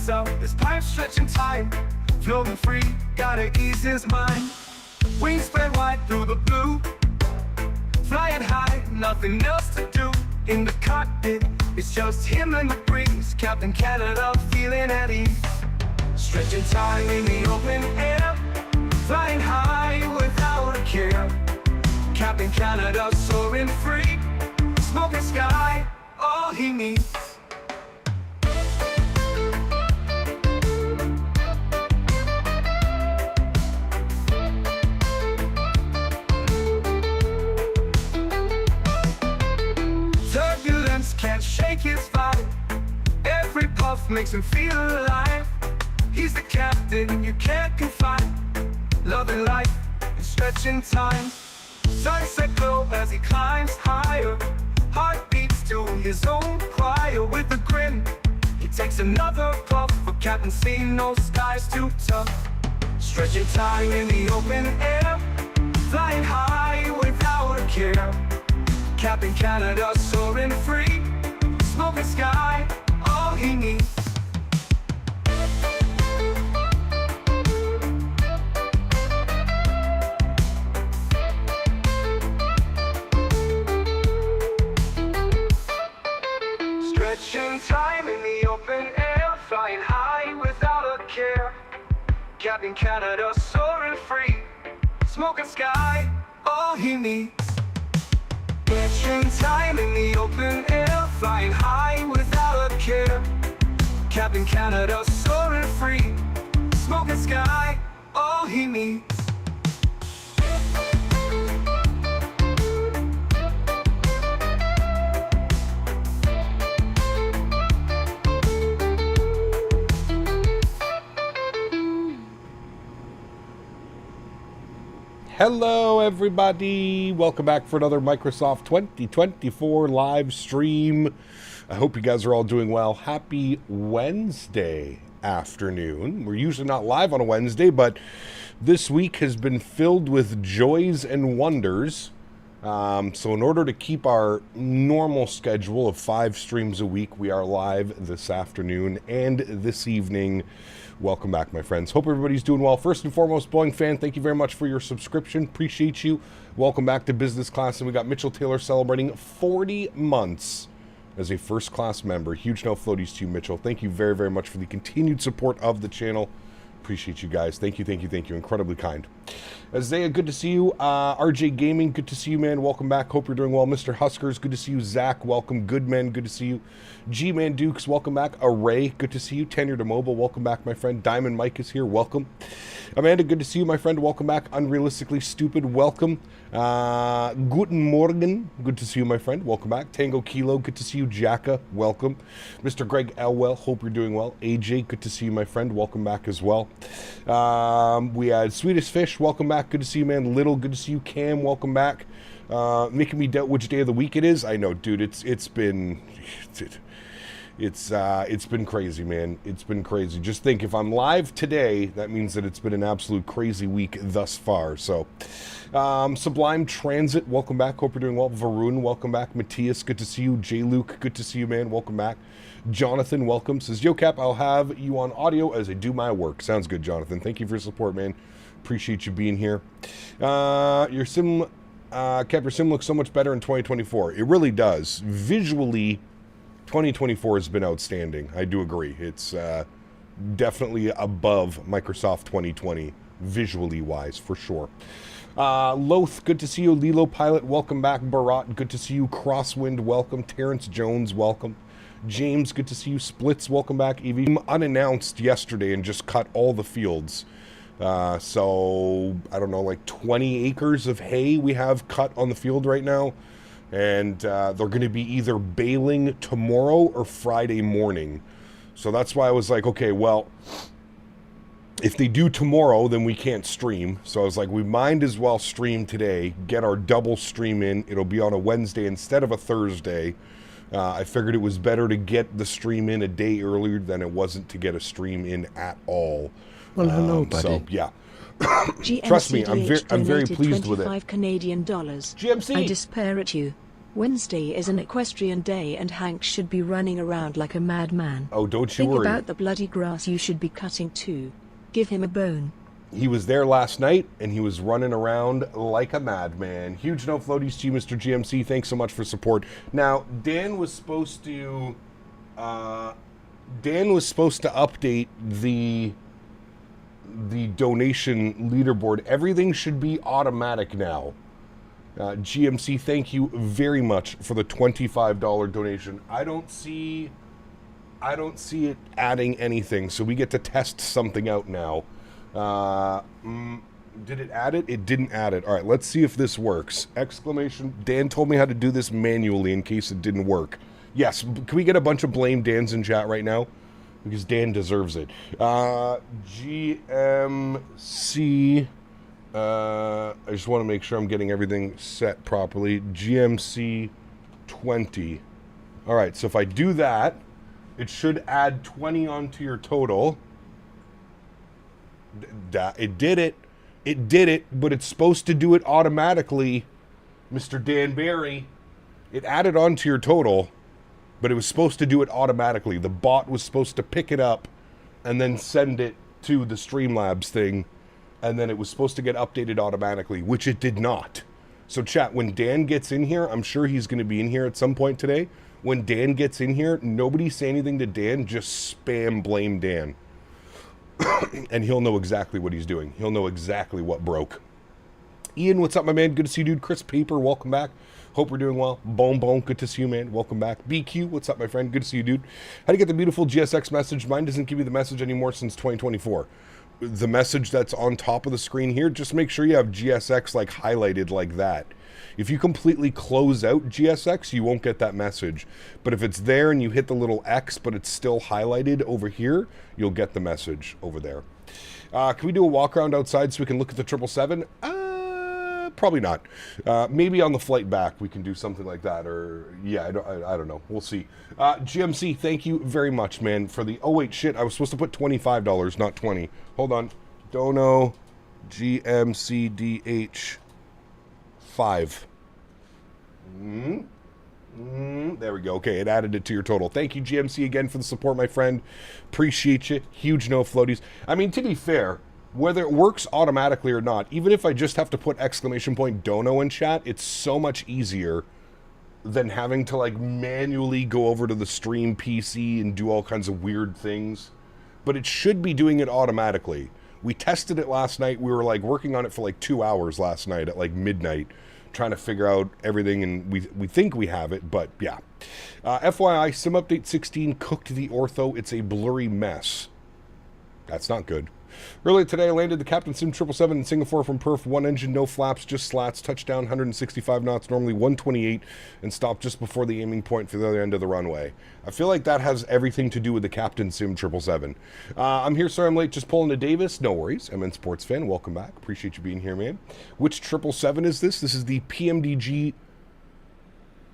himself, his pipe stretching time. Floating free, gotta ease his mind. Wings spread wide through the blue. Flying high, nothing else to do. In the cockpit, it's just him and the breeze. Captain Canada feeling at ease. Stretching time in the open air. Flying high without a care. Captain Canada soaring free. Smoking sky, all he needs. Turbulence can't shake his vibe. Every puff makes him feel alive. He's the captain you can't confide. Loving life and stretching time. Sunset glow as he climbs higher. Heart beats to his own choir. With a grin, he takes another puff. For Captain C, no sky's too tough. Stretching time in the open air. Flying high without a care. Captain Canada soaring free. Smoking sky, all he needs. Stretching time in the open air. Flying high without a care. Captain Canada soaring free. Smoking sky, all he needs. Stretching time in the open air. Flying high without a care. Captain Canada soaring free. Smoking sky, all he needs. Hello everybody, welcome back for another Microsoft 2024 live stream. I hope you guys are all doing well. Happy Wednesday afternoon. We're usually not live on a Wednesday, but this week has been filled with joys and wonders. So in order to keep our normal schedule of 5 streams a week, we are live this afternoon and this evening. Welcome back, my friends. Hope everybody's doing well. First and foremost, Boeing fan, thank you very much for your subscription. Appreciate you. Welcome back to business class. And we got Mitchell Taylor celebrating 40 months as a first class member. Huge no floaties to you, Mitchell. Thank you very, very much for the continued support of the channel. Appreciate you guys. Thank you, thank you, thank you. Incredibly kind. Isaiah, good to see you. RJ Gaming, good to see you, man. Welcome back. Hope you're doing well. Mr. Huskers, good to see you. Zach, welcome. Goodman, good to see you. G-Man Dukes, welcome back. Array, good to see you. Tenure to Mobile, welcome back, my friend. Diamond Mike is here, welcome. Amanda, good to see you, my friend. Welcome back. Unrealistically Stupid, welcome. Guten Morgen, good to see you, my friend. Welcome back. Tango Kilo, good to see you. Jacka, welcome. Mr. Greg Elwell, hope you're doing well. AJ, good to see you, my friend. Welcome back as well. We had Sweetest Fish, welcome back. Good to see you, man. Little, good to see you. Cam, welcome back. Making me doubt which day of the week it is. I know, dude. It's been crazy, man. It's been crazy. Just think, if I'm live today, that means that it's been an absolute crazy week thus far. So, Sublime Transit, welcome back. Hope you're doing well. Varun, welcome back. Matthias, good to see you. J. Luke, good to see you, man. Welcome back. Jonathan, welcome. Says, Yo, Cap, I'll have you on audio as I do my work. Sounds good, Jonathan. Thank you for your support, man. Appreciate you being here. Cap, your sim looks so much better in 2024. It really does. Visually, 2024 has been outstanding. I do agree. It's definitely above Microsoft 2020, visually wise, for sure. Loth, good to see you. Lilo Pilot, welcome back. Barat, good to see you. Crosswind, welcome. Terrence Jones, welcome. James, good to see you. Splits, welcome back. EV, unannounced yesterday and just cut all the fields. So, I don't know, like 20 acres of hay we have cut on the field right now. And they're going to be either baling tomorrow or Friday morning. So that's why I was like, okay, well, if they do tomorrow, then we can't stream. So I was like, we might as well stream today, get our double stream in. It'll be on a Wednesday instead of a Thursday. I figured it was better to get the stream in a day earlier than it wasn't to get a stream in at all. Well, hello, buddy. So, yeah. Trust me, I'm very pleased with it. Canadian dollars. GMC. I despair at you. Wednesday is an equestrian day and Hank should be running around like a madman. Oh, don't you Think worry. about the bloody grass you should be cutting too. Give him a bone. He was there last night, and he was running around like a madman. Huge no floaties to you, Mr. GMC. Thanks so much for support. Now, Dan was supposed to update the donation leaderboard. Everything should be automatic now. GMC, thank you very much for the $25 donation. I don't see it adding anything, so we get to test something out now. Did it add it? It didn't add it. All right, let's see if this works. Exclamation. Dan told me how to do this manually in case it didn't work. Yes, can we get a bunch of blame Dans in chat right now? Because Dan deserves it. GMC. I just want to make sure I'm getting everything set properly. GMC 20. All right, so if I do that, it should add 20 onto your total. It did it. It did it, but it's supposed to do it automatically, Mr. Dan Barry. It added onto your total, but it was supposed to do it automatically. The bot was supposed to pick it up and then send it to the Streamlabs thing, and then it was supposed to get updated automatically, which it did not. So chat, when Dan gets in here, I'm sure he's going to be in here at some point today. When Dan gets in here, nobody say anything to Dan, just spam blame Dan. And he'll know exactly what he's doing. He'll know exactly what broke. Ian, what's up, my man? Good to see you, dude. Chris Paper, welcome back. Hope we're doing well. Bone, good to see you, man. Welcome back. BQ, what's up, my friend? Good to see you, dude. How do you get the beautiful GSX message? Mine doesn't give you the message anymore since 2024. The message that's on top of the screen here, just make sure you have GSX like highlighted like that. If you completely close out GSX, you won't get that message. But if it's there and you hit the little X, but it's still highlighted over here, you'll get the message over there. Can we do a walk around outside so we can look at the 777? Probably not. Maybe on the flight back we can do something like that. Or, yeah, I don't know. We'll see. GMC, thank you very much, man, for the... Oh, wait, shit. I was supposed to put $25, not 20. Hold on. Dono GMCDH 5. There we go. Okay, it added it to your total. Thank you, GMC, again for the support, my friend. Appreciate you. Huge no floaties. I mean, to be fair, whether it works automatically or not, even if I just have to put exclamation point dono in chat, it's so much easier than having to like manually go over to the stream PC and do all kinds of weird things. But it should be doing it automatically. We tested it last night. We were like working on it for like 2 hours last night at like midnight, trying to figure out everything, and we think we have it, but yeah. FYI, Sim Update 16 cooked the ortho. It's a blurry mess. That's not good. Earlier today, I landed the Captain Sim 777 in Singapore from Perth. One engine, no flaps, just slats. Touchdown, 165 knots, normally 128, and stopped just before the aiming point for the other end of the runway. I feel like that has everything to do with the Captain Sim 777. I'm here, sorry I'm late, just pulling to Davis. No worries. MN Sports fan, welcome back. Appreciate you being here, man. Which 777 is this? This is the PMDG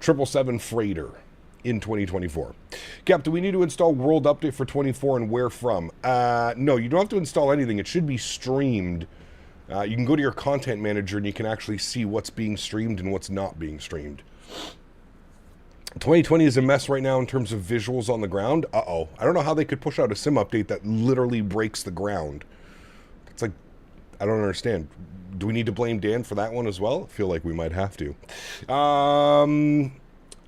777 Freighter in 2024. Cap, do we need to install World Update for 24 and where from? No, you don't have to install anything. It should be streamed. You can go to your content manager and you can actually see what's being streamed and what's not being streamed. 2020 is a mess right now in terms of visuals on the ground. Uh-oh. I don't know how they could push out a sim update that literally breaks the ground. It's like, I don't understand. Do we need to blame Dan for that one as well? I feel like we might have to.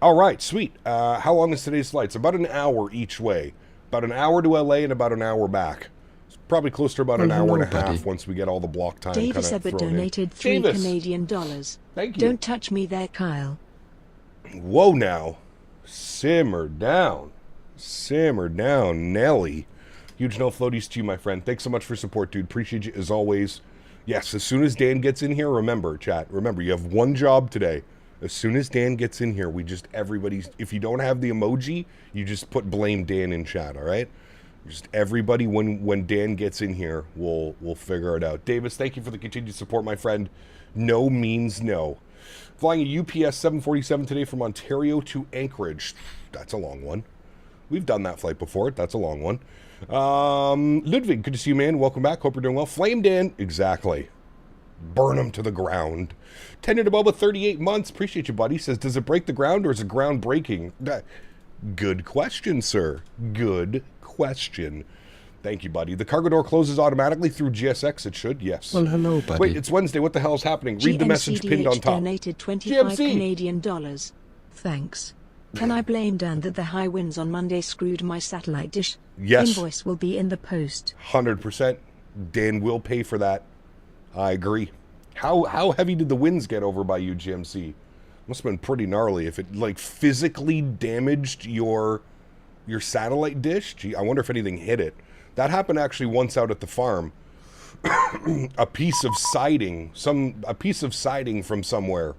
All right, sweet. How long is today's flight? It's about an hour each way. About an hour to LA and about an hour back. It's probably close to about an hour and a half once we get all the block time kind of Davis Ebert donated $3 Davis. Canadian. Thank you. Don't touch me there, Kyle. Whoa now. Simmer down. Simmer down, Nelly. Huge no floaties to you, my friend. Thanks so much for support, dude. Appreciate you as always. Yes, as soon as Dan gets in here, remember, chat, remember, you have one job today. As soon as Dan gets in here, we just, everybody's, if you don't have the emoji, you just put blame Dan in chat, all right? Just everybody, when Dan gets in here, we'll figure it out. Davis, thank you for the continued support, my friend. No means no. Flying a UPS 747 today from Ontario to Anchorage. That's a long one. We've done that flight before. That's a long one. Ludwig, good to see you, man. Welcome back. Hope you're doing well. Flame Dan, exactly. Burn them to the ground. Tended above with 38 months. Appreciate you, buddy. Says, does it break the ground or is it ground breaking? Good question, sir. Good question. Thank you, buddy. The cargo door closes automatically through GSX. It should, yes. Well, hello, buddy. Wait, it's Wednesday. What the hell is happening? Read the message pinned on top. Donated 25 GMC. Canadian dollars. Thanks. Can I blame Dan that the high winds on Monday screwed my satellite dish? Yes. Invoice will be in the post. 100%. Dan will pay for that. I agree. How heavy did the winds get over by you, GMC? Must have been pretty gnarly. If it, like, physically damaged your satellite dish, gee, I wonder if anything hit it. That happened actually once out at the farm. A piece of siding from somewhere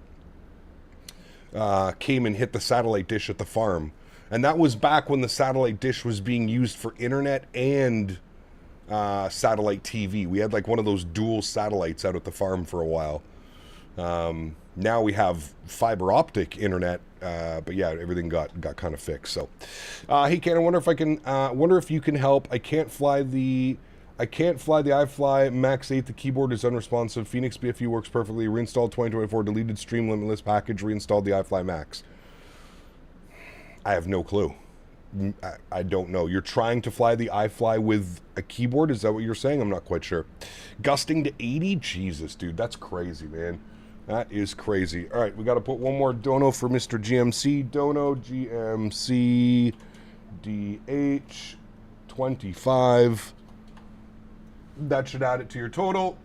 came and hit the satellite dish at the farm. And that was back when the satellite dish was being used for internet and satellite TV. We had like one of those dual satellites out at the farm for a while. Now we have fiber optic internet, but yeah, everything got kind of fixed. So, hey Ken, I wonder if you can help. I can't fly the iFly Max 8. The keyboard is unresponsive. Phoenix BFE works perfectly. Reinstalled 2024. Deleted Stream Limitless package. Reinstalled the iFly Max. I have no clue. I don't know. You're trying to fly the iFly with a keyboard? Is that what you're saying? I'm not quite sure. Gusting to 80? Jesus, dude. That's crazy, man. That is crazy. All right, we got to put one more dono for Mr. GMC. Dono, GMC, DH, 25. That should add it to your total.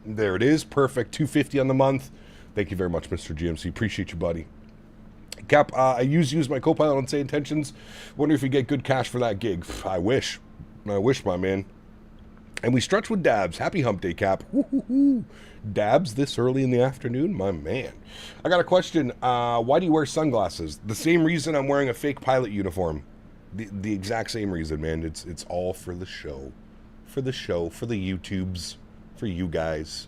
There it is. Perfect. $250 on the month. Thank you very much, Mr. GMC. Appreciate you, buddy. Cap, I use my Copilot on Say Intentions. Wonder if you get good cash for that gig. I wish. I wish, my man. And we stretch with Dabs. Happy hump day, Cap. Woo-hoo-hoo. Dabs this early in the afternoon? My man. I got a question. Why do you wear sunglasses? The same reason I'm wearing a fake pilot uniform. The exact same reason, man. It's all for the show. For the show. For the YouTubes. For you guys.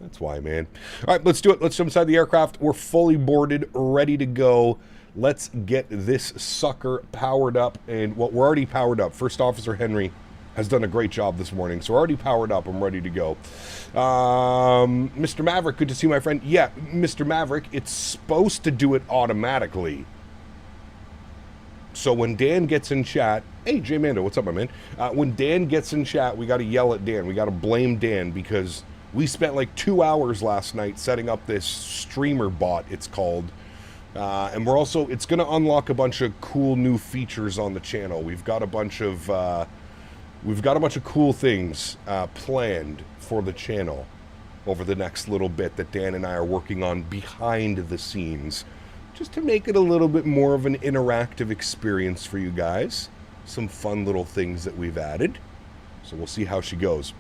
That's why, man. All right, let's do it. Let's jump inside the aircraft. We're fully boarded, ready to go. Let's get this sucker powered up. And, well, we're already powered up. First Officer Henry has done a great job this morning. So we're already powered up. I'm ready to go. Mr. Maverick, good to see my friend. Yeah, Mr. Maverick, it's supposed to do it automatically. So when Dan gets in chat, hey, J Mando, what's up, my man? When Dan gets in chat, we got to yell at Dan. We got to blame Dan because we spent like 2 hours last night setting up this streamer bot, it's called. And we're also, it's going to unlock a bunch of cool new features on the channel. We've got a bunch of cool things planned for the channel over the next little bit that Dan and I are working on behind the scenes, just to make it a little bit more of an interactive experience for you guys. Some fun little things that we've added. So we'll see how she goes.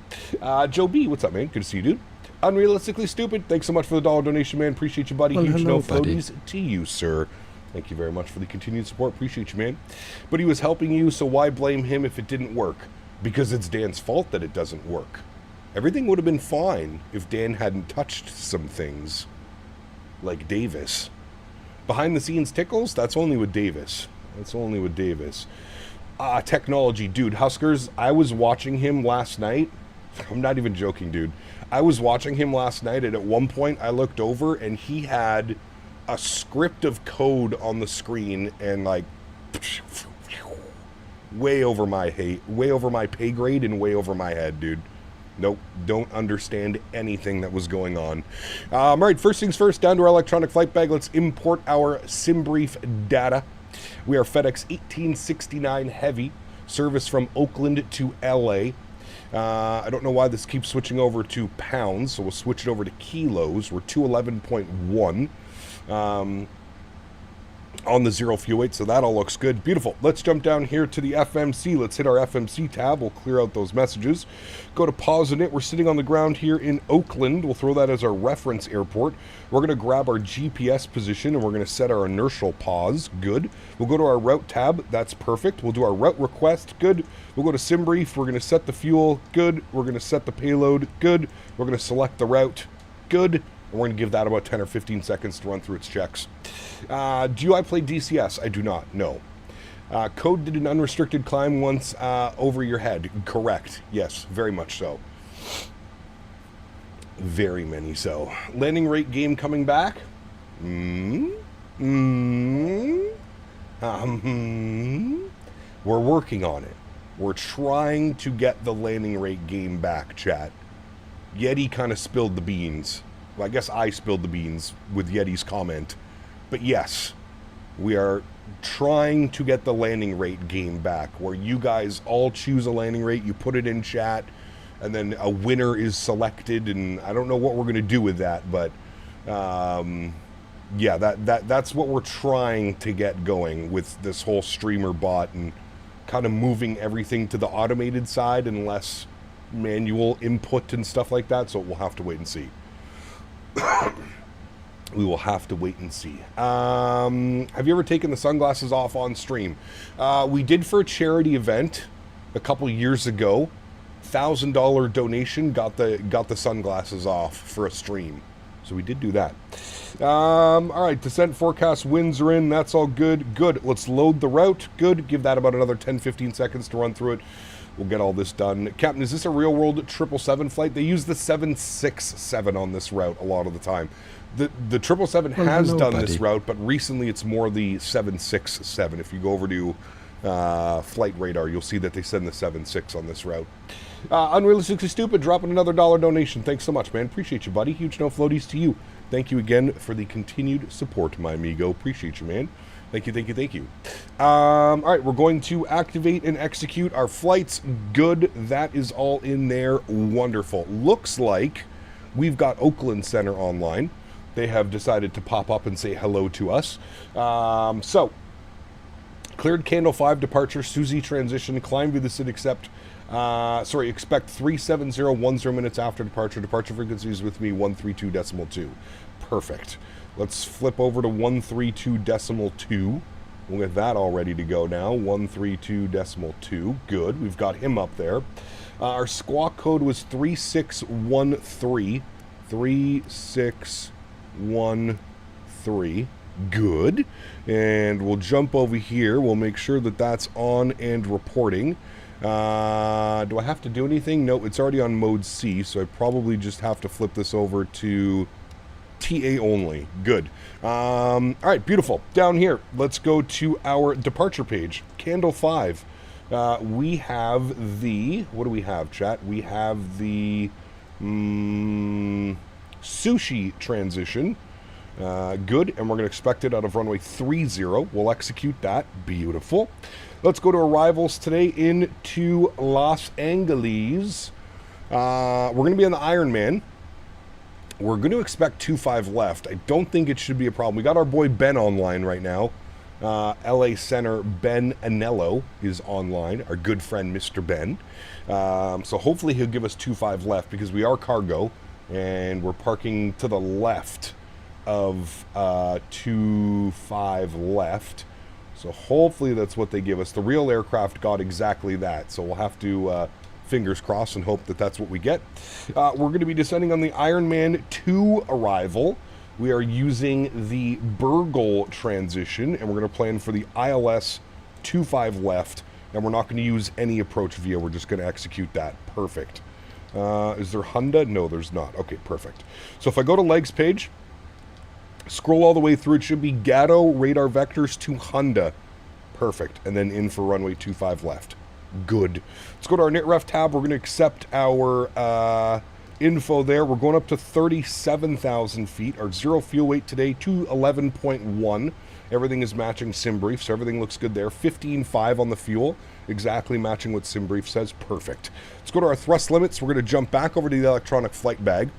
Joe B, what's up, man? Good to see you, dude. Unrealistically Stupid, thanks so much for the $1 donation, man. Appreciate you, buddy. Well, Huge hello, no floaties to you, sir. Thank you very much for the continued support. Appreciate you, man. But he was helping you, so why blame him if it didn't work? Because it's Dan's fault that it doesn't work. Everything would have been fine if Dan hadn't touched some things. Like Davis. Behind the scenes tickles? That's only with Davis. That's only with Davis. Technology. Dude, Huskers, I was watching him last night. I'm not even joking, dude. I was watching him last night, and at one point I looked over, and he had a script of code on the screen, and like way over my pay grade and way over my head, dude. Nope, don't understand anything that was going on. All right, first things first, down to our electronic flight bag. Let's import our sim brief data. We are FedEx 1869 Heavy, service from Oakland to LA. I don't know why this keeps switching over to pounds, so we'll switch it over to kilos. We're 211.1 on the zero fuel weight, so that all looks good. Beautiful. Let's jump down here to the FMC. Let's hit our FMC tab. We'll clear out those messages. Go to pause it. We're sitting on the ground here in Oakland. We'll throw that as our reference airport. We're going to grab our GPS position, and we're going to set our inertial pause. Good. We'll go to our route tab. That's perfect. We'll do our route request. Good. We'll go to sim brief. We're going to set the fuel. Good. We're going to set the payload. Good. We're going to select the route. Good. And we're going to give that about 10 or 15 seconds to run through its checks. Do I play DCS? I do not. No. Code did an unrestricted climb once over your head. Correct. Yes, very much so. Very many so. Landing rate game coming back? We're working on it. We're trying to get the landing rate game back, chat. Yeti kind of spilled the beans. Well, I guess I spilled the beans with Yeti's comment. But yes, we are trying to get the landing rate game back, where you guys all choose a landing rate, you put it in chat, and then a winner is selected, and I don't know what we're going to do with that, but yeah, that's what we're trying to get going with this whole streamer bot, and kind of moving everything to the automated side and less manual input and stuff like that, so we'll have to wait and see. We will have to wait and see. Have you ever taken the sunglasses off on stream? We did for a charity event a couple years ago. $1,000 donation got the sunglasses off for a stream. So we did do that. All right, descent forecast winds are in. That's all good. Good. Let's load the route. Good. Give that about another 10-15 seconds to run through it. We'll get all this done. Captain, is this a real-world 777 flight? They use the 767 on this route a lot of the time. The 777 has done this route, but recently it's more the 767. If you go over to Flight Radar, you'll see that they send the 76 on this route. Unrealistically Stupid, dropping another $1 donation. Thanks so much, man. Appreciate you, buddy. Huge no floaties to you. Thank you again for the continued support, my amigo. Appreciate you, man. Thank you, thank you, thank you. All right, we're going to activate and execute our flights. Good. That is all in there. Wonderful. Looks like we've got Oakland Center online. They have decided to pop up and say hello to us. So, cleared Candle 5 departure, Susie transition, climb to the SID expect 37010 minutes after departure. Departure frequencies with me 132.2. Perfect. Let's flip over to 132.2. We'll get that all ready to go now. 132.2. Good. We've got him up there. Our squawk code was 3613. 3613. Good. And we'll jump over here. We'll make sure that that's on and reporting. Do I have to do anything? No, it's already on mode C, so I probably just have to flip this over to TA only. Good. All right, beautiful. Down here, let's go to our departure page. Candle 5. We have the... What do we have, chat? We have the... sushi transition. Good, and we're going to expect it out of runway 30. We'll execute that. Beautiful. Let's go to arrivals today into Los Angeles. We're going to be on the Ironman. We're going to expect 25 left. I don't think it should be a problem. We got our boy Ben online right now. LA Center Ben Anello is online. Our good friend Mr. Ben. So hopefully he'll give us 25 left, because we are cargo and we're parking to the left of 25 left. So hopefully that's what they give us. The real aircraft got exactly that. So we'll have to fingers crossed and hope that that's what we get. We're going to be descending on the Ironman 2 arrival. We are using the Burgle transition, and we're going to plan for the ILS 25 left. And we're not going to use any approach via. We're just going to execute that. Perfect. Is there Honda? No, there's not. Okay, perfect. So if I go to legs page, scroll all the way through, it should be Gatto radar vectors to Honda. Perfect. And then in for runway 25 left. Good. Let's go to our NITREF tab. We're going to accept our info there. We're going up to 37,000 feet. Our zero fuel weight today, 211.1. Everything is matching SimBrief, so everything looks good there. 15.5 on the fuel, exactly matching what SimBrief says. Perfect. Let's go to our thrust limits. We're going to jump back over to the electronic flight bag.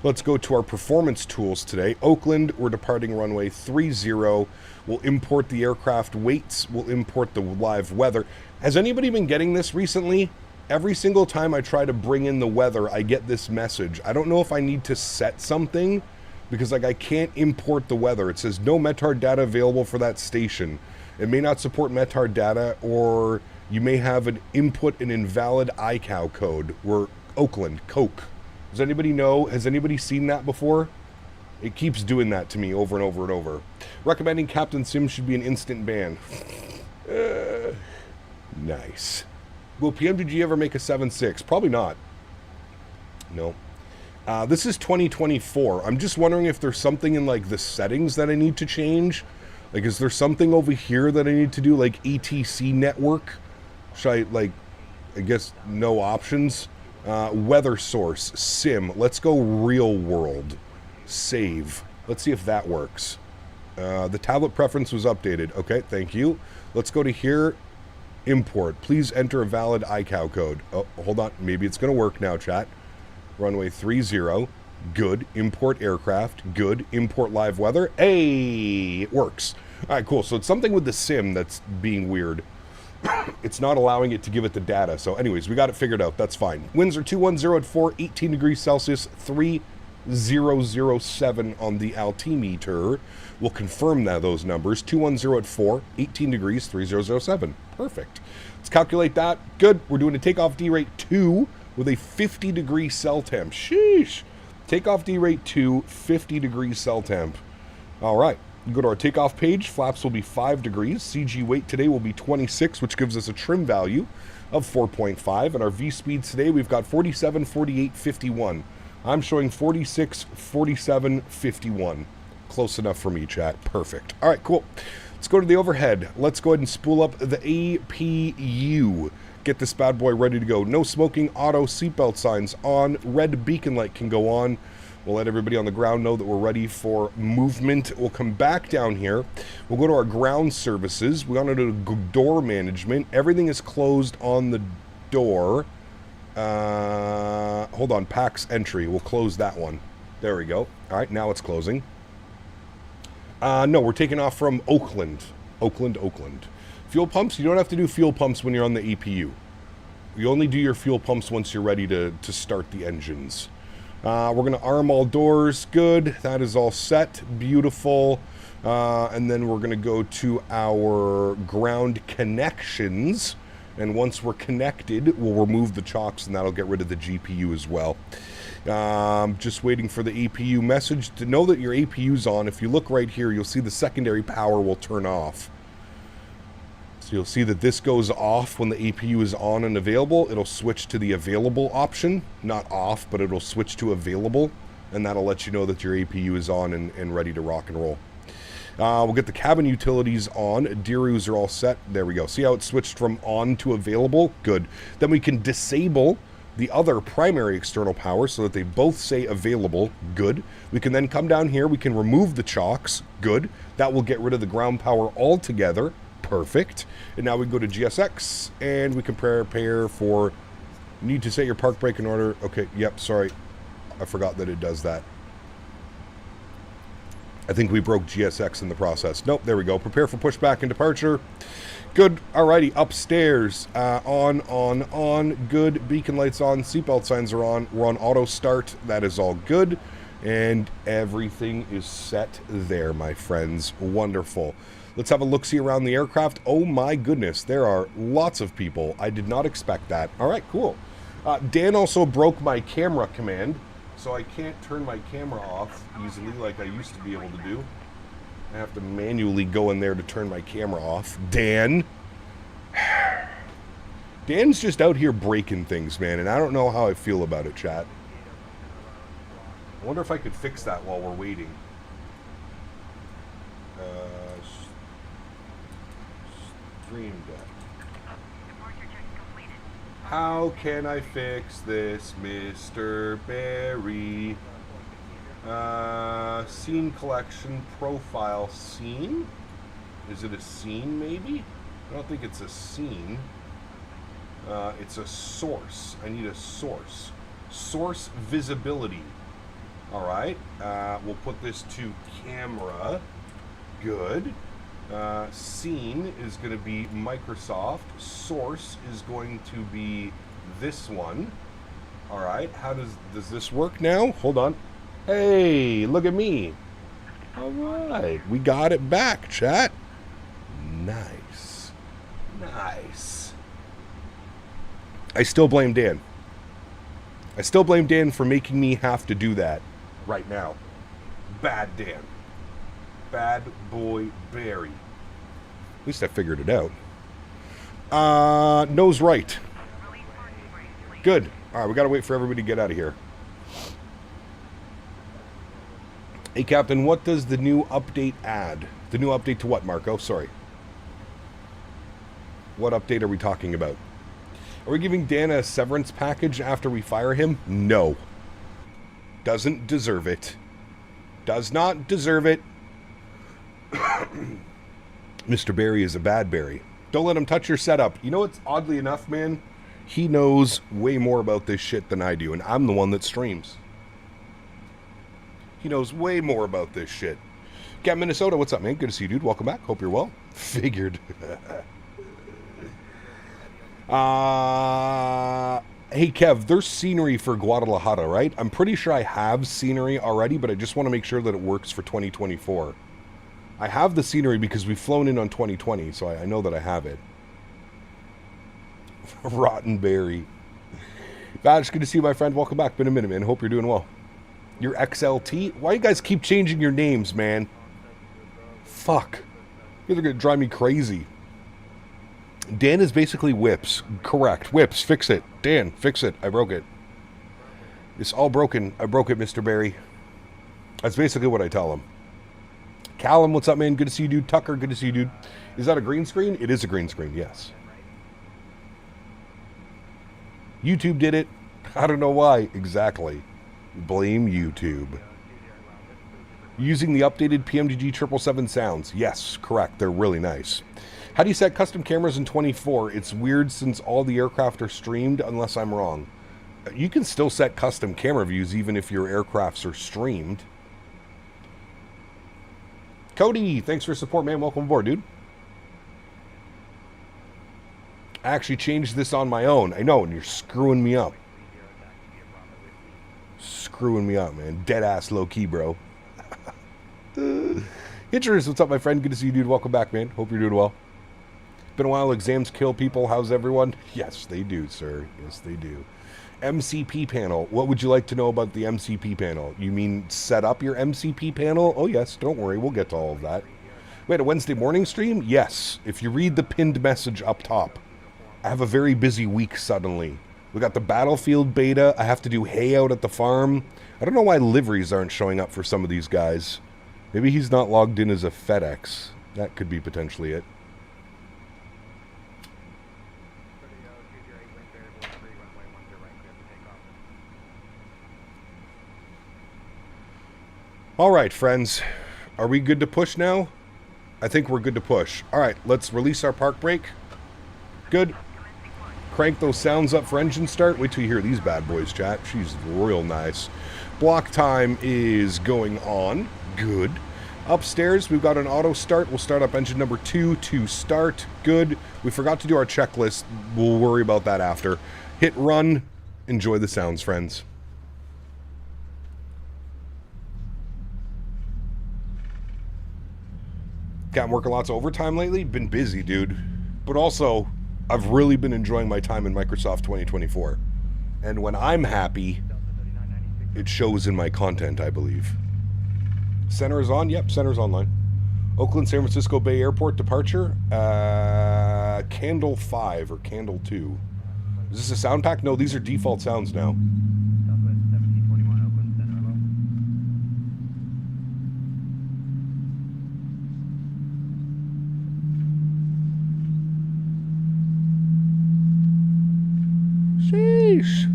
Let's go to our performance tools today. Oakland, we're departing runway 30. We'll import the aircraft weights. We'll import the live weather. Has anybody been getting this recently? Every single time I try to bring in the weather, I get this message. I don't know if I need to set something, because like I can't import the weather. It says no METAR data available for that station. It may not support METAR data, or you may have an input an invalid ICAO code. We're Oakland, Koch. Does anybody know? Has anybody seen that before? It keeps doing that to me over and over and over. Recommending Captain Sim should be an instant ban. Nice. Will PMDG ever make a 7.6? Probably not. No. This is 2024. I'm just wondering if there's something in like the settings that I need to change. Like, is there something over here that I need to do, like ETC network? Should I, like, I guess no options. Weather source, sim. Let's go real world. Save. Let's see if that works. The tablet preference was updated. Okay, thank you. Let's go to here. Import. Please enter a valid iCow code. Oh, hold on. Maybe it's going to work now, chat. Runway 30. Good. Import aircraft. Good. Import live weather. Hey, it works. All right, cool. So it's something with the sim that's being weird. It's not allowing it to give it the data. So anyways, we got it figured out. That's fine. Winds are 210 at 4, 18 degrees Celsius, 3007 on the altimeter. We'll confirm that those numbers. 210 at 4, 18 degrees, 3007. Perfect. Let's calculate that. Good. We're doing a takeoff D rate 2 with a 50 degree cell temp. Sheesh. Takeoff D rate 2, 50 degrees cell temp. All right. Go to our takeoff page. Flaps will be 5 degrees. CG weight today will be 26, which gives us a trim value of 4.5. And our V speeds today, we've got 47, 48, 51. I'm showing 46, 47, 51. Close enough for me, chat. Perfect. All right, cool. Let's go to the overhead. Let's go ahead and spool up the APU. Get this bad boy ready to go. No smoking, auto, seatbelt signs on. Red beacon light can go on. We'll let everybody on the ground know that we're ready for movement. We'll come back down here. We'll go to our ground services. We want to do door management. Everything is closed on the door. Hold on. PAX entry. We'll close that one. There we go. All right, now it's closing. No, we're taking off from Oakland. Oakland. Fuel pumps, you don't have to do fuel pumps when you're on the APU. You only do your fuel pumps once you're ready to start the engines. We're going to arm all doors. Good. That is all set. Beautiful. And then we're going to go to our ground connections. And once we're connected, we'll remove the chocks, and that'll get rid of the GPU as well. Just waiting for the APU message. To know that your APU's on, if you look right here, you'll see the secondary power will turn off. So you'll see that this goes off when the APU is on and available. It'll switch to the available option. Not off, but it'll switch to available. And that'll let you know that your APU is on and ready to rock and roll. We'll get the cabin utilities on. Dirus are all set. There we go. See how it switched from on to available? Good. Then we can disable the other primary external power so that they both say available. Good. We can then come down here. We can remove the chocks. Good. That will get rid of the ground power altogether. Perfect. And now we go to GSX and we can prepare for... Need to set your park brake in order. Okay, yep, sorry. I forgot that it does that. I think we broke GSX in the process. Nope, there we go. Prepare for pushback and departure. Good. Alrighty, upstairs. On. Good. Beacon lights on. Seatbelt signs are on. We're on auto start. That is all good. And everything is set there, my friends. Wonderful. Let's have a look-see around the aircraft. Oh my goodness, there are lots of people. I did not expect that. All right, cool. Dan also broke my camera command, so I can't turn my camera off easily like I used to be able to do. I have to manually go in there to turn my camera off. Dan. Dan's just out here breaking things, man, and I don't know how I feel about it, chat. I wonder if I could fix that while we're waiting. Stream deck. How can I fix this, Mr. Barry? Scene collection profile scene? Is it a scene, maybe? I don't think it's a scene. It's a source. I need a source. Source visibility. All right. We'll put this to camera. Good. Scene is going to be Microsoft. Source is going to be this one. All right. How does this work now? Hold on. Hey, look at me. All right. We got it back, chat. Nice. Nice. I still blame Dan. I still blame Dan for making me have to do that right now. Bad Dan. Bad boy Barry. At least I figured it out. Nose right. Good. All right, we got to wait for everybody to get out of here. Hey, Captain, what does the new update add? The new update to what, Marco? Sorry. What update are we talking about? Are we giving Dan a severance package after we fire him? No. Doesn't deserve it. Does not deserve it. Mr. Barry is a bad Barry. Don't let him touch your setup. You know what's oddly enough, man? He knows way more about this shit than I do, and I'm the one that streams. He knows way more about this shit. Cat Minnesota, what's up, man? Good to see you, dude. Welcome back. Hope you're well. Figured. Hey, Kev, there's scenery for Guadalajara, right? I'm pretty sure I have scenery already, but I just want to make sure that it works for 2024. I have the scenery because we've flown in on 2020, so I know that I have it. Rotten Berry. Vaj, good to see you, my friend. Welcome back. Been a minute, man. Hope you're doing well. Your XLT? Why you guys keep changing your names, man? Fuck. You guys are going to drive me crazy. Dan is basically Whips. Correct. Whips, fix it. Dan, fix it. I broke it. It's all broken. I broke it, Mr. Barry. That's basically what I tell him. Callum, what's up, man? Good to see you, dude. Tucker, good to see you, dude. Is that a green screen? It is a green screen, yes. YouTube did it. I don't know why. Exactly. Blame YouTube. Using the updated PMDG 777 sounds. Yes, correct. They're really nice. How do you set custom cameras in 24? It's weird since all the aircraft are streamed, unless I'm wrong. You can still set custom camera views even if your aircrafts are streamed. Cody, thanks for support, man. Welcome aboard, dude. I actually changed this on my own. I know, and you're screwing me up. Screwing me up, man. Dead ass low key, bro. Childerz, what's up, my friend? Good to see you, dude. Welcome back, man. Hope you're doing well. Been a while. Exams kill people. How's everyone? Yes, they do, sir. Yes, they do. MCP panel. What would you like to know about the MCP panel? You mean set up your MCP panel? Oh, yes. Don't worry. We'll get to all of that. Wait, a Wednesday morning stream? Yes. If you read the pinned message up top. I have a very busy week suddenly. We got the Battlefield beta. I have to do hay out at the farm. I don't know why liveries aren't showing up for some of these guys. Maybe he's not logged in as a Fedex. That could be potentially it. All right, friends. Are we good to push now? I think we're good to push. All right, let's release our park brake. Good. Crank those sounds up for engine start. Wait till you hear these bad boys, chat. She's real nice. Block time is going on. Good. Upstairs, we've got an auto start. We'll start up engine number 2 to start. Good. We forgot to do our checklist. We'll worry about that after. Hit run. Enjoy the sounds, friends. Got working lots of overtime lately. Been busy, dude. But also, I've really been enjoying my time in Microsoft 2024. And when I'm happy, it shows in my content, I believe. Center is on? Yep, center's online. Oakland, San Francisco Bay Airport departure. Candle 5 or Candle 2. Is this a sound pack? No, these are default sounds now. Sheesh.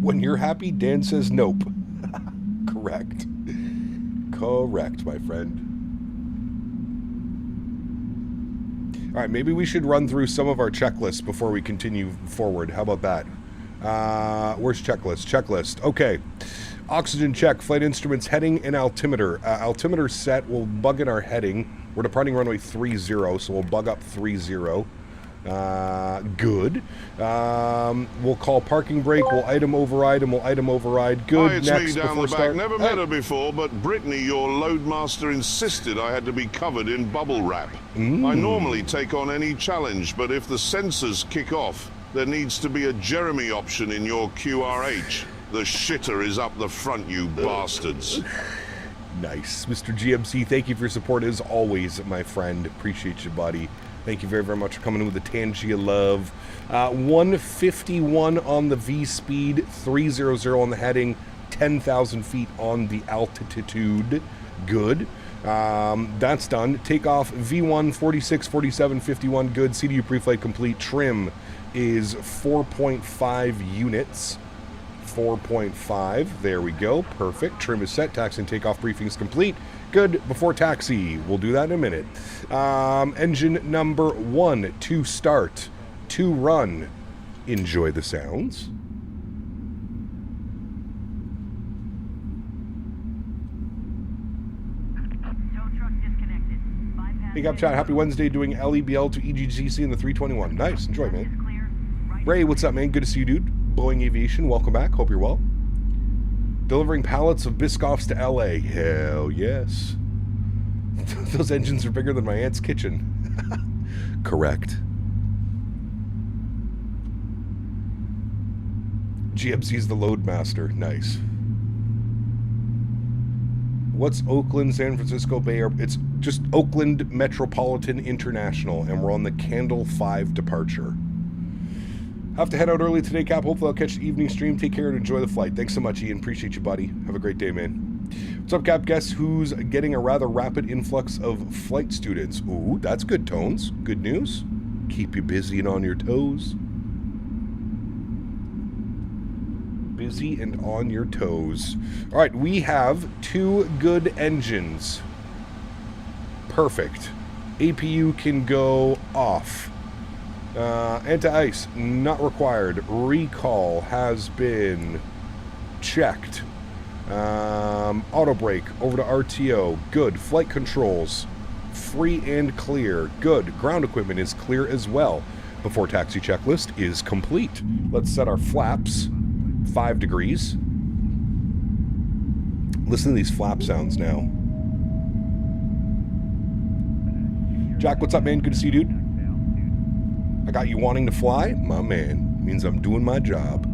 When you're happy, Dan says nope. Correct. Correct, my friend. All right, maybe we should run through some of our checklists before we continue forward. How about that? Where's checklist? Checklist. Okay. Oxygen check, flight instruments, heading, and altimeter. Altimeter set, we'll bug in our heading. We're departing runway 30, so we'll bug up 30. Good. We'll call parking brake. We'll item override, and we'll item override. Good. Hi, it's next me down before the back. start. Never met her before, but Brittany, your loadmaster, insisted I had to be covered in bubble wrap. I normally take on any challenge, but if the sensors kick off, there needs to be a Jeremy option in your QRH. The shitter is up the front, you bastards. Nice. Mr. GMC, thank you for your support as always, my friend. Appreciate you, buddy. Thank you very, very much for coming in with the Tangia love. 151 on the V speed, 300 on the heading, 10,000 feet on the altitude. Good. That's done. Takeoff V1 46, 47, 51. Good. CDU pre-flight complete. Trim is 4.5 units. 4.5. There we go. Perfect. Trim is set. Taxi and takeoff briefing is complete. Good. Before taxi. We'll do that in a minute. Engine number 1 to start. To run. Enjoy the sounds. Hey, up chat. Happy Wednesday doing LEBL to EGCC in the 321. Nice. Enjoy, man. Ray, what's up, man? Good to see you, dude. Boeing Aviation, welcome back. Hope you're well. Delivering pallets of Biscoffs to LA. Hell yes. Those engines are bigger than my aunt's kitchen. Correct. GMC's the Loadmaster. Nice. What's Oakland, San Francisco Bay Airport? It's just Oakland Metropolitan International, and we're on the Candle 5 departure. Have to head out early today, Cap. Hopefully I'll catch the evening stream. Take care and enjoy the flight. Thanks so much, Ian. Appreciate you, buddy. Have a great day, man. What's up, Cap? Guess who's getting a rather rapid influx of flight students? Ooh, that's good tones. Good news. Keep you busy and on your toes. Busy and on your toes. All right, we have 2 good engines. Perfect. APU can go off. Anti-ice, not required. Recall has been checked. Auto brake, over to RTO. Good. Flight controls, free and clear. Good. Ground equipment is clear as well. Before taxi checklist is complete. Let's set our flaps. 5 degrees. Listen to these flap sounds now. Jack, what's up, man? Good to see you, dude. I got you wanting to fly? My man. Means I'm doing my job.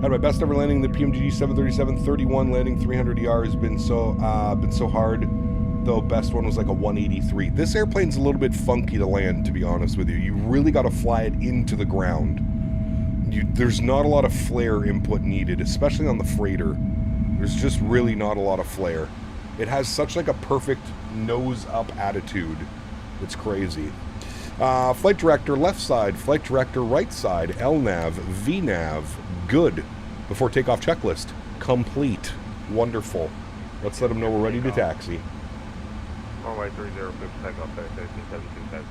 Had my best ever landing the PMDG 737-31, landing 300 ER has been so hard. Though best one was like a 183. This airplane's a little bit funky to land, to be honest with you. You really got to fly it into the ground. There's not a lot of flare input needed, especially on the freighter. There's just really not a lot of flare. It has such like a perfect nose-up attitude. It's crazy. Flight director left side, flight director right side, LNAV, VNAV, good. Before takeoff checklist, complete. Wonderful. Let's let them know we're ready to taxi. Runway 30, takeoff, 1372.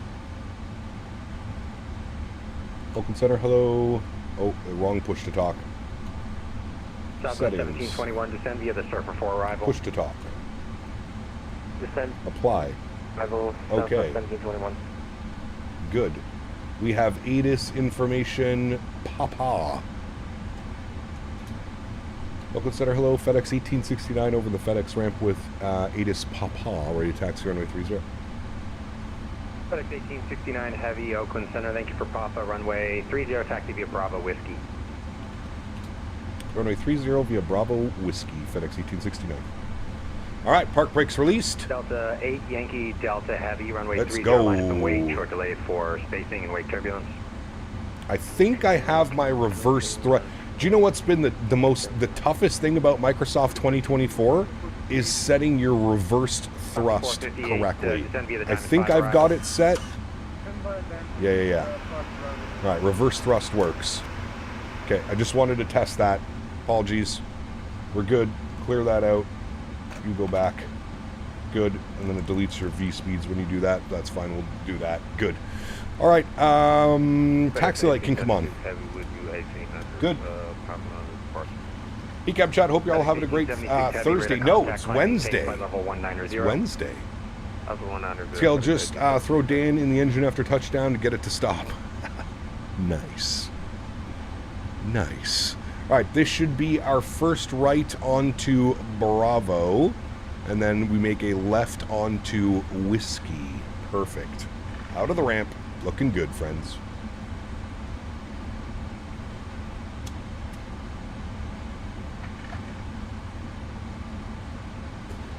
Open center, hello. Oh, wrong push to talk. Southwest 1721, descend via the surfer for arrival. Push to talk. Descend. Apply. Arrival, Okay. 1721. Good. We have ATIS information, Papa. Local center, hello. FedEx 1869 over the FedEx ramp with ATIS Papa, ready to taxi runway 30. FedEx 1869 Heavy, Oakland Center, thank you for Papa, runway 30, taxi via Bravo Whiskey. Runway 30 via Bravo Whiskey, FedEx 1869. All right, park brakes released. Delta 8 Yankee Delta Heavy, runway 30, go. line up and wait, short delay for spacing and wake turbulence. I think I have my reverse thrust. Do you know what's been the toughest thing about Microsoft 2024 is setting your reversed thrust correctly. I think I've got it set. Yeah. All right, reverse thrust works. Okay, I just wanted to test that. Apologies. We're good. Clear that out. You go back. Good. And then it deletes your V speeds when you do that. That's fine. We'll do that. Good. All right. Taxi light can come on. Good. Hey, Cab Chat. Hope you're all having a great Thursday. No, it's Wednesday. It's Wednesday. See, I'll just throw Dan in the engine after touchdown to get it to stop. Nice. Nice. All right, this should be our first right onto Bravo, and then we make a left onto Whiskey. Perfect. Out of the ramp. Looking good, friends.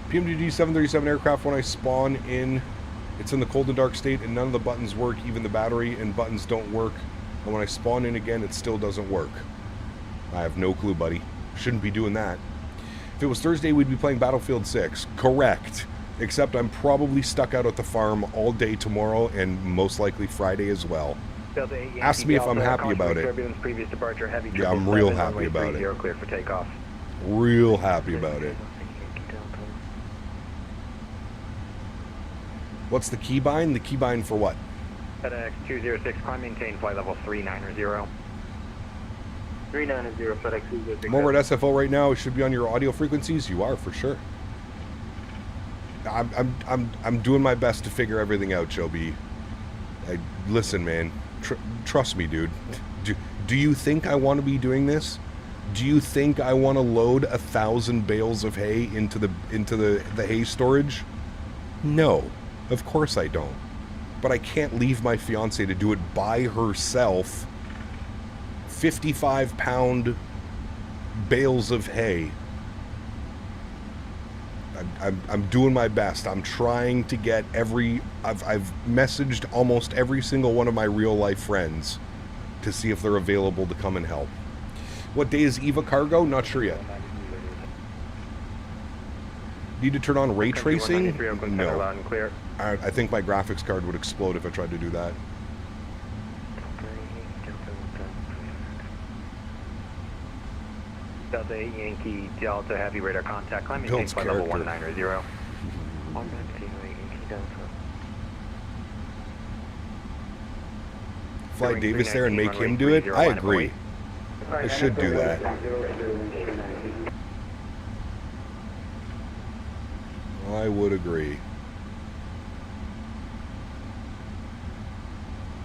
PMDG 737 aircraft when I spawn in It's in the cold and dark state, and none of the buttons work. Even the battery and buttons don't work. And when I spawn in again, it still doesn't work. I have no clue, buddy. Shouldn't be doing that. If it was Thursday, we'd be playing Battlefield 6. Correct. Except I'm probably stuck out at the farm all day tomorrow, and most likely Friday as well. Ask me if I'm happy about it. Yeah, I'm real happy about it. Cleared for takeoff. Real happy about it. What's the keybind? The keybind for what? FedEx 206, climb maintain flight level 390. 390, FedEx 206. I'm over at SFO right now. It should be on your audio frequencies. You are, for sure. I'm doing my best to figure everything out, Joby. Listen, man. Trust me, dude. Do you think I want to be doing this? Do you think I want to load 1,000 bales of hay into the hay storage? No, of course I don't. But I can't leave my fiance to do it by herself. 55-pound bales of hay. I'm doing my best. I'm trying to get I've messaged almost every single one of my real life friends to see if they're available to come and help. What day is Eva Cargo? Not sure yet. Need to turn on ray tracing? No. I think my graphics card would explode if I tried to do that. Delta Yankee Delta Heavy radar contact. Climb maintain flight level 190. Fly Davis there and make him do it? I agree. I should do that. I would agree.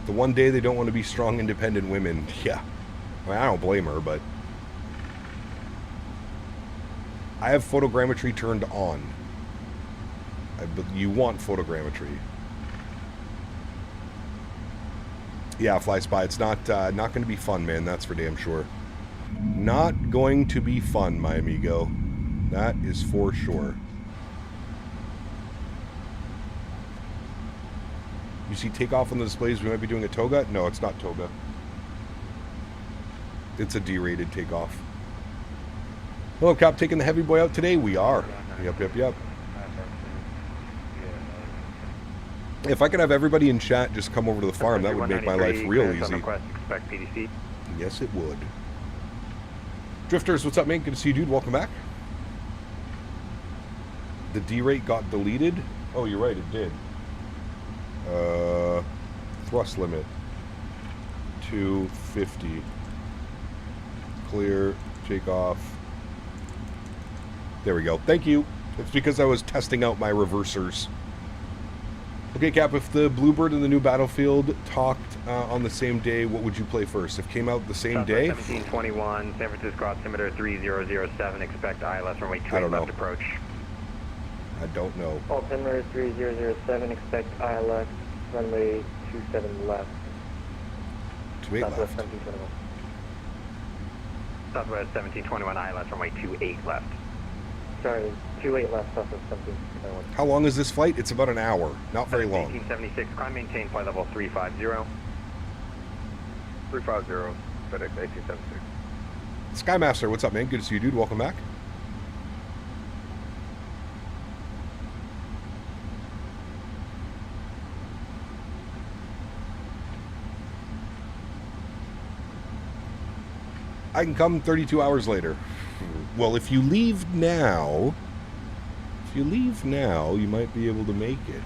The one day they don't want to be strong, independent women. Yeah. I mean, I don't blame her, but I have photogrammetry turned on. But you want photogrammetry. Yeah, Fly Spy, it's not going to be fun, man. That's for damn sure. Not going to be fun, my amigo. That is for sure. You see Takeoff on the displays, we might be doing a toga? No, it's not toga. It's a D-rated Takeoff. Hello, Cap, taking the heavy boy out today? We are. Yep. If I could have everybody in chat just come over to the farm, that would make my life real easy. Yes, it would. Drifters, what's up, man? Good to see you, dude. Welcome back. The D-rate got deleted? Oh, you're right, it did. Thrust limit 250. Clear. Takeoff. There we go. Thank you. It's because I was testing out my reversers. Okay, Cap, if the Bluebird and the new Battlefield talked on the same day, what would you play first? If it came out the same day? 1721, San Francisco altimeter 3007, expect ILS runway 28 left approach. I don't know. Altimeter 3007, expect ILS runway 27 left. 28 left. Southwest 1721. Southwest 1721, ILS runway 28 left. Sorry, 28 left, Southwest 1721. How long is this flight? It's about an hour. Not very long. 1876, climb maintain flight level 350. 350, FedEx 1876. Skymaster, what's up, man? Good to see you, dude. Welcome back. I can come 32 hours later. Well, if you leave now, you might be able to make it.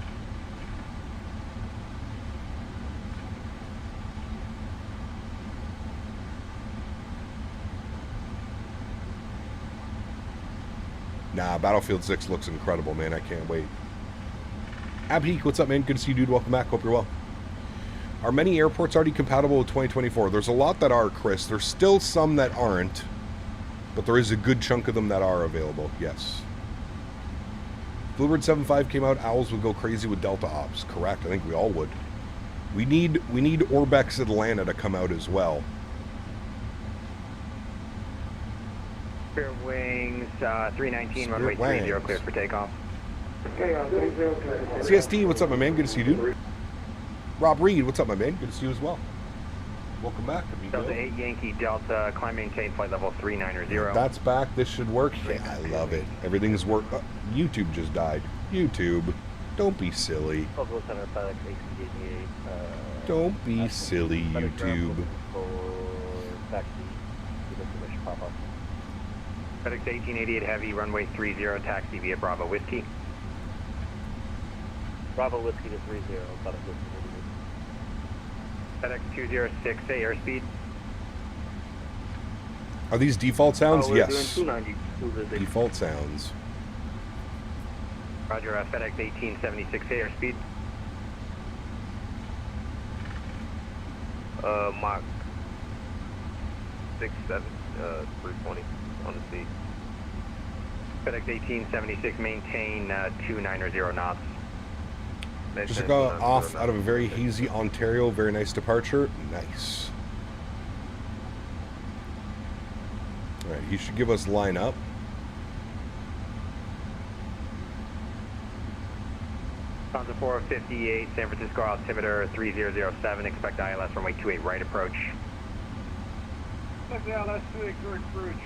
Nah, Battlefield 6 looks incredible, man. I can't wait. Abheek, what's up, man? Good to see you, dude. Welcome back. Hope you're well. Are many airports already compatible with 2024? There's a lot that are, Chris. There's still some that aren't, but there is a good chunk of them that are available, yes. Bluebird 75 came out, Owls would go crazy with Delta Ops. Correct, I think we all would. We need Orbex Atlanta to come out as well. Spirit Wings 319, runway 30 cleared for takeoff. CSD, what's up, my man? Good to see you, dude. Rob Reed, what's up, my man? Good to see you as well. Welcome back, amigo. Delta 8 Yankee Delta, climb maintain flight level 390. That's back. This should work. Yeah, I love it. Everything's work. YouTube just died. YouTube. Don't be silly. Don't be silly, YouTube. FedEx 1888 Heavy, runway 30, taxi via Bravo Whiskey. Bravo Whiskey to 30, FedEx 206A airspeed. Are these default sounds? we're Yes. doing 290. Default sounds. Roger, FedEx 1876A airspeed. Mach 67, 320 on the seat. FedEx 1876, maintain 290 knots. Just got off out of a very hazy Ontario. Very nice departure. Nice. All right, he should give us line up. Souza 458, San Francisco altimeter 3007, expect ILS runway 28 right approach. Expect ILS 28 right approach.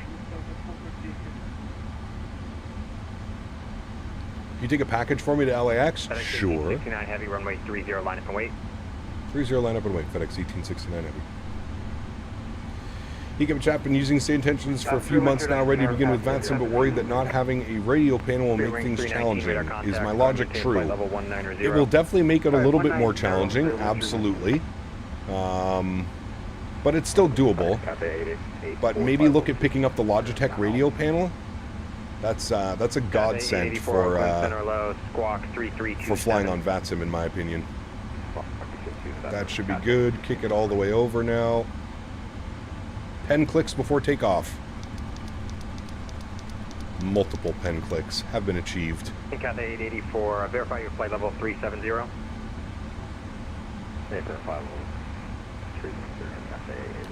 Can you take a package for me to LAX? FedEx Sure. 1869 heavy, runway 30, line up and wait. 30 line up and wait. FedEx 1869 heavy. Ecam chat, been using state intentions for a few months now, ready to begin with VATSIM, but worried that not having a radio panel will make things challenging. Is my logic true? It will definitely make it a little bit more challenging, absolutely. But it's still doable. But maybe look at picking up the Logitech radio panel. That's a godsend for flying on VATSIM, in my opinion. That should be good. Kick it all the way over now. 10 clicks before takeoff. Multiple pen clicks have been achieved. Cathay 884, verify your flight level 370. All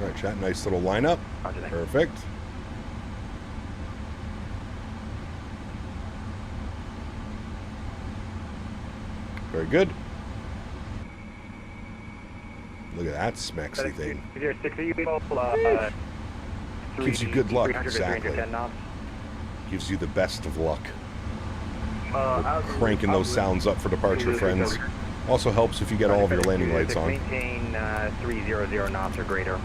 right, chat, nice little lineup. Perfect. Very good. Look at that smexy thing. Gives you good luck, exactly. Gives you the best of luck. Cranking those sounds up for departure, friends. Also helps if you get all of your landing lights on. Maintain 300 knots or greater.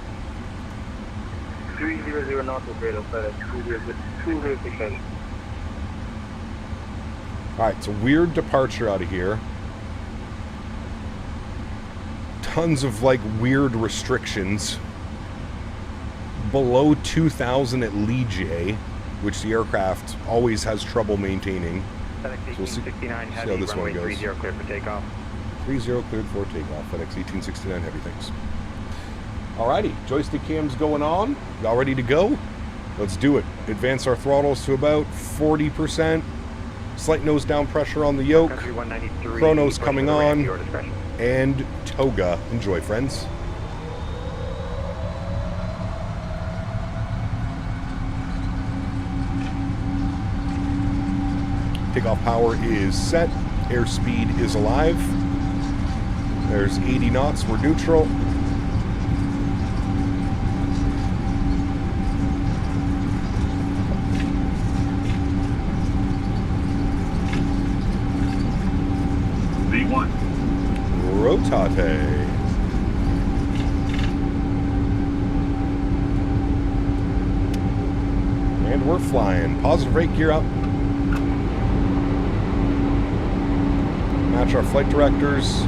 300 knots or greater, FedEx 200%. Alright, it's a weird departure out of here. Tons of like weird restrictions. Below 2,000 at Lee, which the aircraft always has trouble maintaining. So we'll see how this one goes. 30 cleared for takeoff. 30 cleared for takeoff. FedEx 1869 heavy, thanks. Alrighty, joystick cam's going on. Y'all ready to go? Let's do it. Advance our throttles to about 40%. Slight nose down pressure on the yoke. Chronos coming on. And toga. Enjoy, friends. Takeoff power is set. Airspeed is alive. There's 80 knots. We're neutral. V1. Rotate. And we're flying. Positive rate, gear up. Match our flight directors.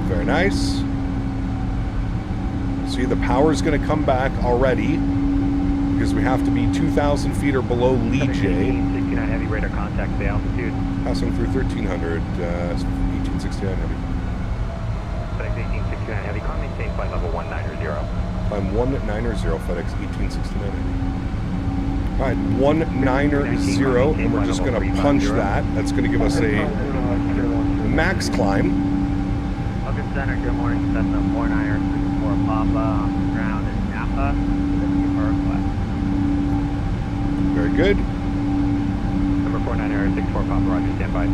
Very nice. See, the power's going to come back already because we have to be 2,000 feet or below Lee J. 1869 heavy radar contact the altitude. Passing through 1,300, 1869 heavy. FedEx 1869 heavy, climb maintain flight level 190. Climb 190, FedEx 1869 heavy. All right, 190, and we're just going to punch that. That's going to give us a max climb. Ocean Center, good morning. Cessna 49er, 64 Papa, ground in Apple. Very good. Number 4964 Papa Roger, stand by.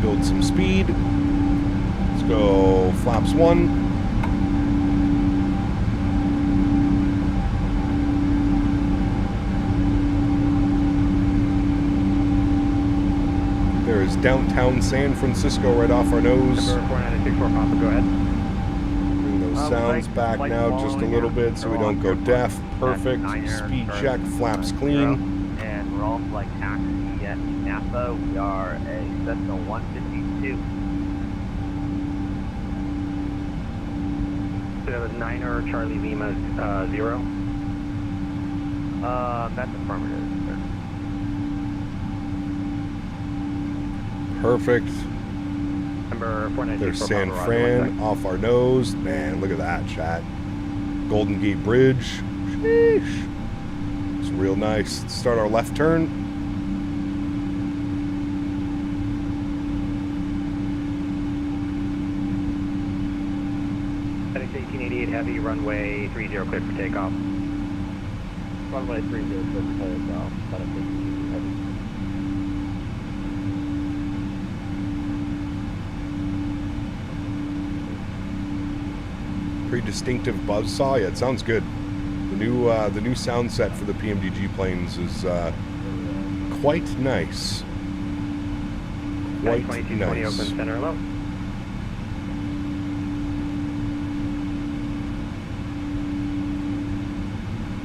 Build some speed. Let's go flaps 1. There is downtown San Francisco right off our nose. Number 4964 Papa, go ahead. Bring those sounds back now just a little bit so we don't go deaf. Perfect. Speed check, flaps clean. And we're all flight taxi at Napa. We are a Cessna 152. So that was 9er Charlie Lima 0. That's affirmative, sir. Perfect. Number 4964 There's San Papa, Fran off our nose. Man, look at that, chat. Golden Gate Bridge. Sheesh. It's real nice. Let's start our left turn. Fedex 1888 Heavy, runway 30 clear for takeoff. Runway 30 clear for takeoff. Fedex 1888 Heavy. Pretty distinctive buzzsaw. Yeah, it sounds good. The new sound set for the PMDG planes is quite nice. Quite 2220 nice. Oakland Center, low.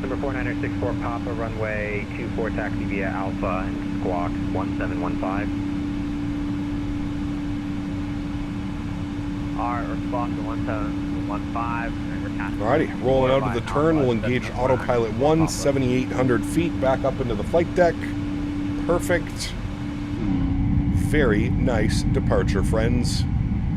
Number 4964 Papa, runway 24 taxi via Alpha and squawk 1715. Our response to 1715. Alrighty, rolling out of the turn, we'll engage autopilot 1, 7,800 feet, back up into the flight deck. Perfect. Very nice departure, friends.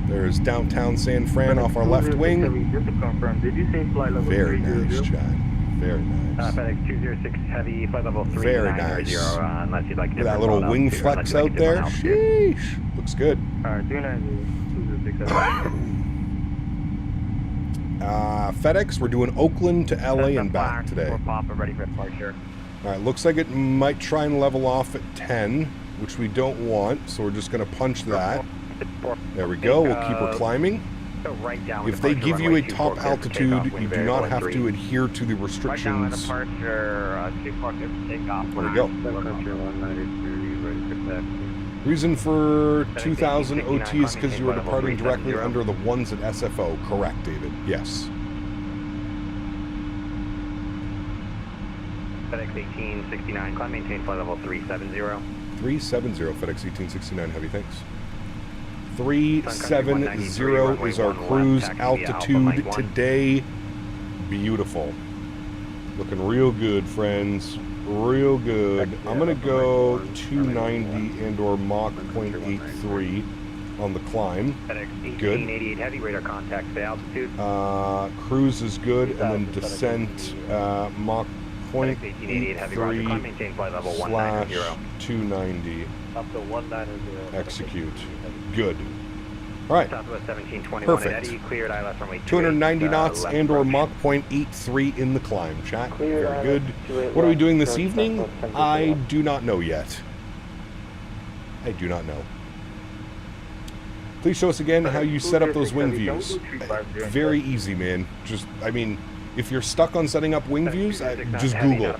There's downtown San Fran off our left wing. Just to confirm, did you say flight level Very 300? nice, Chad. Very nice. FedEx 206 Heavy, flight level 3 Very nice. unless you'd like to Look at that little wing flex out there. Sheesh. Looks good. Alright, 290, 206 Heavy. FedEx, we're doing Oakland to LA and back today. Papa, ready for departure. Alright, looks like it might try and level off at 10, which we don't want, so we're just going to punch that. There we go, we'll keep her climbing. If they give you a top altitude, you do not have to adhere to the restrictions. Right down departure, 24 clear for takeoff. There we go. Country 193, ready for taxi. Reason for 2,000 OT is because you are departing directly under the ones at SFO. Correct, David. Yes. FedEx 1869, climb maintain flight level 370. 370, FedEx 1869, heavy thanks. 370 is our cruise altitude today. Beautiful. Looking real good, friends. Real good. I'm going to go 290 and or Mach 0.83 on the climb. Good. 1888 heavy radar contact, stay altitude. Cruise is good, and then descent Mach 0.83/290. Up to 190. Execute. Good. All right. Southwest 1721 Perfect. Eddie, cleared ILS runway 290 knots left and or approach. Mach 0.83 in the climb, chat. Very good. What are we doing this evening? I do not know yet. I do not know. Please show us again how you set up those wing views. Very easy, man. Just, I mean, if you're stuck on setting up wing views, just Google.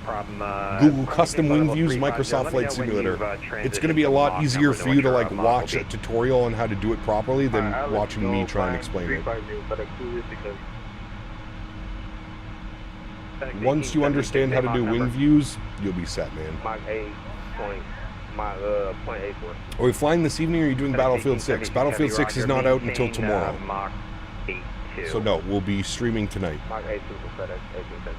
Google custom wing views Microsoft Flight Simulator. It's going to be a lot easier for you to like watch a tutorial on how to do it properly than watching me try and explain it. Once you understand how to do wing views, you'll be set, man. Mach 8 point, Mach 0.84. Are we flying this evening or are you doing Battlefield 6? Battlefield 6 is not out until tomorrow. So no, we'll be streaming tonight. Mach 8 for FedEx 1817.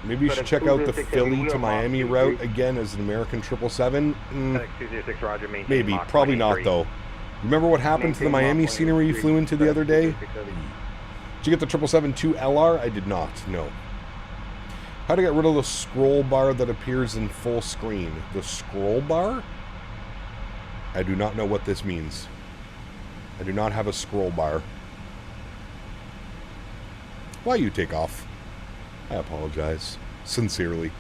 Maybe you should check out the Philly to Miami route again as an American 777. Maybe, probably not though. Remember what happened to the Miami scenery you flew into the other day? Did you get the 777-2LR? I did not, no. How to get rid of the scroll bar that appears in full screen? The scroll bar? I do not know what this means. I do not have a scroll bar. Why you take off? I apologize. Sincerely.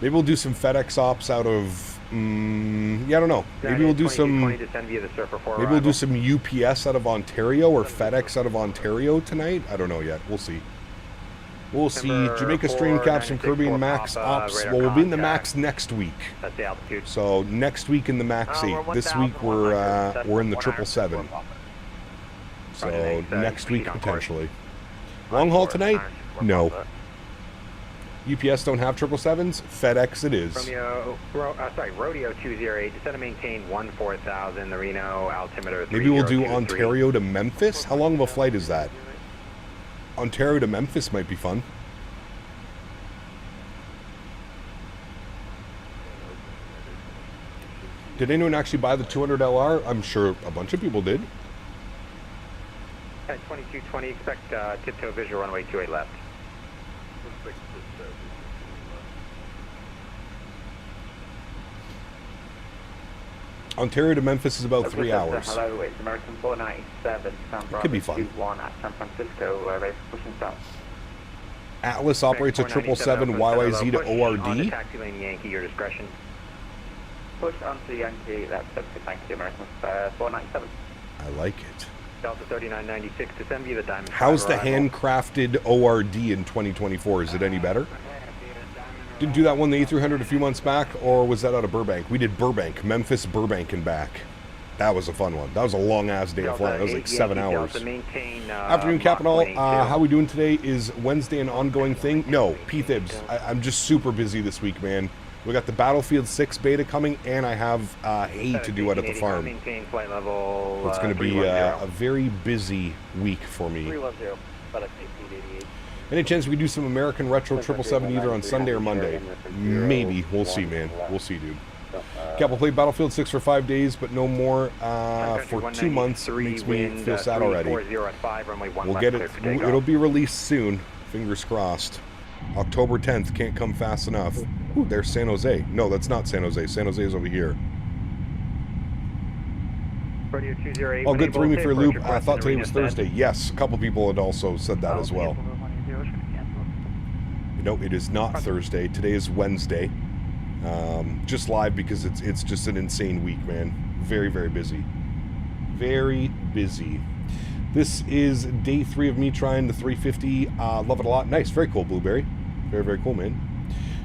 Maybe we'll do some FedEx ops out of... yeah, I don't know. Maybe we'll do some... Maybe we'll do some UPS out of Ontario or FedEx out of Ontario tonight. I don't know yet. We'll see. We'll see. Jamaica Stream caps from Caribbean Max ops. Well, we'll be in the Max next week. That's the altitude. So next week in the Max 8. This week we're in the 777. So next week potentially. Long haul tonight? No. UPS don't have 777s. FedEx it is. Rodeo 208. Descend and maintain 14,000. The Reno altimeter. Maybe we'll do Ontario to Memphis. How long of a flight is that? Ontario to Memphis might be fun. Did anyone actually buy the 200 LR? I'm sure a bunch of people did. At 2220, expect tiptoe visual runway 28 left. Ontario to Memphis is about 3 hours. Hello, it's American 497. It could be fun. 21 at San Francisco, race pushing south. Atlas operates a 777 YYZ to ORD. Taxi lane Yankee, your discretion. Push onto Yankee, that's thank you, American 497. I like it. Delta 3996, descend via the Diamond. How's the handcrafted ORD in 2024? Is it any better? Didn't do that one, the A300, a few months back, or was that out of Burbank? We did Burbank, Memphis, Burbank, and back. That was a fun one. That was a long-ass day of flying. That was like 7 hours. Afternoon, Capital. How we doing today? Is Wednesday an ongoing thing? No, P-Thibs. I'm just super busy this week, man. We got the Battlefield 6 beta coming, and I have hay to do out at the farm. So it's going to be a very busy week for me. 310, FedEx 1888. Any chance we do some American Retro 777 either on Sunday or Monday? Maybe. We'll see, man. We'll see, dude. Capital played Battlefield 6 for 5 days, but no more for 2 months. Makes me feel sad already. We'll get it. It'll be released soon. Fingers crossed. October 10th. Can't come fast enough. Ooh, there's San Jose. No, that's not San Jose. San Jose is over here. Oh, good. Threw me for a loop. I thought today was Thursday. Yes, a couple people had also said that as well. No, it is not Thursday. Today is Wednesday. Just live because it's just an insane week, man. Very, very busy. Very busy. This is day 3 of me trying the 350. Love it a lot. Nice. Very cool, Blueberry. Very, very cool, man.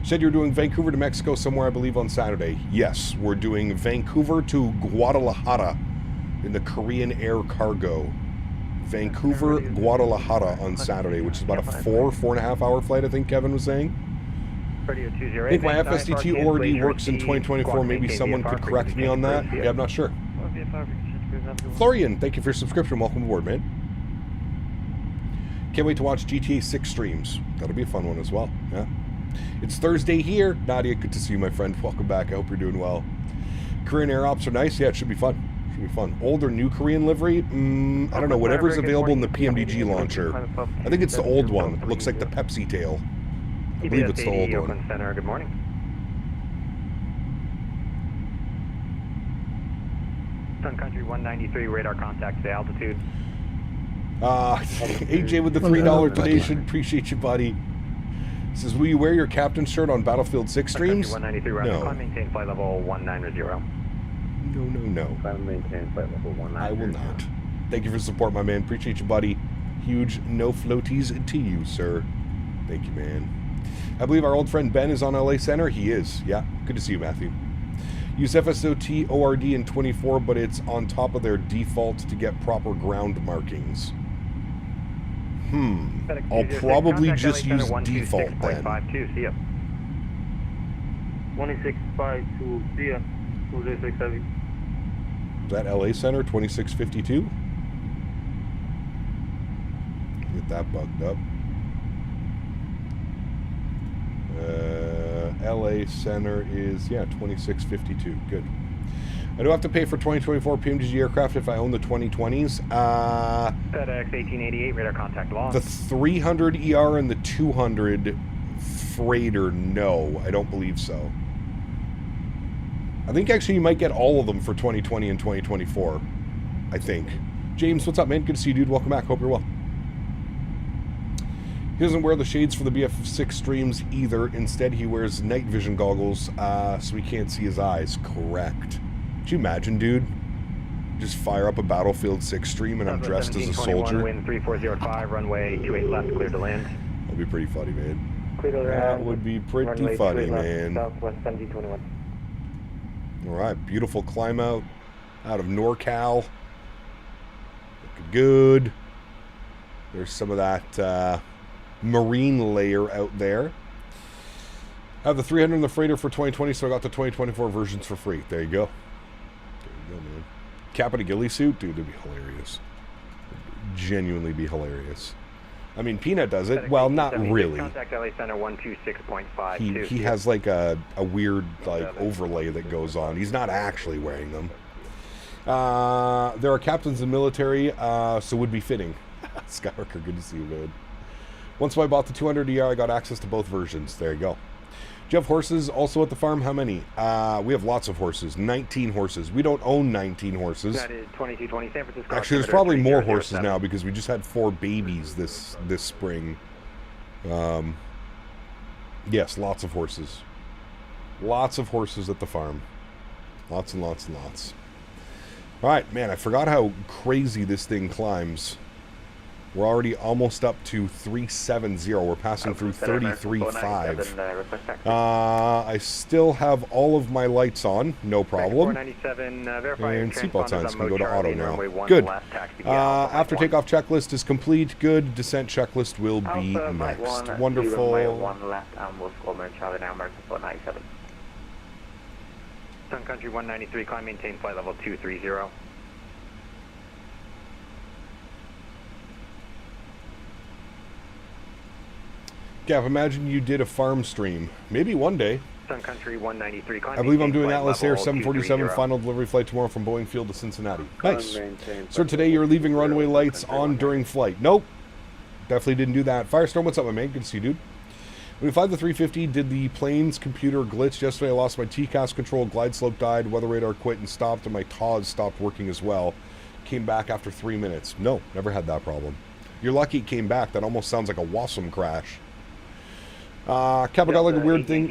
Said you're doing Vancouver to Mexico somewhere, I believe, on Saturday. Yes, we're doing Vancouver to Guadalajara in the Korean Air Cargo. Vancouver, Guadalajara on Saturday, which is about a 4.5 hour flight, I think Kevin was saying. I think my FSDT ORD works in 2024. Maybe someone could correct me on that. Yeah, I'm not sure. Florian, thank you for your subscription. Welcome aboard, man. Can't wait to watch GTA 6 streams. That'll be a fun one as well. Yeah. It's Thursday here. Nadya, good to see you, my friend. Welcome back. I hope you're doing well. Korean Air Ops are nice. Yeah, it should be fun. Should be fun. Old or new Korean livery? I don't know. Whatever's available in the PMDG launcher. I think it's the old one. It looks like the Pepsi tail. I believe it's the old one. Center, good morning. Sun Country 193, radar contact to altitude. AJ with the $3 donation. Appreciate you, buddy. Says, will you wear your captain shirt on Battlefield 6 streams? 193, no. Maintain flight level 190. No. Maintain flight level 190. I will not. Thank you for the support, my man. Appreciate you, buddy. Huge no floaties to you, sir. Thank you, man. I believe our old friend Ben is on LA Center. He is. Yeah. Good to see you, Matthew. Use FSOT ORD in 24, but it's on top of their default to get proper ground markings. I'll probably just use default then. 2652, see ya. 206 heavy. Is that LA Center 2652? Get that bugged up. LA Center is, yeah, 2652. Good. I do have to pay for 2024 PMDG aircraft if I own the 2020s. FedEx 1888, radar contact lost. The 300 ER and the 200 freighter, no, I don't believe so. I think actually you might get all of them for 2020 and 2024. I think. James, what's up, man? Good to see you, dude. Welcome back. Hope you're well. He doesn't wear the shades for the BF6 streams either. Instead, he wears night vision goggles so he can't see his eyes. Correct. Could you imagine, dude? Just fire up a Battlefield 6 stream and I'm dressed as a soldier. Wind 3405, runway 28 left, clear to land. That'd be pretty funny, man. Clear to land. That would be pretty funny, man. Southwest 1721. Alright, beautiful climb out of NorCal. Looking good. There's some of that marine layer out there. I have the 300 and the freighter for 2020, so I got the 2024 versions for free. There you go. There you go, man. Captain ghillie suit? Dude, that'd be hilarious. It'd genuinely be hilarious. I mean, Peanut does it. Well, not really. Contact LA Center 126.5. He has like a weird like overlay that goes on. He's not actually wearing them. There are captains in the military, so would be fitting. Skywalker, good to see you, man. Once I bought the 200ER, I got access to both versions. There you go. Do you have horses also at the farm? How many? We have lots of horses. 19 horses. We don't own 19 horses. That is 2220 San Francisco. Actually, there's probably more horses now because we just had 4 babies this spring. Yes, lots of horses. Lots of horses at the farm. Lots and lots and lots. All right, man, I forgot how crazy this thing climbs. We're already almost up to 370. We're passing through 33.5. I still have all of my lights on, no problem. And seatbelt signs can go to auto now. Good. After takeoff checklist is complete. Good. Descent checklist will be next. Wonderful. Sun Country 193, climb, maintain flight level 230. Gav, imagine you did a farm stream. Maybe one day. Sun Country 193, climb, I believe I'm doing flight Atlas Air level 747 230. final delivery flight tomorrow from Boeing Field to Cincinnati. Nice. Sir, today you're leaving runway lights on during flight. Nope. Definitely didn't do that. Firestorm, what's up, my man? Good to see you, dude. When we fly the 350, did the plane's computer glitch? Yesterday I lost my TCAS control, glide slope died, weather radar quit and stopped, and my TAWS stopped working as well. Came back after 3 minutes. No, never had that problem. You're lucky it came back. That almost sounds like a WASM crash. Cap, I got like a weird thing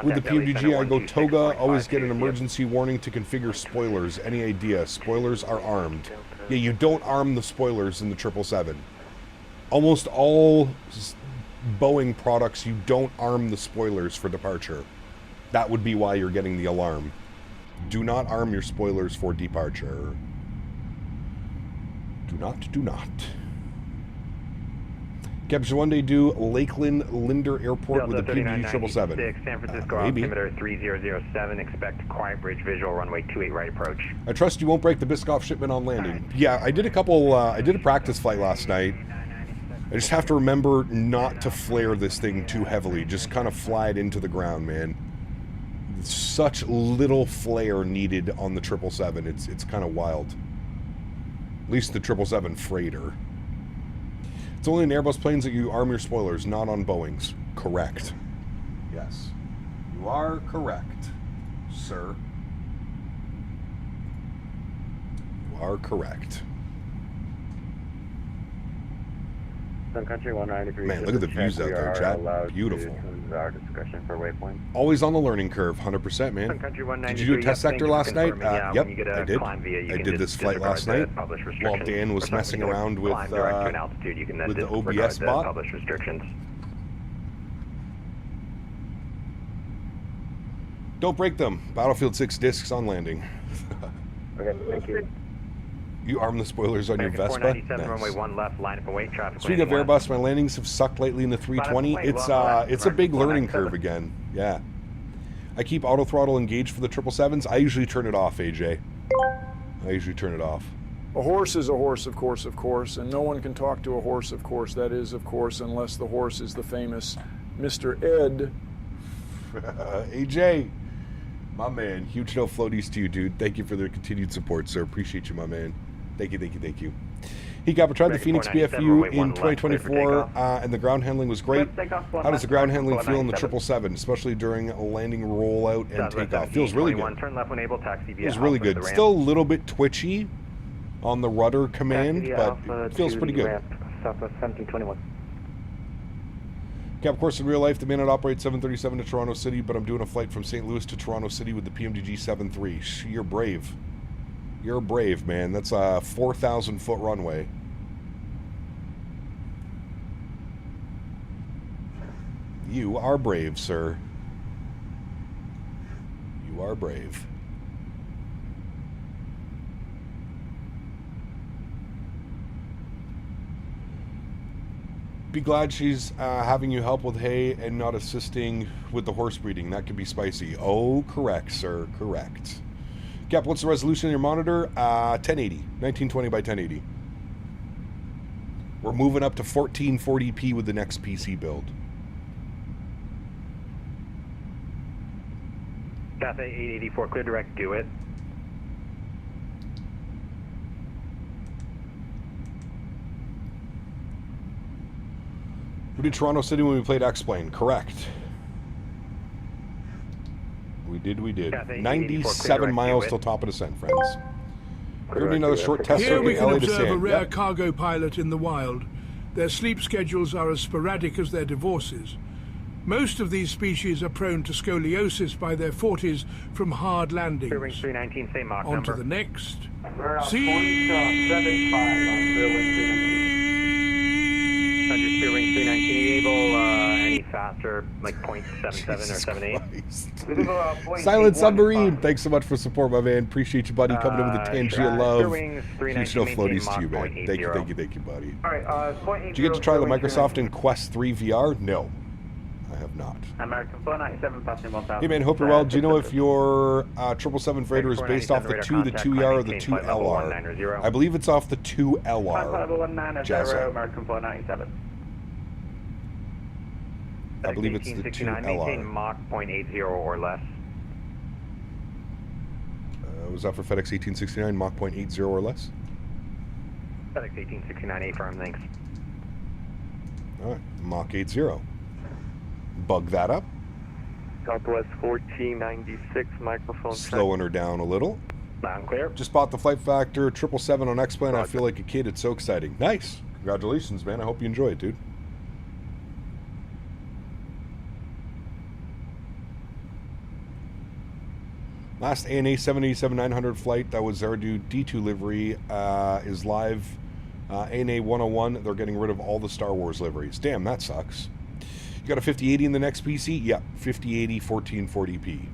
with the PMDG. I go Toga, always get an emergency warning to configure spoilers. Any idea? Spoilers are armed. Yeah, you don't arm the spoilers in the 777. Almost all Boeing products, you don't arm the spoilers for departure. That would be why you're getting the alarm. Do not arm your spoilers for departure. Do not. Capture one day do Lakeland Linder Airport with the PMDG 777. San Francisco altimeter 3007. Expect quiet bridge visual runway 28 right approach. I trust you won't break the Biscoff shipment on landing. Yeah, I did a couple. I did a practice flight last night. I just have to remember not to flare this thing too heavily. Just kind of fly it into the ground, man. Such little flare needed on the 777. It's kind of wild. At least the 777 freighter. It's only in Airbus planes that you arm your spoilers, not on Boeings. Correct. Yes. You are correct, sir. You are correct. Sun Country 193. Man, look at the views out there, chat. Beautiful. Our discussion for waypoint. Always on the learning curve, 100%, man. Sun Country 193. Did you do a test sector last night? Yep, I did. I did this flight last night while Dan was messing around with the OBS bot. Don't break them. Battlefield 6 discs on landing. Okay, thank you. You arm the spoilers on your Vespa? 497, runway 1 left, line up and wait, traffic. Speaking of Airbus, my landings have sucked lately in the 320. It's a big learning curve again. Yeah. I keep auto throttle engaged for the 777s. I usually turn it off, AJ. I usually turn it off. A horse is a horse, of course, and no one can talk to a horse, of course. That is, of course, unless the horse is the famous Mr. Ed. AJ, my man. Huge no floaties to you, dude. Thank you for the continued support, sir. Appreciate you, my man. Thank you. He got tried the Phoenix BFU in 2024, and the ground handling was great. How does the ground handling feel in the 777, especially during a landing, rollout, and takeoff? Feels really good. Feels really good. Still a little bit twitchy on the rudder command, but it feels pretty good. Southwest 1721. Cap, of course, in real life, the man that operates 737 to Toronto City, but I'm doing a flight from St. Louis to Toronto City with the PMDG 73. You're brave. You're brave, man. That's a 4,000-foot runway. You are brave, sir. You are brave. Be glad she's having you help with hay and not assisting with the horse breeding. That could be spicy. Oh, correct, sir. Correct. Cap, what's the resolution on your monitor? 1080. 1920 by 1080. We're moving up to 1440p with the next PC build. Cathay 884, clear direct, do it. We did Toronto City when we played X-Plane. Correct. We did. 97 miles till top of descent, friends. We're doing another short test Here we circuit, can LA to observe a San. rare Yep. cargo pilot in the wild. Their sleep schedules are as sporadic as their divorces. Most of these species are prone to scoliosis by their 40s from hard landings. Clearing 319, same Mach On number. to the next. We're on See. 40.75 on Berlin 319. Clearing 319, able any faster, like 0.77 or 78? We can go out 0.81 Silent Submarine, is fine. thanks so much for support, my man. Appreciate you, buddy, coming in with the Tangia love. Clear wings, 319, Huge no floaties maintain to you, Mach man. Thank you, 0.80. buddy. All right, 0.80. Did you get to try the Microsoft in Quest 3 VR? No, I have not. American 497, passing 1,000. Hey, man, hope you're well. Do you know if your 777 freighter is based off the 2, the 2ER, or the 2LR? I believe it's off the 2LR. 190, Jazza. American 497. I believe it's the 1869, maintain 2LR. Mach 0.80 or less. Was that for FedEx 1869, Mach 0.80 or less? FedEx 1869, A firm, thanks. All right, Mach 80. Bug that up. Southwest 1496, microphone check. Slowing her down a little. Loud and clear. Just bought the Flight Factor 777 on X-Plane. I feel like a kid. It's so exciting. Nice. Congratulations, man. I hope you enjoy it, dude. Last ANA 787-900 flight that was our due D2 livery is live. ANA 101, they're getting rid of all the Star Wars liveries. Damn, that sucks. You got a 5080 in the next PC? Yep, 5080 1440p.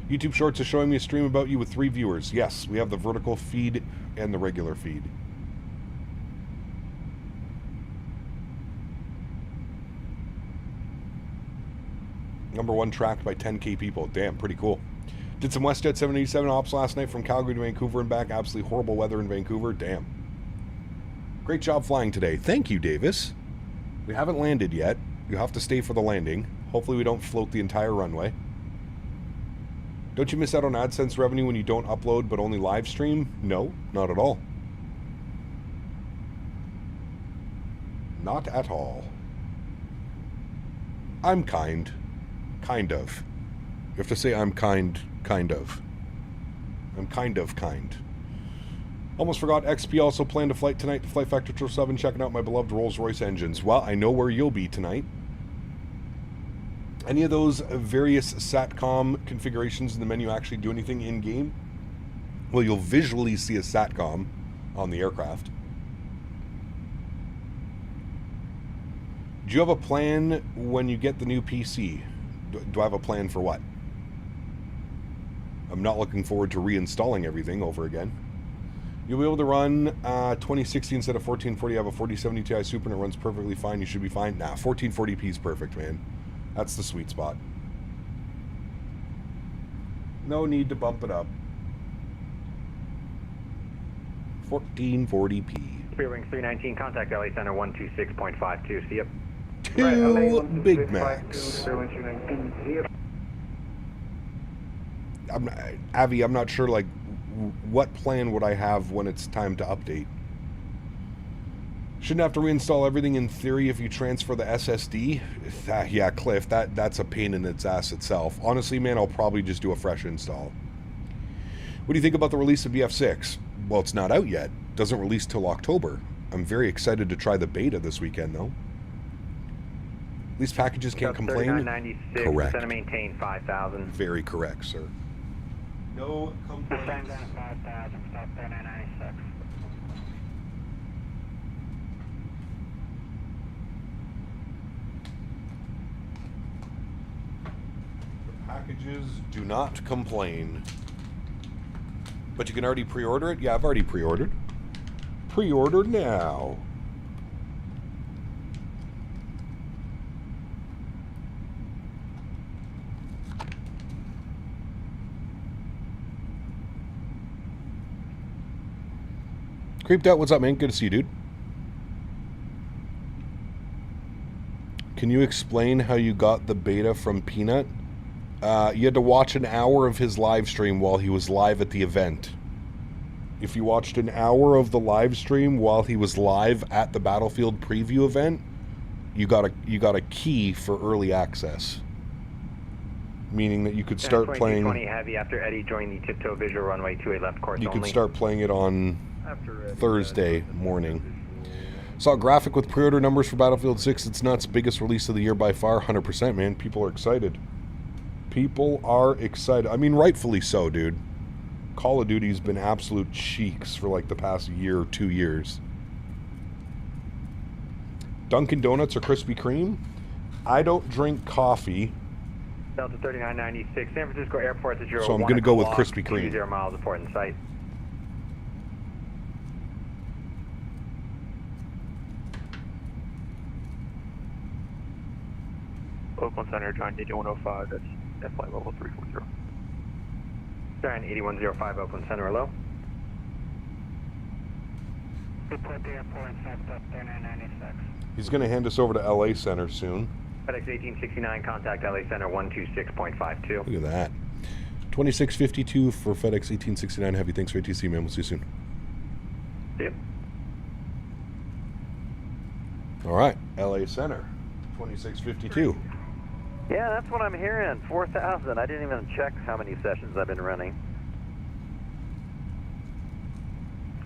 YouTube Shorts is showing me a stream about you with 3 viewers. Yes, we have the vertical feed and the regular feed. #1 tracked by 10k people. Damn, pretty cool. Did some WestJet 787 ops last night from Calgary to Vancouver and back. Absolutely horrible weather in Vancouver. Damn. Great job flying today. Thank you, Davis. We haven't landed yet. You have to stay for the landing. Hopefully we don't float the entire runway. Don't you miss out on AdSense revenue when you don't upload but only live stream? No, not at all. Not at all. I'm kind. Kind of. You have to say I'm kind of. I'm kind of kind. Almost forgot, XP also planned a flight tonight to Flight Factor 777, checking out my beloved Rolls-Royce engines. Well, I know where you'll be tonight. Any of those various SATCOM configurations in the menu actually do anything in-game? Well, you'll visually see a SATCOM on the aircraft. Do you have a plan when you get the new PC? Do I have a plan for what? I'm not looking forward to reinstalling everything over again. You'll be able to run 2060 instead of 1440. I have a 4070 Ti Super and it runs perfectly fine. You should be fine. Nah, 1440p is perfect, man. That's the sweet spot. No need to bump it up. 1440p. Spear Wings 319, contact LA Center 126.52. See ya. 2 Big Macs. Avi, I'm not sure, like, what plan would I have when it's time to update? Shouldn't have to reinstall everything in theory if you transfer the SSD. Yeah, Cliff, that's a pain in its ass itself. Honestly, man, I'll probably just do a fresh install. What do you think about the release of BF6? Well, it's not out yet. Doesn't release till October. I'm very excited to try the beta this weekend, though. These packages can't complain. 3996, Correct. center maintain 5,000. Very correct, sir. No complaints. 5,000, stop 3996. Packages do not complain. But you can already pre-order it? Yeah, I've already pre-ordered. Pre-order now. Creeped out, what's up, man? Good to see you, dude. Can you explain how you got the beta from Peanut? You had to watch an hour of his live stream while he was live at the event. If you watched an hour of the live stream while he was live at the Battlefield preview event, you got a key for early access. Meaning that you could start playing. 20 heavy after Eddie joined the tiptoe visual runway 28 left course You only. could start playing it on Thursday morning. Saw a graphic with pre-order numbers for Battlefield 6. It's nuts. Biggest release of the year by far. 100%, man. People are excited. People are excited. I mean, rightfully so, dude. Call of Duty's been absolute cheeks for like the past year or 2 years. Dunkin' Donuts or Krispy Kreme? I don't drink coffee. Delta 3996, San Francisco Airport to 0. So I'm going to go with Krispy Kreme. 0 miles of port in sight. Oakland Center, John Nadya 105, that's at flight level 340. Starting 8105 Oakland Center, hello. Report the airport, south 3996. He's going to hand us over to LA Center soon. FedEx 1869, contact LA Center 126.52. Look at that. 2652 for FedEx 1869 Heavy. Thanks for ATC, man. We'll see you soon. See you. All right, LA Center, 2652. Yeah, that's what I'm hearing. 4,000. I didn't even check how many sessions I've been running.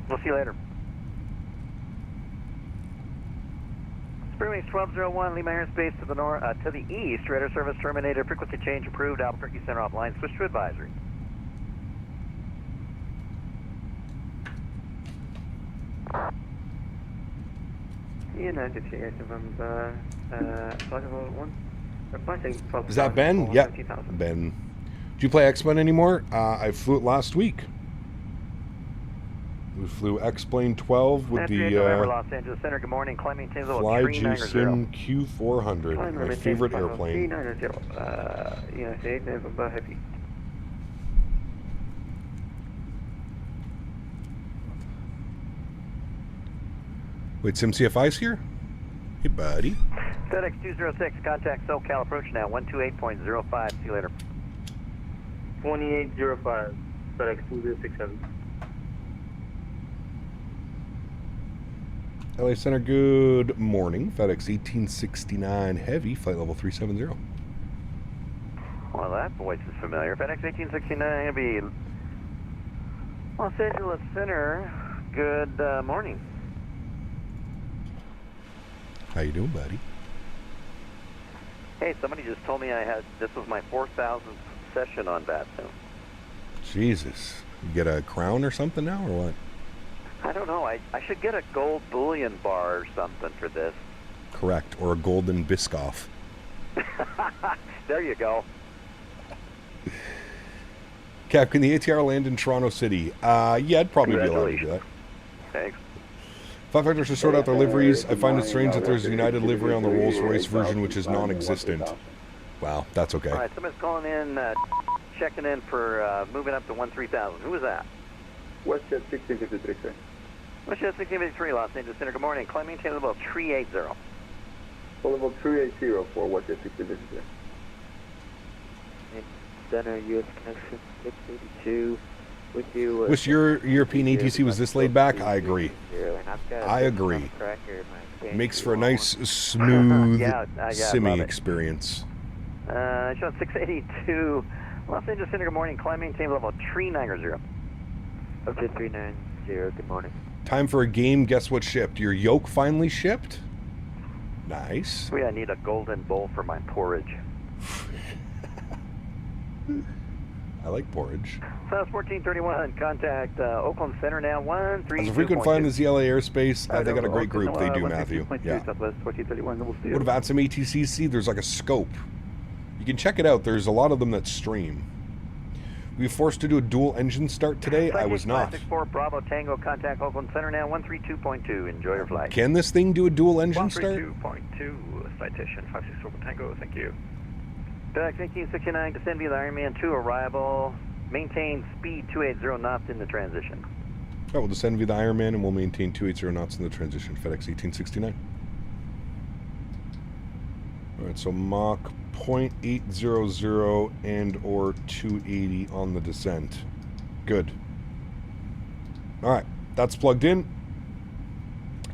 We'll see you later. Springwings 1201, Lima airspace to the north, to the east. Radar service terminated. Frequency change approved. Albuquerque Center offline. Switch to advisory. United States November, flight level 1. Is that Ben? Yeah, Ben. Do you play X-Plane anymore? I flew it last week. We flew X-Plane 12 with the Los Angeles Center. Good morning. Climbing to the Fly G-Sim Q400, my favorite airplane. United States November Heavy. Wait, SimCFI's here? Hey, buddy. FedEx 206, contact SoCal approach now, 128.05. See you later. 2805, FedEx 2067. LA Center, good morning. FedEx 1869 Heavy, flight level 370. Well, that voice is familiar. FedEx 1869 Heavy, Los Angeles Center. Good morning. How you doing, buddy? Hey, somebody just told me this was my 4,000th session on VATSIM. Jesus. You get a crown or something now, or what? I don't know. I should get a gold bullion bar or something for this. Correct. Or a golden Biscoff. There you go. Cap, can the ATR land in Toronto City? Yeah, I'd probably be allowed to do that. Thanks. Five Factors to sort out their liveries. I find it strange that there's a United livery on the Rolls-Royce version, which is non-existent. Wow, that's okay. All right, somebody's calling in, checking in for moving up to 13,000. Who was that? WestJet 1653, sir. WestJet 1653, Los Angeles Center. Good morning. Climb maintain level 380. Level 380 for WestJet 1653. Center, U.S. connection 682. With you, Wish your European ATC was this laid back. I agree. I agree. Makes for a nice, smooth simmy experience. Showing 682. Los Angeles Center, good morning. Climb maintain level 390. Up to 390, good morning. Time for a game. Guess what shipped? Your yoke finally shipped? Nice. I need a golden bowl for my porridge. I like porridge. South 1431, contact Oakland Center now, 132. As a frequent find is the LA airspace. They got a great group. They do, Matthew. Yeah. Southwest 1431, What about VATSIM ATCC? There's like a scope. You can check it out. There's a lot of them that stream. We were forced to do a dual engine start today. I was not. 564 Bravo Tango, contact Oakland Center now, 132.2. Enjoy your flight. Can this thing do a dual engine start? 132.2, citation 564 Tango, thank you. Fedex 1869, descend via the Ironman 2 arrival. Maintain speed 280 knots in the transition. All right, we'll descend via the Ironman and we'll maintain 280 knots in the transition. Fedex 1869. All right, so Mach 0.800 and or 280 on the descent. Good. All right, that's plugged in.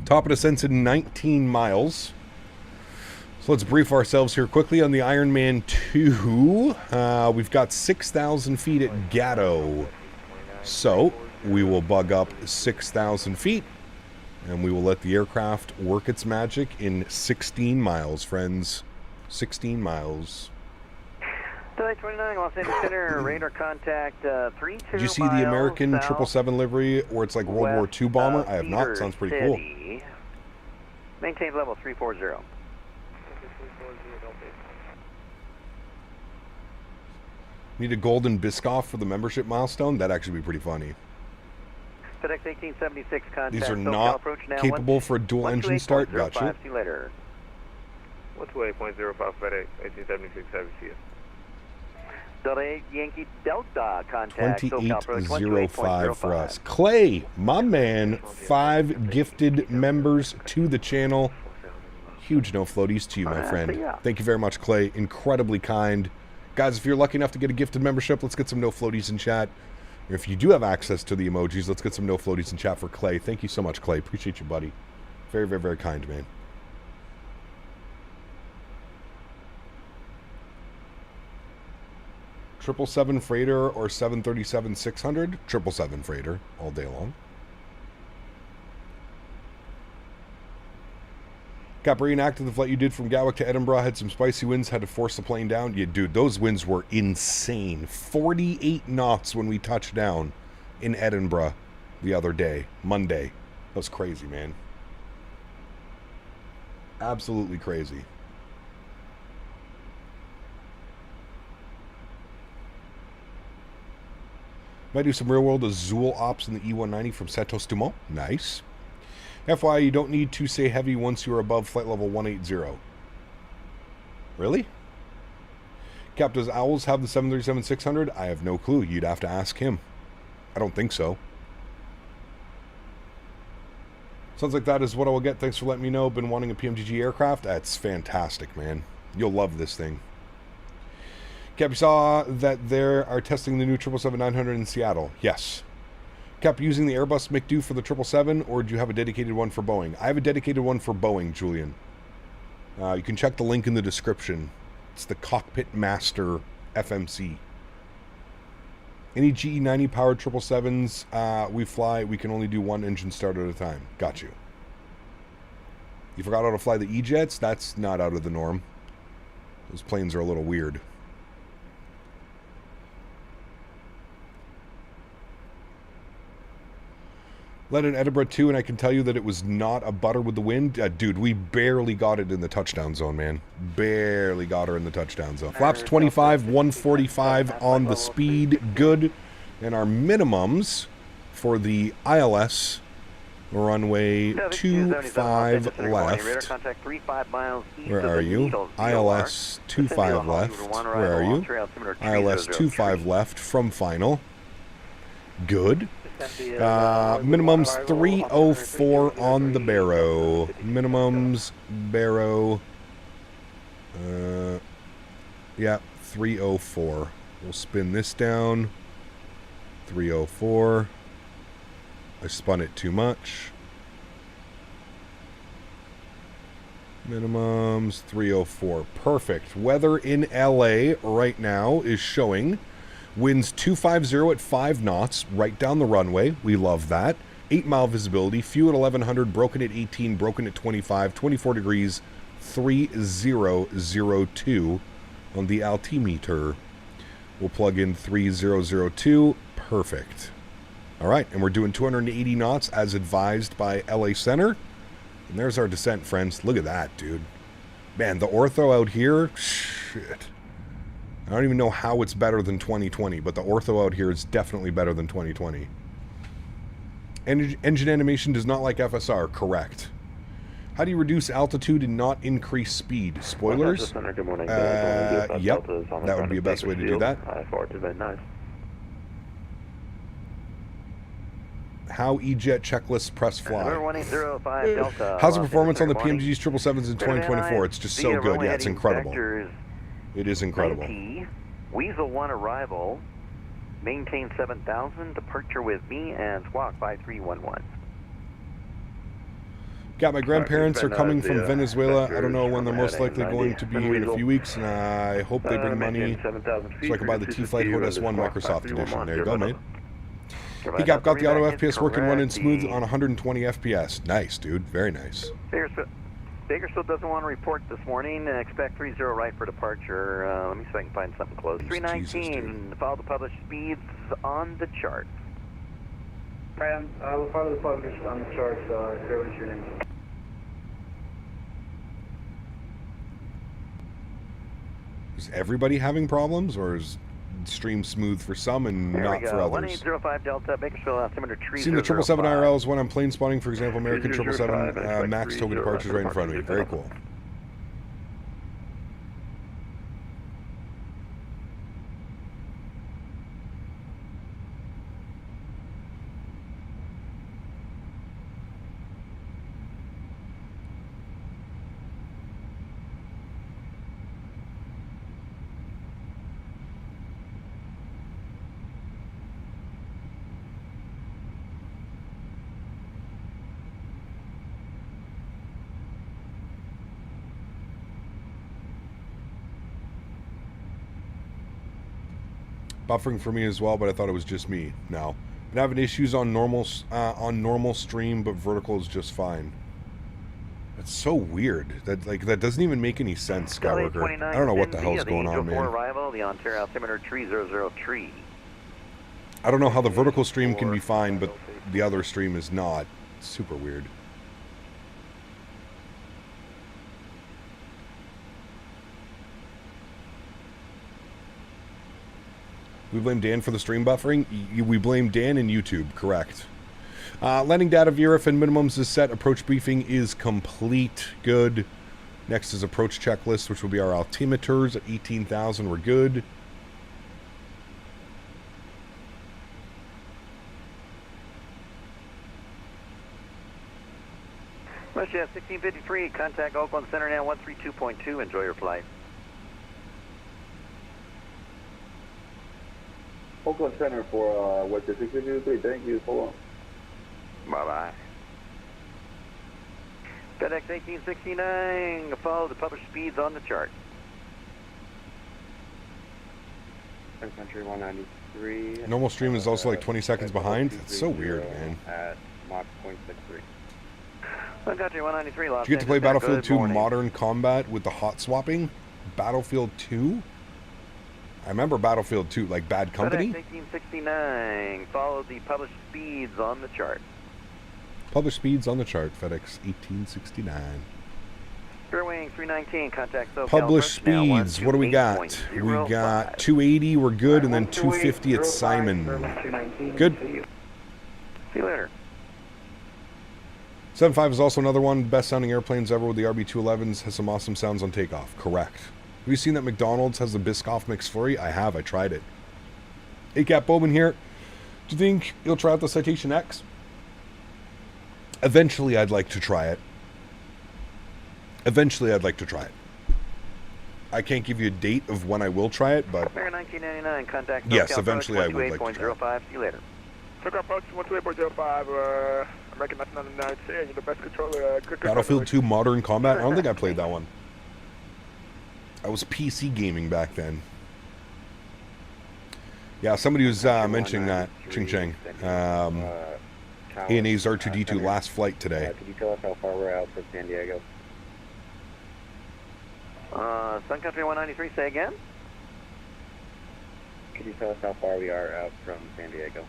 Top of descent's in 19 miles. So let's brief ourselves here quickly on the Ironman 2. We've got 6,000 feet at Gatto. So we will bug up 6,000 feet and we will let the aircraft work its magic in 16 miles, friends. 16 miles. Delay 29, Los Angeles Center, radar contact 32 Did you see the American 777 livery where it's like World War II bomber? I have not. Sounds pretty cool. Maintain level 340. Need a golden Biscoff for the membership milestone? That'd actually be pretty funny. FedEx 1876 contact. These are not capable for a dual engine start. Got you. See you later. What's way 0.05 FedEx 1876 you. Delta 8 Yankee Delta contact. 2805 for us. Clay, my man, 5 gifted members to the channel. Huge no floaties to you, my friend. Thank you very much, Clay. Incredibly kind. Guys, if you're lucky enough to get a gifted membership, let's get some no floaties in chat. If you do have access to the emojis, let's get some no floaties in chat for Clay. Thank you so much, Clay. Appreciate you, buddy. Very, very, very kind, man. Triple 7 freighter or 737-600? 777 freighter all day long. Got reenacted the flight you did from Gatwick to Edinburgh. Had some spicy winds. Had to force the plane down. Yeah, dude, those winds were insane. 48 knots when we touched down in Edinburgh the other day, Monday. That was crazy, man. Absolutely crazy. Might do some real-world Azul ops in the E190 from Santos Dumont. Nice. FYI, you don't need to say heavy once you're above flight level 180. Really? Cap, does Owls have the 737-600? I have no clue. You'd have to ask him. I don't think so. Sounds like that is what I will get. Thanks for letting me know. Been wanting a PMDG aircraft. That's fantastic, man. You'll love this thing. Cap, you saw that they are testing the new 777-900 in Seattle. Yes. Cap, using the Airbus McDo for the 777, or do you have a dedicated one for Boeing? I have a dedicated one for Boeing, Julian. You can check the link in the description. It's the Cockpit Master FMC. Any GE90 powered 777s we fly, we can only do one engine start at a time. Got you. You forgot how to fly the E-Jets? That's not out of the norm. Those planes are a little weird. Led in Edinburgh 2, and I can tell you that it was not a butter with the wind. Dude, we barely got it in the touchdown zone, man. Barely got her in the touchdown zone. Flaps 25, 145 on the speed. Good. And our minimums for the ILS runway 25 left. Where are you? ILS 25 left. Where are you? ILS 25 left from final. Good. Minimums 304 on the Barrow. Minimums Barrow. Yeah, 304. We'll spin this down. 304. I spun it too much. Minimums 304. Perfect. Weather in LA right now is showing winds 250 at 5 knots right down the runway. We love that. 8-mile visibility, few at 1100, broken at 18, broken at 25, 24 degrees, 3002 on the altimeter. We'll plug in 3002. Perfect. All right, and we're doing 280 knots as advised by LA Center. And there's our descent, friends. Look at that, dude. Man, the ortho out here, shit. I don't even know how it's better than 2020, but the ortho out here is definitely better than 2020. Engine animation does not like FSR, correct. How do you reduce altitude and not increase speed? Spoilers? Good morning. Yep, that would be the best way to do that. How EJet checklist press fly. 1805 Delta. How's the performance on the PMDG's 777s in 2024? It's just so good. Yeah, it's incredible. It is incredible. Weasel 1 arrival. Maintain 7000. Departure with me and squawk 5311. Got my grandparents are coming from Venezuela. I don't know when they're most likely going to be here in a few weeks, and I hope they bring money so I can buy the T-Flight Hot S1 Microsoft Edition. There you go, mate. Hey, Cap, got the auto FPS working, running smooth on 120 FPS. Nice, dude. Very nice. Bakersfield doesn't want to report this morning. Expect 30 right for departure. Let me see if I can find something close. 319. Follow the published speeds on the chart. We'll follow the published on the chart. Sir, what's your name? Is everybody having problems, or is stream smooth for some and not for others? 1805 Delta, Bakersfield altimeter tree. Seen the 777 IRLs when I'm plane spotting, for example, American 777 Max toga departures right in front of me. Very cool. Buffering for me as well, but I thought it was just me. No, been having issues on normal stream, but vertical is just fine. That's so weird. That doesn't even make any sense, Skywalker. I don't know what the hell's going on, man. Arrival, the Ontario altimeter tree 003. I don't know how the vertical stream can be fine, but the other stream is not. It's super weird. We blame Dan for the stream buffering. We blame Dan and YouTube, correct. Landing data VRF and minimums is set. Approach briefing is complete. Good. Next is approach checklist, which will be our altimeters at 18,000. We're good. Russia 1653, contact Oakland Center now 132.2. Enjoy your flight. Oakland Center for what the 1653. Thank you. Hold on. Bye-bye. Fedex 1869, follow the published speeds on the chart. Country 193. Normal stream is also like 20 seconds behind. It's so weird, man. At Mach 0.63. Country 193, Los Did you get to play Battlefield 2 Modern Combat with the hot swapping? Battlefield 2? I remember Battlefield 2, like Bad Company. FedEx 1869, follow the published speeds on the chart. Published speeds on the chart, FedEx 1869. Fairwing 319, contact SoCal. Published speeds, what do we got? We got 280, we're good, and then 250 at Simon. Good. See you later. 75 is also another one. Best sounding airplanes ever with the RB211s. Has some awesome sounds on takeoff. Correct. Have you seen that McDonald's has the Biscoff McFlurry? I have. I tried it. Hey, Cap Bowman here. Do you think you'll try out the Citation X? Eventually, I'd like to try it. Eventually, I'd like to try it. I can't give you a date of when I will try it, but... 1999, contact yes, eventually I would like to try it. See you later. Approach 128.05, American 1999, you're the best controller. Battlefield 2 Modern Combat? I don't think I played that one. I was PC gaming back then. Yeah, somebody was mentioning that. Ching Cheng. ANA's R2D2 last flight today. Could you tell us how far we're out from San Diego? Sun Country 193, say again? Could you tell us how far we are out from San Diego?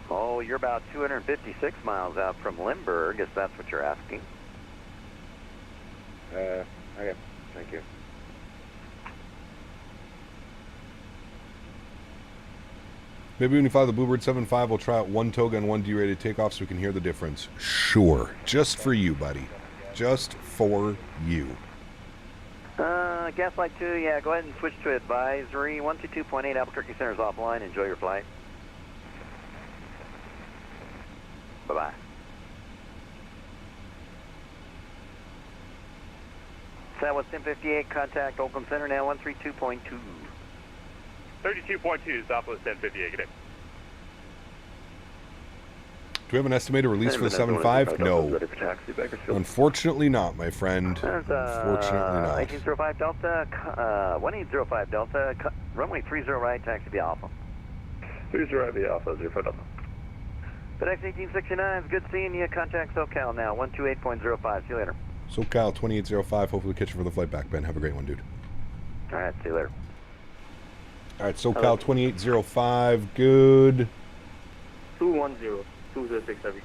Oh, you're about 256 miles out from Limburg, if that's what you're asking. Okay, thank you. Maybe when you fly the Bluebird 7.5, we'll try out one toga and one derated takeoff so we can hear the difference. Sure. Just for you, buddy. Just for you. Gaslight 2, yeah, go ahead and switch to advisory. 122.8 Albuquerque Center is offline. Enjoy your flight. Bye-bye. Southwest 1058, contact Oakland Center now 132.2. 32.2, Southwest 1058, good day. Do we have an estimated release for the 7.5? No. Unfortunately not, my friend. Unfortunately not. 1805 Delta, 1805 Delta, runway 30 right, taxi be Alpha. 30 right, be Alpha, 05 Delta. FedEx 1869, it's good seeing you. Contact SoCal now, 128.05. See you later. SoCal 2805, hopefully catch you for the flight back, Ben. Have a great one, dude. All right, see you later. All right, SoCal 2805, good. 210, 206 heavy.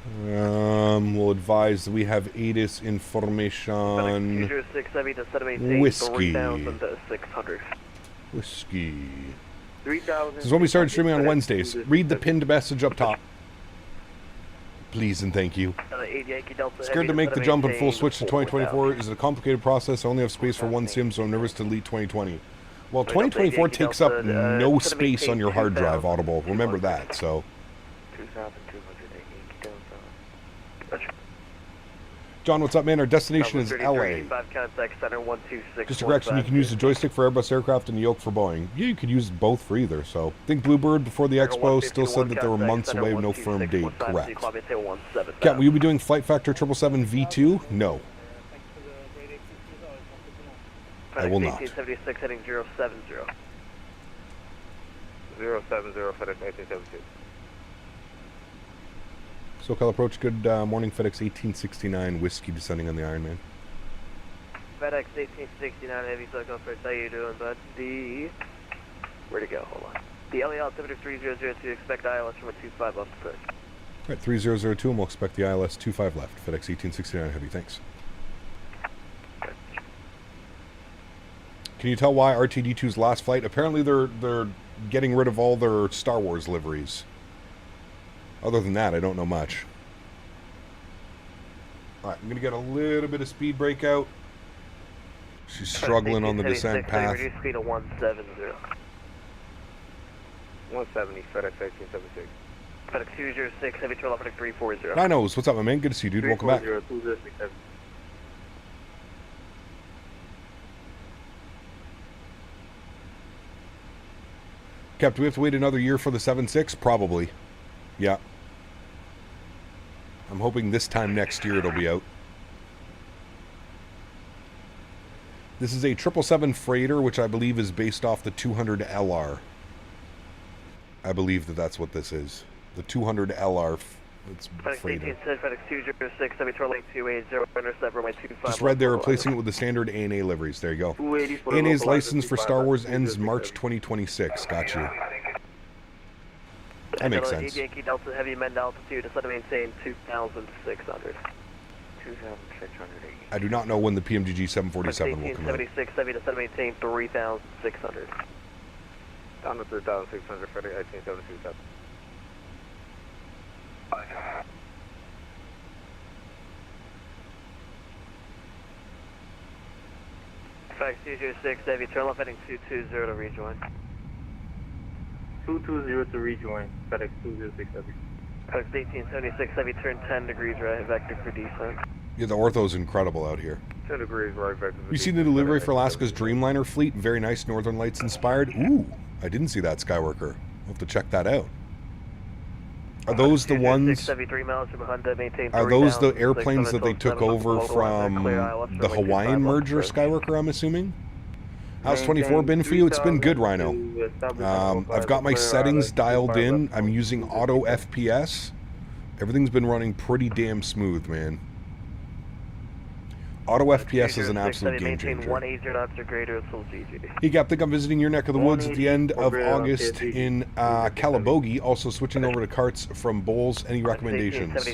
We'll advise that we have ATIS information. 206 heavy to 788, Whiskey. 3,600. Whiskey. 3,000. This is when we started streaming on Wednesdays. Read the pinned message up top. Please and thank you. Scared to make the jump and full switch to 2024. Is it a complicated process? I only have space for one sim, so I'm nervous to delete 2020. Well, 2024 takes up no space on your hard drive, Audible. Remember that, so. 2,280 John, what's up, man? Our destination is LA. Just a correction, you can use the joystick for Airbus aircraft and the yoke for Boeing. Yeah, you could use both for either, so. I think Bluebird, before the expo, still said that they were months away with no firm date. Correct. Cat, will you be doing Flight Factor 777 V2? No. I will not. 1876 heading 070. 070, FedEx 1872. SoCal approach, good morning, FedEx 1869, Whiskey descending on the Ironman. FedEx 1869 Heavy SoCal first, how you doing, bud? Where'd it go? Hold on. The LA altimeter 3002, expect ILS from a 25 left approach. Alright, 3002, and we'll expect the ILS 25 left. FedEx 1869 Heavy, thanks. Can you tell why RTD2's last flight? Apparently they're getting rid of all their Star Wars liveries. Other than that, I don't know much. Alright, I'm going to get a little bit of speed breakout. She's struggling on the descent path. Reduce speed to 170. 170, FedEx 1876. FedEx 206, heavy tail operating 340. I know. What's up, my man? Good to see you, dude. Welcome back. 206 heavy. Cap, do we have to wait another year for the 7.6? Probably. Yeah. I'm hoping this time next year it'll be out. This is a 777 freighter, which I believe is based off the 200 LR. I believe that that's what this is. The 200 LR. It's freighter. FedEx 206, heavy tail link 280, intercept runway 25. Just read they're replacing it with the standard ANA liveries. There you go. ANA's license for Star Wars ends March 2026. Got you. That makes sense. Yankee Delta Heavy Mend altitude to set maintain 2,600. 2,680. I do not know when the PMDG 747 will come out. 1876 Heavy to set maintain 3,600. Down to 3,600, FedEx 1872. FedEx 206 Heavy, turn left heading 220 to rejoin. 220 to rejoin, FedEx 206 Heavy. FedEx 1876 Heavy, turn 10 degrees right, vector for descent. Yeah, the ortho's incredible out here. 10 degrees right, vector for You seen the delivery for Alaska's Dreamliner fleet? Very nice, Northern Lights inspired. Ooh, I didn't see that, Skyworker. I'll have to check that out. Are those the ones? Are those the airplanes that they took over from the Hawaiian merger, Skyworker, I'm assuming? How's 24 been for you? It's been good, Rhino. I've got my settings dialed in. I'm using auto FPS. Everything's been running pretty damn smooth, man. Auto FPS is an absolute game changer. Hey, Gap, think I'm visiting your neck of the woods at the end of August in Calabogie. Also switching over to carts from Bowls. Any recommendations?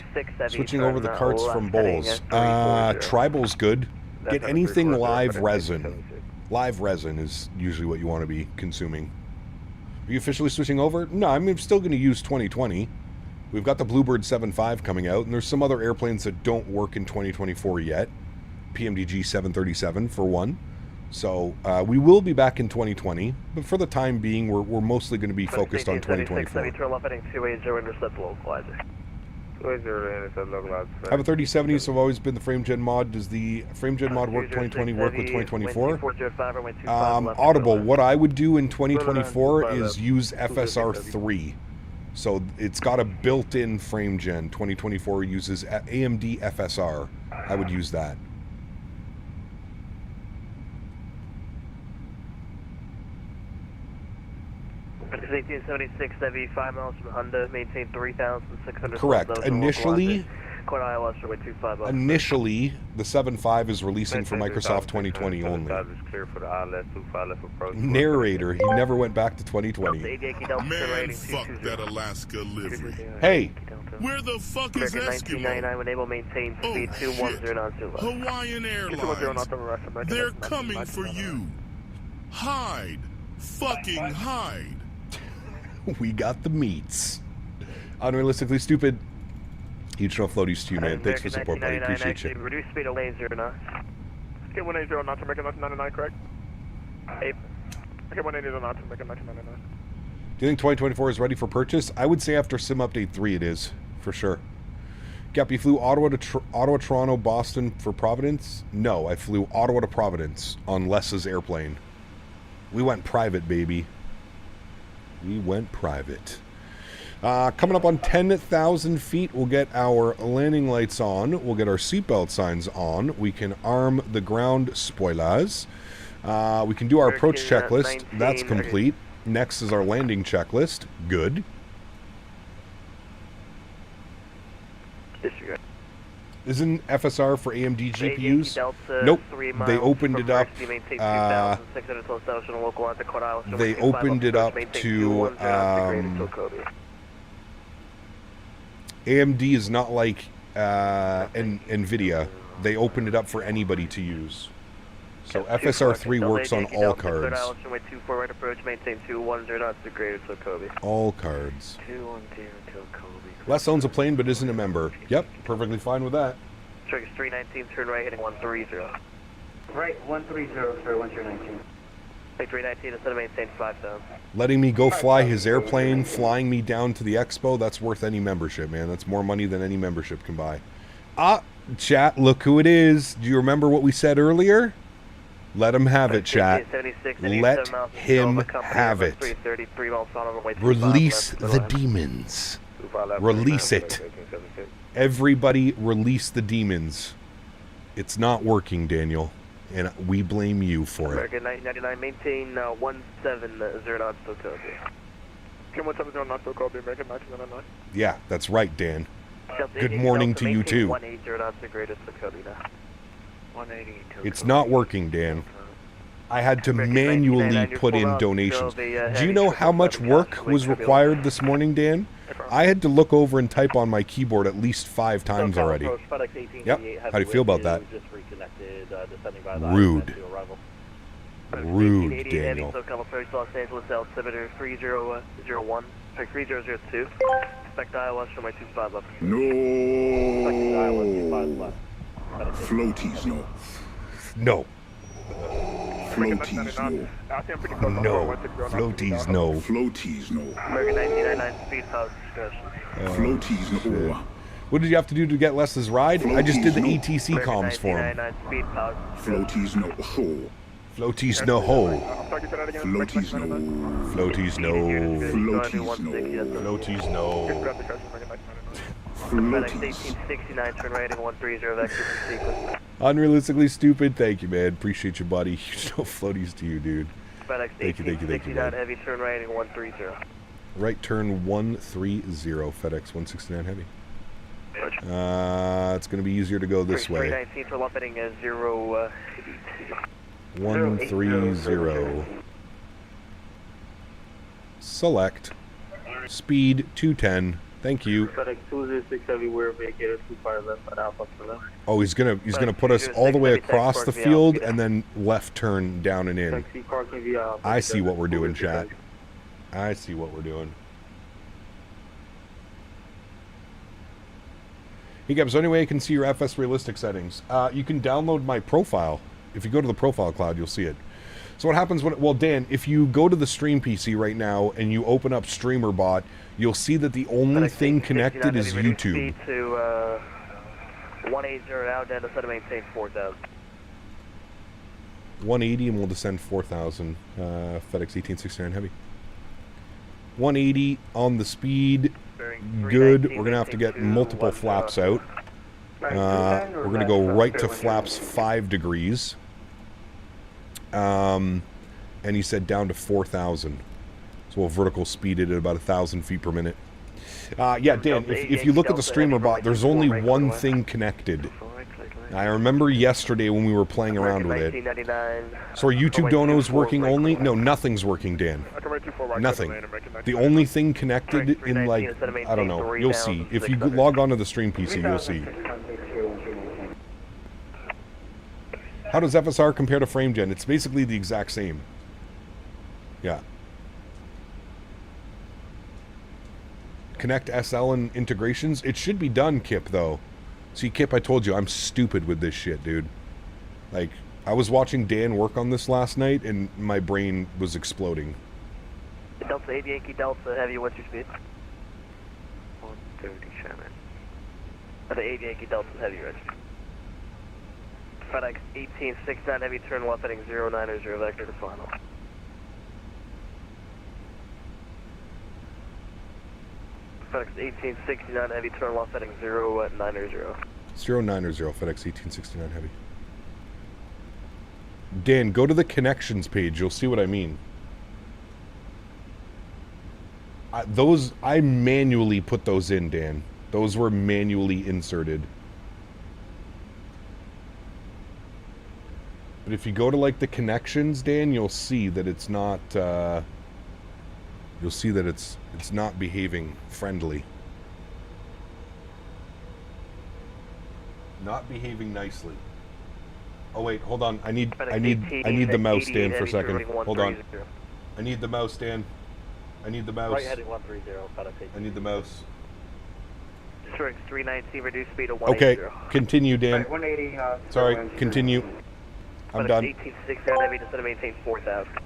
Switching over the carts from Bowls. Tribal's good. Get anything live resin. Live resin is usually what you want to be consuming. Are you officially switching over? No, I'm still going to use 2020. We've got the Bluebird 7.5 coming out, and there's some other airplanes that don't work in 2024 yet. PMDG 737 for one. So we will be back in 2020, but for the time being, we're mostly going to be focused on 2024. I have a 3070, so I've always been the frame gen mod. Does the frame gen mod work 2020 work with 2024? Audible, what I would do in 2024 is use FSR3. So it's got a built-in frame gen. 2024 uses AMD FSR. I would use that. It's 1876 Chevy, 5 miles from Honda, maintain 3,600. Correct. Initially, the 7.5 is releasing for Microsoft 2020 only. Narrator, he never went back to 2020. Man, fuck that Alaska livery. Hey! Where the fuck is Eskimo? Maintain speed Hawaiian Airlines. They're coming for you. Hide. Fucking hide. We got the meats. Unrealistically stupid. Huge no floaties to you, man. Thanks for support, buddy. Appreciate you. Reduce speed of lane 0 knots. Get 180 knots to make a 99, correct? Get 180 knots to make a 99. Do you think 2024 is ready for purchase? I would say after Sim Update 3 it is, for sure. Gap, you flew Ottawa, Toronto, Boston for Providence? No, I flew Ottawa to Providence on Les's airplane. We went private, baby. We went private. Coming up on 10,000 feet, we'll get our landing lights on. We'll get our seatbelt signs on. We can arm the ground spoilers. We can do our approach checklist. That's complete. Next is our landing checklist. Good. Isn't FSR for AMD GPUs? Nope. They opened it up. They opened it up to. AMD is not like NVIDIA. They opened it up for anybody to use. So FSR3 works on all cards. All cards. Les owns a plane but isn't a member. Yep, perfectly fine with that. Trigger's 319, turn right, heading 130. Right, 130, sir, 119. 319, instead of maintain 5,000. Letting me go fly his airplane, flying me down to the expo, that's worth any membership, man. That's more money than any membership can buy. Chat, look who it is. Do you remember what we said earlier? Let him have it, chat. Let him have it. Release the demons. Release it. Everybody release the demons. It's not working, Daniel. And we blame you for it. American 999, maintain 170 knots to Kobe. 170 knots to Kobe, American 999. Yeah, that's right, Dan. Good morning to you, too. 180 knots to greatest to Kobe now. 180 to It's not working, Dan. I had to manually put in donations. Do you know how much work was required this morning, Dan? I had to look over and type on my keyboard at least 5 times already. Yep. How do you feel about that? Rude. Rude, Daniel. Los Angeles, altimeter 3001, 3002. Expect ILS for my 25 left. No. Floaties, no. No. Floaties, no. No. Floaties, no. Floaties, no. American 1999, speed power discussion. Floaties, no. What did you have to do to get Les's ride? I just did the ATC comms for him. Floaties, no. Floaties, no hole. Floaties, no. Floaties, no. Floaties, Floaties, no. no. FedEx 1869, turn right in 130, vector sequence. Unrealistically stupid. Thank you, man. Appreciate you, buddy. Huge no floaties to you, dude. FedEx Thank you, 1869 heavy, turn right heading 130. Right turn 130, FedEx 169 heavy. It's going to be easier to go this way. 319 for left heading 0. 130. Select. Speed 210. Thank you. FedEx 206 heavy, we're vacated 25 left at Alpha for them. Oh, he's gonna put us all the way across the field and then left turn down and in. I see what we're doing, chat. I see what we're doing. Hey, Gabs, any way I can see your FS realistic settings? You can download my profile. If you go to the profile cloud, you'll see it. So what happens when, well, Dan, if you go to the stream PC right now and you open up StreamerBot, you'll see that the only thing connected is YouTube. To 180 now, down to set to maintain 4,000. 180 and we'll descend 4,000. FedEx 1869 heavy. 180 on the speed. Good. We're going to have to get multiple flaps out. We're going to go right to flaps 5 degrees. And he said down to 4,000. So we'll vertical speed it at about 1,000 feet per minute. Yeah, Dan, if you look at the StreamerBot, there's only one thing connected. I remember yesterday when we were playing around with it. So are YouTube donos working only? No, nothing's working, Dan. Nothing. The only thing connected in, like, I don't know. You'll see. If you log on to the stream PC, you'll see. How does FSR compare to FrameGen? It's basically the exact same. Yeah. Connect SL and integrations. It should be done, Kip, though. See, Kip, I told you, I'm stupid with this shit, dude. Like, I was watching Dan work on this last night, and my brain was exploding. Delta 8 Yankee Delta Heavy, what's your speed? 130, Sherman. The 8 Yankee Delta Heavy, Rich. FedEx 1869 Heavy, turn left heading 090, vector to final. FedEx 1869 Heavy, turn left heading 090. 090, FedEx 1869 Heavy. Dan, go to the connections page. You'll see what I mean. I manually put those in, Dan. Those were manually inserted. But if you go to, like, the connections, Dan, you'll see that it's not, you'll see that it's not behaving friendly. Not behaving nicely. Oh wait, hold on. I need the mouse, Dan, for a second. Hold on. I need the mouse, Dan. I need the mouse. Right heading 130, I need the mouse. Sólríkt 319, reduce speed to 180. Okay, continue, Dan. 180, sorry, continue. I'm done. 1869 Heavy, descend to maintain 4,000.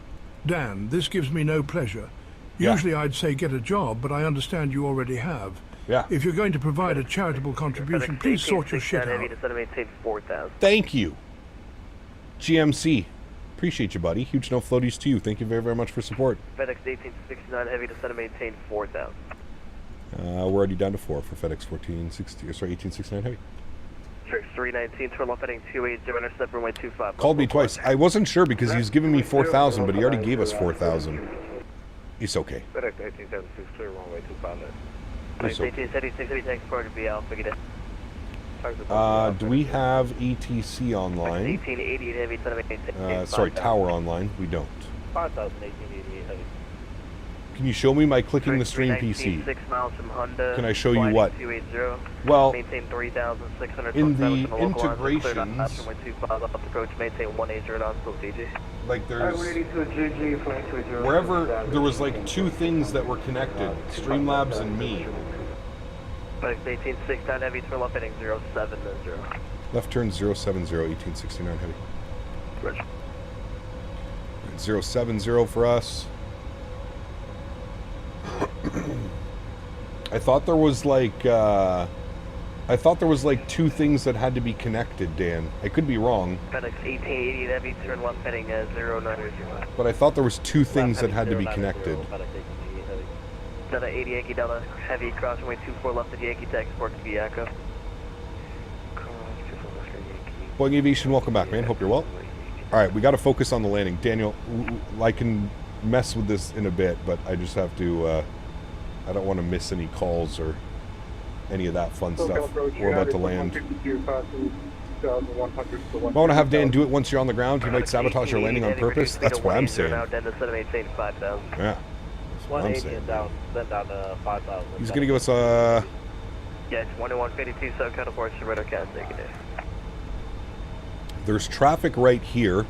Dan, this gives me no pleasure. Usually I'd say get a job, but I understand you already have. Yeah. If you're going to provide a charitable contribution, please sort your shit out. Thank you. GMC. Appreciate you, buddy. Huge no floaties to you. Thank you very, very much for support. FedEx 1869 Heavy, descend to maintain 4,000. We're already down to 4 for FedEx 1869 Heavy. Sólríkt 319, turn left heading 280, intercept runway 25. Called me twice. I wasn't sure because he was giving me 4,000, but he already gave us 4,000. It's okay. FedEx 1876, clear runway 25. It's okay. 1876 Heavy, thanks for to be out. Do we have ETC online? 1888 Heavy, descend to maintain sorry, tower online. We don't. 5,1888 Heavy. Can you show me by clicking the stream PC? 6 miles from Honda. Can I show you what? 280. Well, maintain 3,600 in the integrations, maintain 180 non-still CG. like there's wherever there was like 2 things that were connected, Streamlabs and me. FedEx 1869 Heavy, turn left heading 070. Left turn 070, 1869 Heavy. Roger. 070 for us. I thought there was like 2 things that had to be connected, Dan. I could be wrong. FedEx 1880 Heavy, turn left heading 090. But I thought there was 2 things that had to be connected. Delta 80 Yankee Delta Heavy, crossing way 24 left at Yankee to export to Viaco. Boeing Aviation, welcome back, man. Hope you're well. All right, we got to focus on the landing. Daniel, I can mess with this in a bit, but I just have to, I don't want to miss any calls or any of that fun stuff. We're about to land. I want to have Dan do it once you're on the ground. He might sabotage your landing on purpose. That's what I'm saying. Yeah. That's what I'm saying. Then down to 5,000. He's going to give us a... Yeah, it's 2152, so kind of force your radar cast negative. There's traffic right here.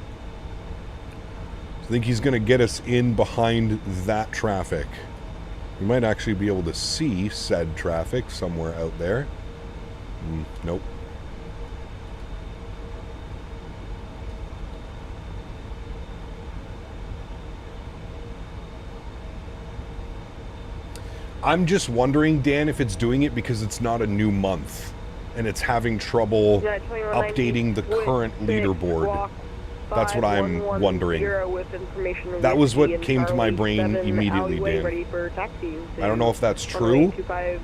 I think he's going to get us in behind that traffic. We might actually be able to see said traffic somewhere out there. Nope. I'm just wondering, Dan, if it's doing it because it's not a new month and it's having trouble updating the current leaderboard. That's what I'm wondering. That was what came to my brain immediately, Dan. I don't know if that's true, but...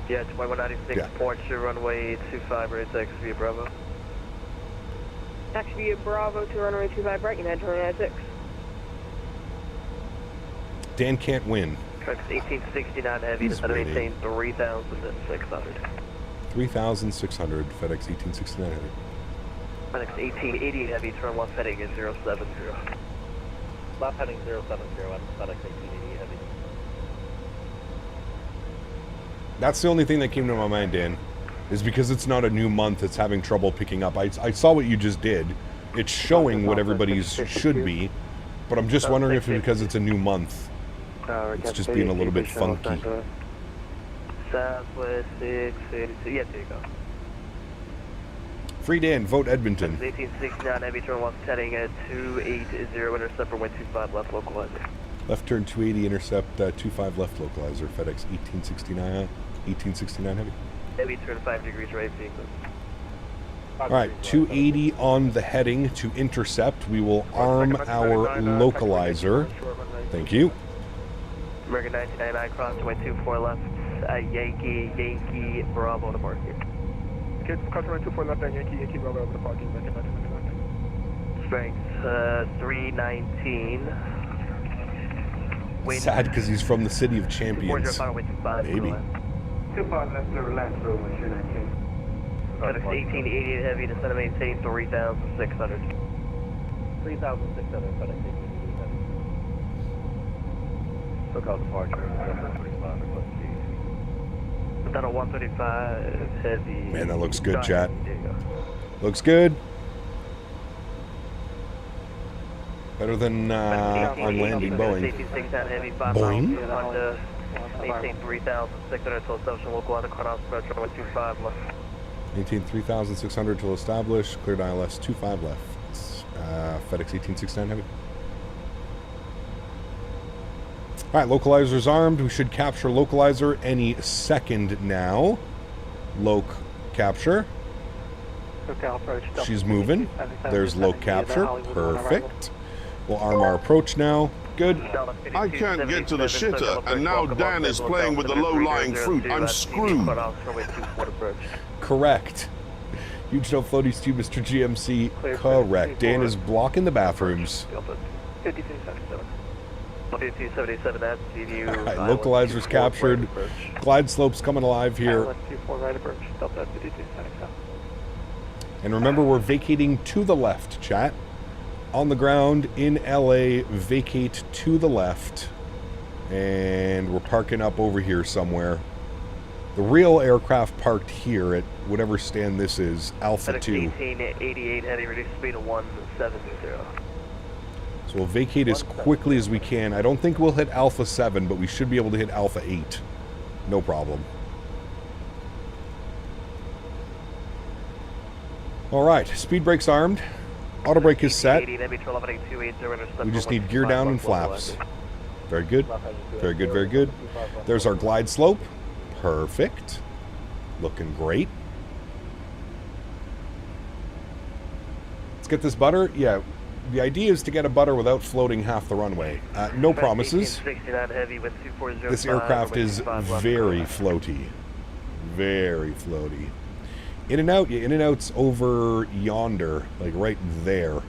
Yeah, 2196, port to runway 25 right, taxi via Bravo. Taxi via Bravo to runway 25 right, United 296. Dan can't win. Trucks 1869 heavy, to maintain 3,600. 3,600, FedEx 1869 heavy. FedEx 1880 heavy, turn left heading is 070. Left heading 070 on FedEx 1880 heavy. That's the only thing that came to my mind, Dan, is because it's not a new month, it's having trouble picking up. I saw what you just did. It's showing what everybody's should be, but I'm just wondering if it's because it's a new month. It's just being a little bit funky. Southwest 682, yeah, there you go. Free Dan, vote Edmonton. 1869 heavy, turn left heading at 280, intercept for wind 25 left localizer. Left turn 280, intercept 25 left localizer, FedEx 1869 heavy. Heavy, turn 5 degrees right, vehicle. Alright, 280 on the heading to intercept. We will arm our localizer. Thank you. American 99 cross, 24 left, Yankee, Bravo to market. Okay, customer 24 left and Yankee, Bravo over the parking. Strength 319. Sad because he's from the city of champions. Maybe. 25 left, relax, FedEx 1888 heavy, descend and maintain 3,600. 3,600, FedEx 1888 heavy. Lookout departure, 135, request speed. Down to 135, heavy. Man, that looks good, chat. Looks good. Better than on landing Boeing. Boeing? Maintain 3,600 till establishment local line across approach runway 25 left. Maintain 3,600 till established. Cleared ILS 25 left. FedEx 1869 heavy. All right, localizer's armed. We should capture localizer any second now. Loc capture. She's moving. There's loc capture. Perfect. We'll arm our approach now. Good. I can't get to the shitter, and now Dan is playing with the low-lying fruit. I'm screwed. Correct. Huge no floaties to you, Mr. GMC. Correct. Dan is blocking the bathrooms. Alright, localizer's captured. Glide slope's coming alive here. And remember, we're vacating to the left, chat. On the ground in LA, vacate to the left. And we're parking up over here somewhere. The real aircraft parked here at whatever stand this is, Alpha 2. 1888 heavy, reduced speed to 170. So we'll vacate as quickly as we can. I don't think we'll hit Alpha 7, but we should be able to hit Alpha 8. No problem. All right, speed brake's armed. Auto brake is set. We just need gear down and flaps. Very good. Very good, very good. There's our glide slope. Perfect. Looking great. Let's get this butter. Yeah, the idea is to get a butter without floating half the runway. No promises. This aircraft is very floaty. Very floaty. In and out, yeah, in and out's over yonder, like right there.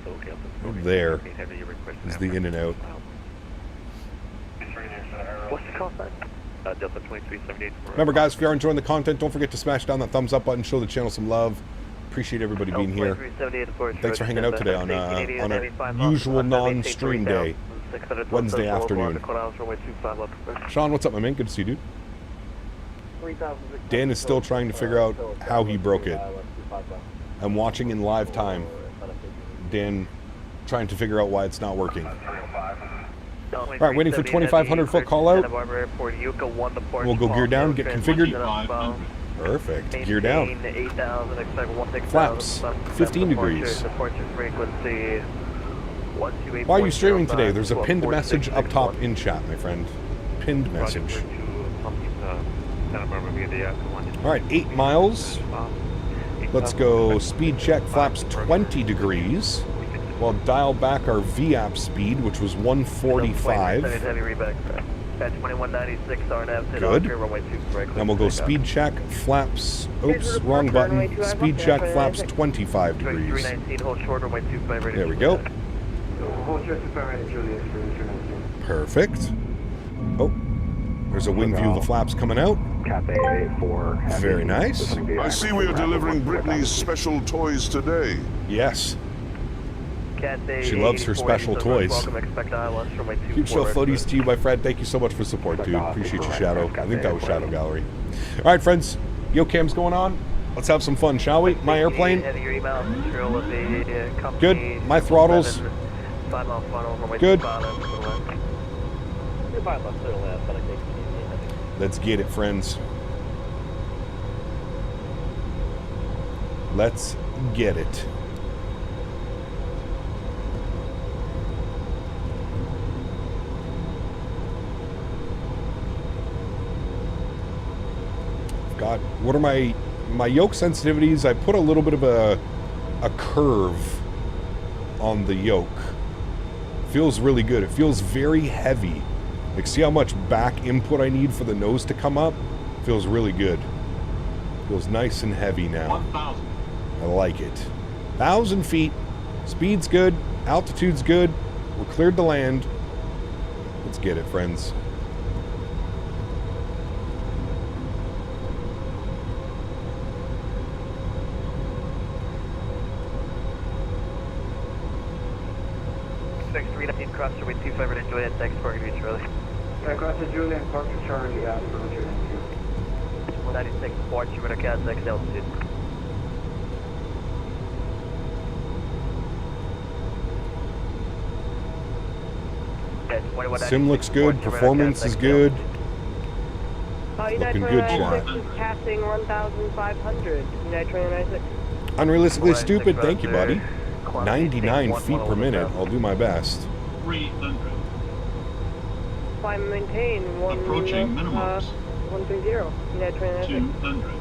There is the in and out. What's the call sign? Delta 2378. Remember, guys, if you are enjoying the content, don't forget to smash down that thumbs up button, show the channel some love. Appreciate everybody being here. Thanks for hanging out today on our usual non-stream day, Wednesday afternoon. Sean, what's up, my man? Good to see you, dude. Dan is still trying to figure out how he broke it. I'm watching in live time. Dan trying to figure out why it's not working. All right, waiting for 2,500 foot call out. We'll go gear down, get configured. Perfect. Gear down. Flaps, 15 degrees. Why are you streaming today? There's a pinned message up top in chat, my friend. Pinned message. All right, 8 miles. Let's go speed check, flaps 20 degrees. We'll dial back our VAP speed, which was 145. Good. Then we'll go speed check, flaps, oops, wrong button. Speed check, flaps 25 degrees. There we go. Perfect. Oh, there's a wing view of the flaps coming out. Very nice. I see we are delivering Brittany's special toys today. Yes. She loves her special toys. Huge show floaties to you, my friend. Thank you so much for support, dude. Appreciate you, Shadow. I think that was Shadow Gallery. All right, friends. Yo-cam's going on. Let's have some fun, shall we? My airplane. Good. My throttles. Good. Let's get it, friends. Let's get it. God, what are my yoke sensitivities? I put a little bit of a curve on the yoke. Feels really good. It feels very heavy. Like, see how much back input I need for the nose to come up? Feels really good. Feels nice and heavy now. 1,000. I like it. 1,000 feet. Speed's good. Altitude's good. We're cleared to land. Let's get it, friends. Cross runway 25 to Juliet, thanks for reach early. Cross to Juliet, Park to Charlie, for Juliet 196, port, you Lacasse, X altitude. Sim looks good, performance is good. Looking good, chat. Passing 1,500. Unrealistically stupid, thank you, buddy. 99 feet per minute, I'll do my best. 300. Climb maintain Approaching minimums. 130. 200.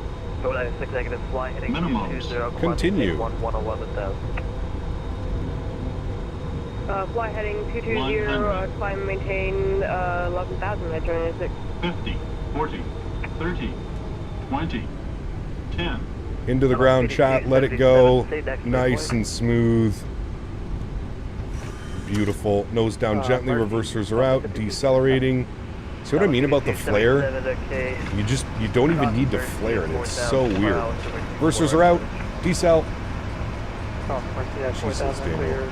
496 negative, fly heading Minimums. 220. Continue. 11,000. Fly heading 220, climb maintain 11,000. 50, 40, 30, 20, 10. Into the ground, chat, let it go. Nice and smooth. Beautiful. Nose down gently, reversers are out, decelerating. See what I mean about the flare? You don't even need to flare it. It's so weird. Reversers are out, decel. Jesus, Daniel.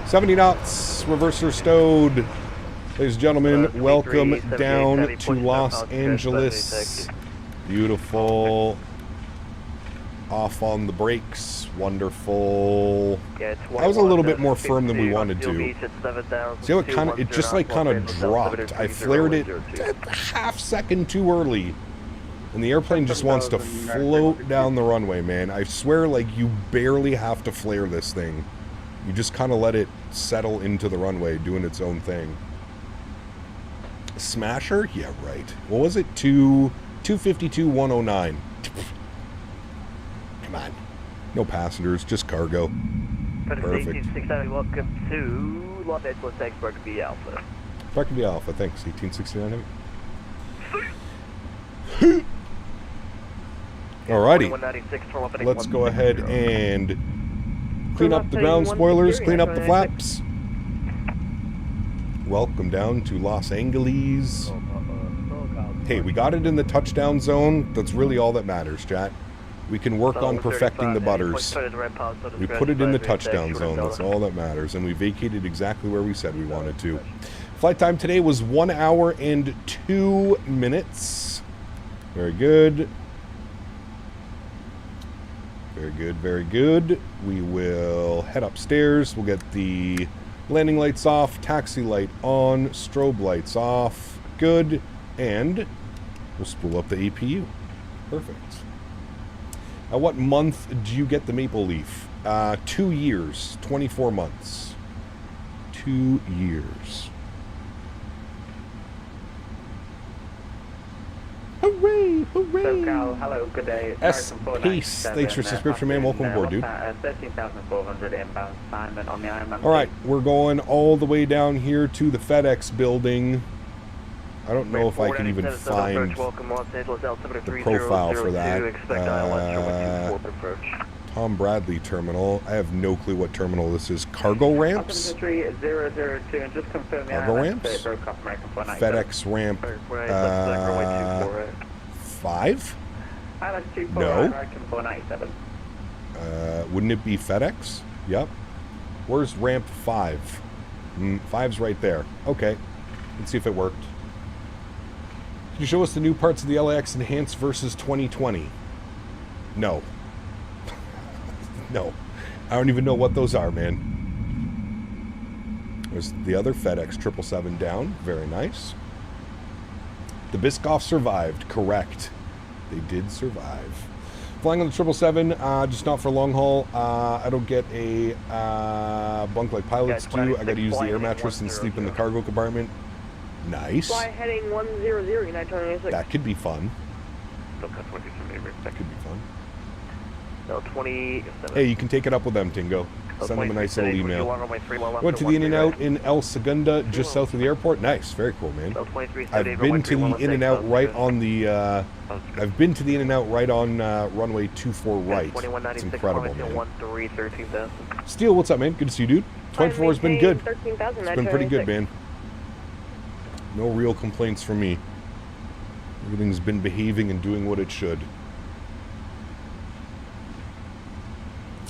70 knots, reverser stowed. Ladies and gentlemen, welcome down to Los Angeles. Beautiful. Off on the brakes. Wonderful. I was a little bit more firm than we wanted to. See how it just like kind of dropped. I flared it a half second too early. And the airplane just wants to float down the runway, man. I swear, like, you barely have to flare this thing. You just kind of let it settle into the runway, doing its own thing. Smasher? Yeah, right. What was it? 252, 109. Come on. No passengers, just cargo. Perfect. Welcome to Los Angeles, thanks, Park B Alpha. Park B Alpha, thanks. 1869 heavy. Alrighty. Let's go ahead and clean up the ground spoilers, clean up the flaps. Welcome down to Los Angeles. Hey, we got it in the touchdown zone. That's really all that matters, chat. We can work on perfecting the butters. We put it in the touchdown zone. That's all that matters. And we vacated exactly where we said we wanted to. Flight time today was 1 hour and 2 minutes. Very good. Very good, very good. We will head upstairs. We'll get the landing lights off, taxi light on, strobe lights off. Good. And we'll spool up the APU. Perfect. What month do you get the maple leaf? 2 years, 24 months. 2 years. Hooray, hooray. So, Karl, hello, good day. S-Pace, thanks for subscription, man. Welcome aboard, dude. 13,400 inbound assignment on the Ironman. Alright, we're going all the way down here to the Fedex building. I don't know if I can even find the profile for that. Tom Bradley terminal. I have no clue what terminal this is. Cargo ramps? Cargo ramps? FedEx ramp 5? No. Wouldn't it be FedEx? Yep. Where's ramp 5? 5's right there. Okay. Let's see if it worked. Can you show us the new parts of the LAX Enhanced versus 2020? No. No. I don't even know what those are, man. There's the other FedEx 777 down. Very nice. The Biscoff survived. Correct. They did survive. Flying on the 777, just not for long haul. I don't get a bunk like pilots do. I got to use the air mattress and sleep in the cargo compartment. Nice. Fly heading 100, United 26. That could be fun. That could be fun. No, 27. Hey, you can take it up with them, Tingo. Send them a nice little email. Went to the In-N-Out in El Segundo, just south of the airport. Nice, very cool, man. I've been to the In-N-Out right on the. I've been to the In-N-Out right on runway 24 right. It's incredible, man. Steel, what's up, man? Good to see you, dude. 24 has been good. It's been pretty good, man. No real complaints from me. Everything's been behaving and doing what it should.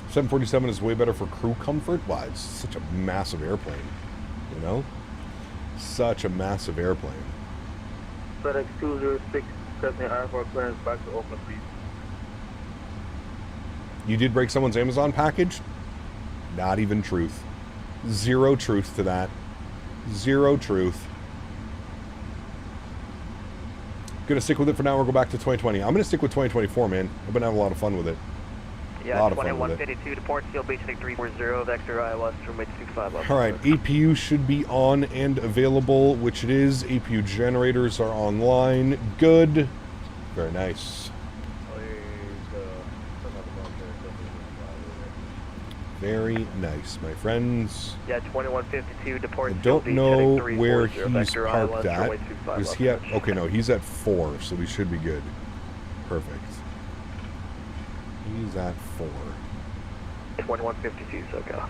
747 is way better for crew comfort. Why? It's such a massive airplane, you know? Such a massive airplane. FedEx 206, Cessna Airport clearance back to Oakland, please. You did break someone's Amazon package? Not even truth. Zero truth to that. Zero truth. Gonna stick with it for now or go back to 2020. I'm gonna stick with 2024, man. I've been having a lot of fun with it. Yeah, 2152 to Port Seal Beach 340, Vector Iowa, runway 25 up. Alright, APU should be on and available, which it is. APU generators are online. Good. Very nice. Very nice, my friends. Yeah, 2152 to Port I don't know where he's parked at. Is he at? Okay, no, he's at 4, so we should be good. Perfect. He's at 4. 2152, so go.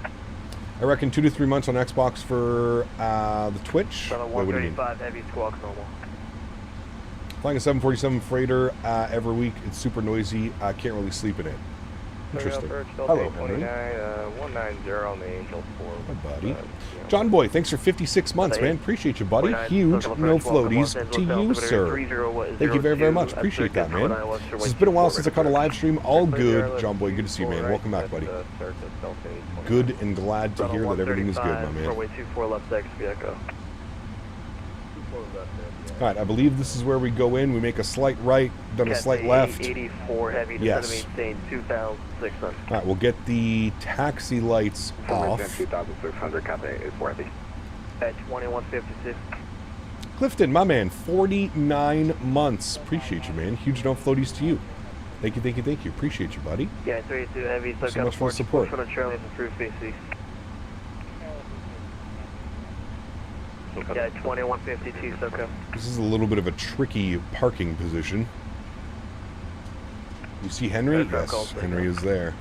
I reckon 2 to 3 months on Xbox for the Twitch. Wait, what do you mean? 135 heavy squawk normal. Flying a 747 freighter every week. It's super noisy. I can't really sleep in it. Interesting. Hello, Henry. 190 on the Angel 4. Hi, buddy. John Boy, thanks for 56 months, man. Appreciate you, buddy. Huge no floaties to you, sir. Thank you very, very much. Appreciate that, man. It's been a while since I caught a live stream. All good. John Boy, good to see you, man. Welcome back, buddy. Good and glad to hear that everything is good, my man. Runway 24 left X, Echo. Alright, I believe this is where we go in. We make a slight right, then a slight left. 84 heavy, yes. 2,600. Alright, we'll get the taxi lights off. 2,600, copy, is worthy. At 2156. Clifton, my man, 49 months. Appreciate you, man. Huge no floaties to you. Thank you, thank you, thank you. Appreciate you, buddy. Yeah, 32 heavy, so much for the support. For the Charlie for through BC. Yeah, 2152 SoCo. This is a little bit of a tricky parking position. You see Henry? Yes, Henry is there.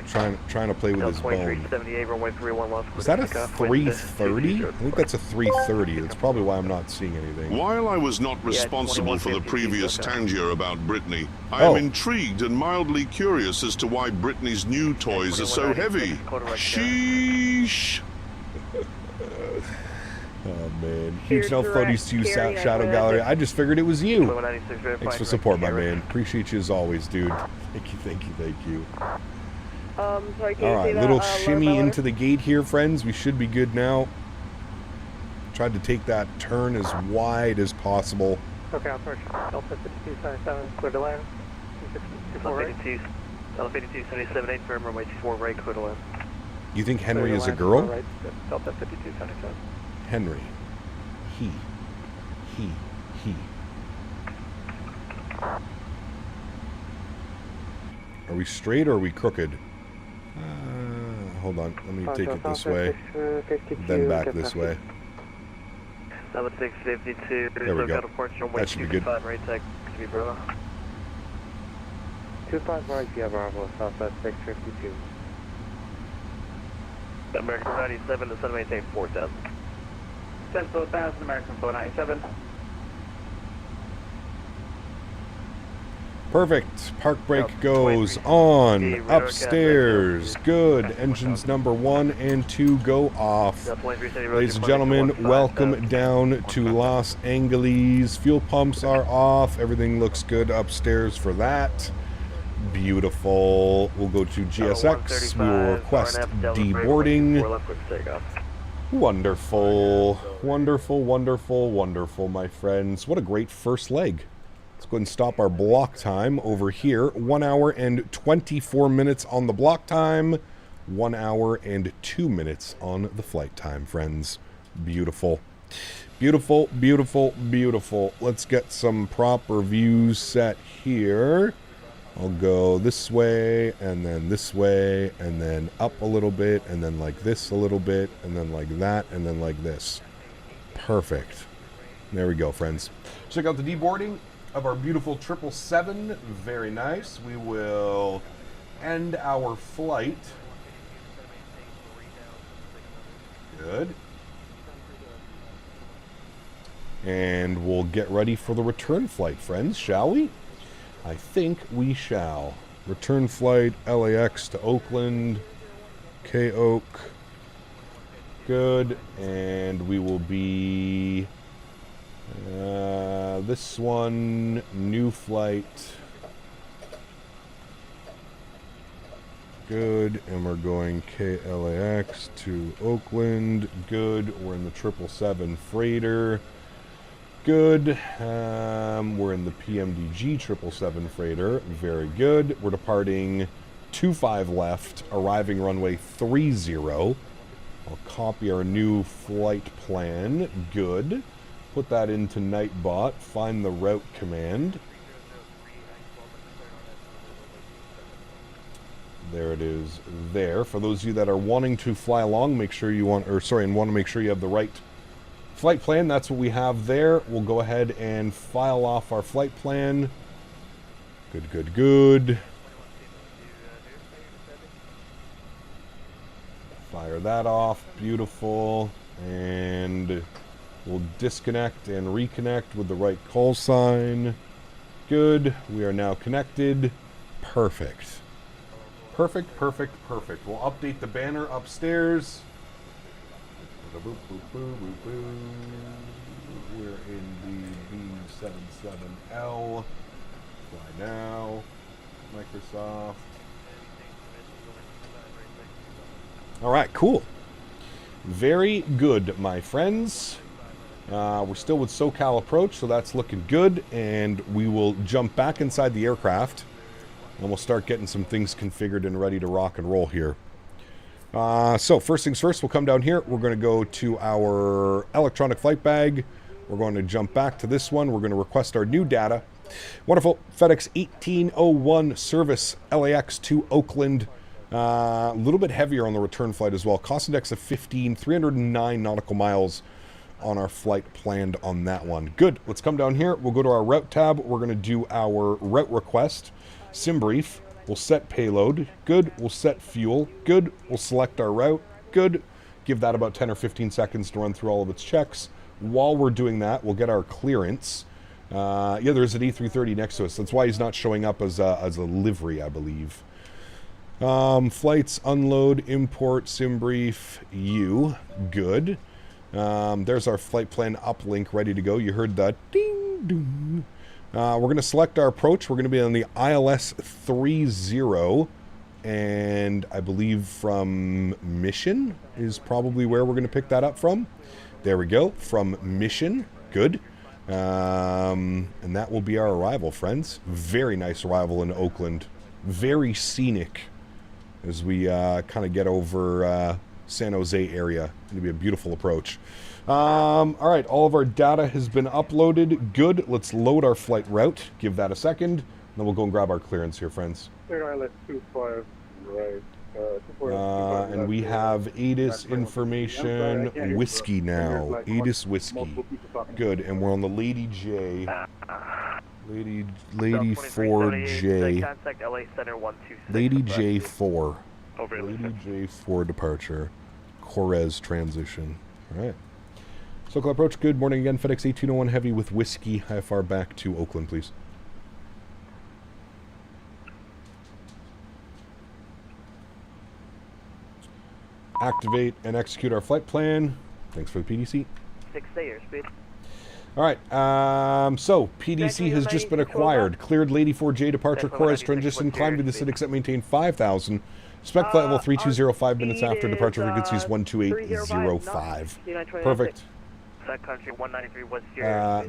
Trying to play with his bone. 2378, runway 31 left. Is that a 330? I think that's a 330. That's probably why I'm not seeing anything. While I was not responsible for the previous tangio about Brittany, I am intrigued and mildly curious as to why Brittany's new toys are so heavy. Sheesh. Oh man, huge no floaties to you, Shadow Gallery. I just figured it was you. Thanks for support, my man. Appreciate you as always, dude. Thank you, thank you, thank you. Sorry, all right, little shimmy into the gate here, friends. We should be good now. Tried to take that turn as wide as possible. Okay, I'll push. Delta 5277, clear to land. 5277, firm runway 24 right, clear to land. You think Henry is a girl? Right, Delta 5277. Henry. He. Are we straight or are we crooked? Hold on. Let me take it this way. Then back this way. Number 652. There we go. That should be good. Right, tech, Bravo. 25 right, yeah, Bravo, Southwest 652. American 97 to 7maintain 4000. Central 1000, American 497. Perfect. Park brake goes on. Upstairs. Good. Engines number 1 and 2 go off. Ladies and gentlemen, welcome down to Los Angeles. Fuel pumps are off. Everything looks good upstairs for that. Beautiful. We'll go to GSX. We will request deboarding. Wonderful. Wonderful, wonderful, wonderful, my friends. What a great first leg. Let's go ahead and stop our block time over here. 1 hour and 24 minutes on the block time. 1 hour and 2 minutes on the flight time, friends. Beautiful. Beautiful, beautiful, beautiful. Let's get some proper views set here. I'll go this way, and then this way, and then up a little bit, and then like this a little bit, and then like that, and then like this. Perfect. There we go, friends. Check out the deboarding of our beautiful 777. Very nice. We will end our flight. Good. And we'll get ready for the return flight, friends, shall we? I think we shall. Return flight, LAX to Oakland, K-Oak. Good. And we will be... this one, new flight. Good. And we're going KLAX to Oakland. Good. We're in the 777 freighter. Good. We're in the PMDG 777 freighter. Very good. We're departing 25 left, arriving runway 30. I'll copy our new flight plan. Good. Put that into Nightbot. Find the route command. There it is there. For those of you that are wanting to fly along, make sure you want, and want to make sure you have the right flight plan. That's what we have there. We'll go ahead and file off our flight plan. Good, good, good. Fire that off. Beautiful. And we'll disconnect and reconnect with the right call sign. Good. We are now connected. Perfect. Perfect, perfect, perfect. We'll update the banner upstairs. We're in the B77L. Fly now. Microsoft. Alright, cool. Very good, my friends. We're still with SoCal Approach, so that's looking good. And we will jump back inside the aircraft. And we'll start getting some things configured and ready to rock and roll here. So first things first, we'll come down here. We're going to go to our electronic flight bag. We're going to jump back to this one. We're going to request our new data. Wonderful. Fedex 1801 service LAX to Oakland A little bit heavier on the return flight as well. Cost index of 15, 309 nautical miles on our flight planned on that one. Good. Let's come down here. We'll go to our route tab. We're going to do our route request. Sim brief. We'll set payload. Good. We'll set fuel. Good. We'll select our route. Good. Give that about 10 or 15 seconds to run through all of its checks. While we're doing that, we'll get our clearance. Yeah, there's an E330 next to us. That's why he's not showing up as a livery, I believe. Flights, unload, import, sim brief, U. Good. There's our flight plan uplink ready to go. You heard that ding, ding. We're going to select our approach. We're going to be on the ILS-30, and I believe from Mission is probably where we're going to pick that up from. There we go, from Mission. Good. And that will be our arrival, friends. Very nice arrival in Oakland. Very scenic as we kind of get over San Jose area. It'll be a beautiful approach. All right, all of our data has been uploaded. Good. Let's load our flight route. Give that a second. And then we'll go and grab our clearance here, friends. And we have ATIS information. Whiskey now. ATIS whiskey. Good. And we're on the Lady J. Lady 4J. Lady J4. Lady J4 departure. Corez transition. All right. SoCal approach. Good morning again. Fedex 1801 heavy with whiskey. How far back to Oakland, please? Activate and execute our flight plan. Thanks for the PDC. 6 day airspeed. All right, so PDC has just been acquired. Cleared Lady 4J departure, Corez transition, climb to the city, except maintain 5,000. Spec flight level 3205 minutes after departure, frequencies 12805. Perfect. Country 193 was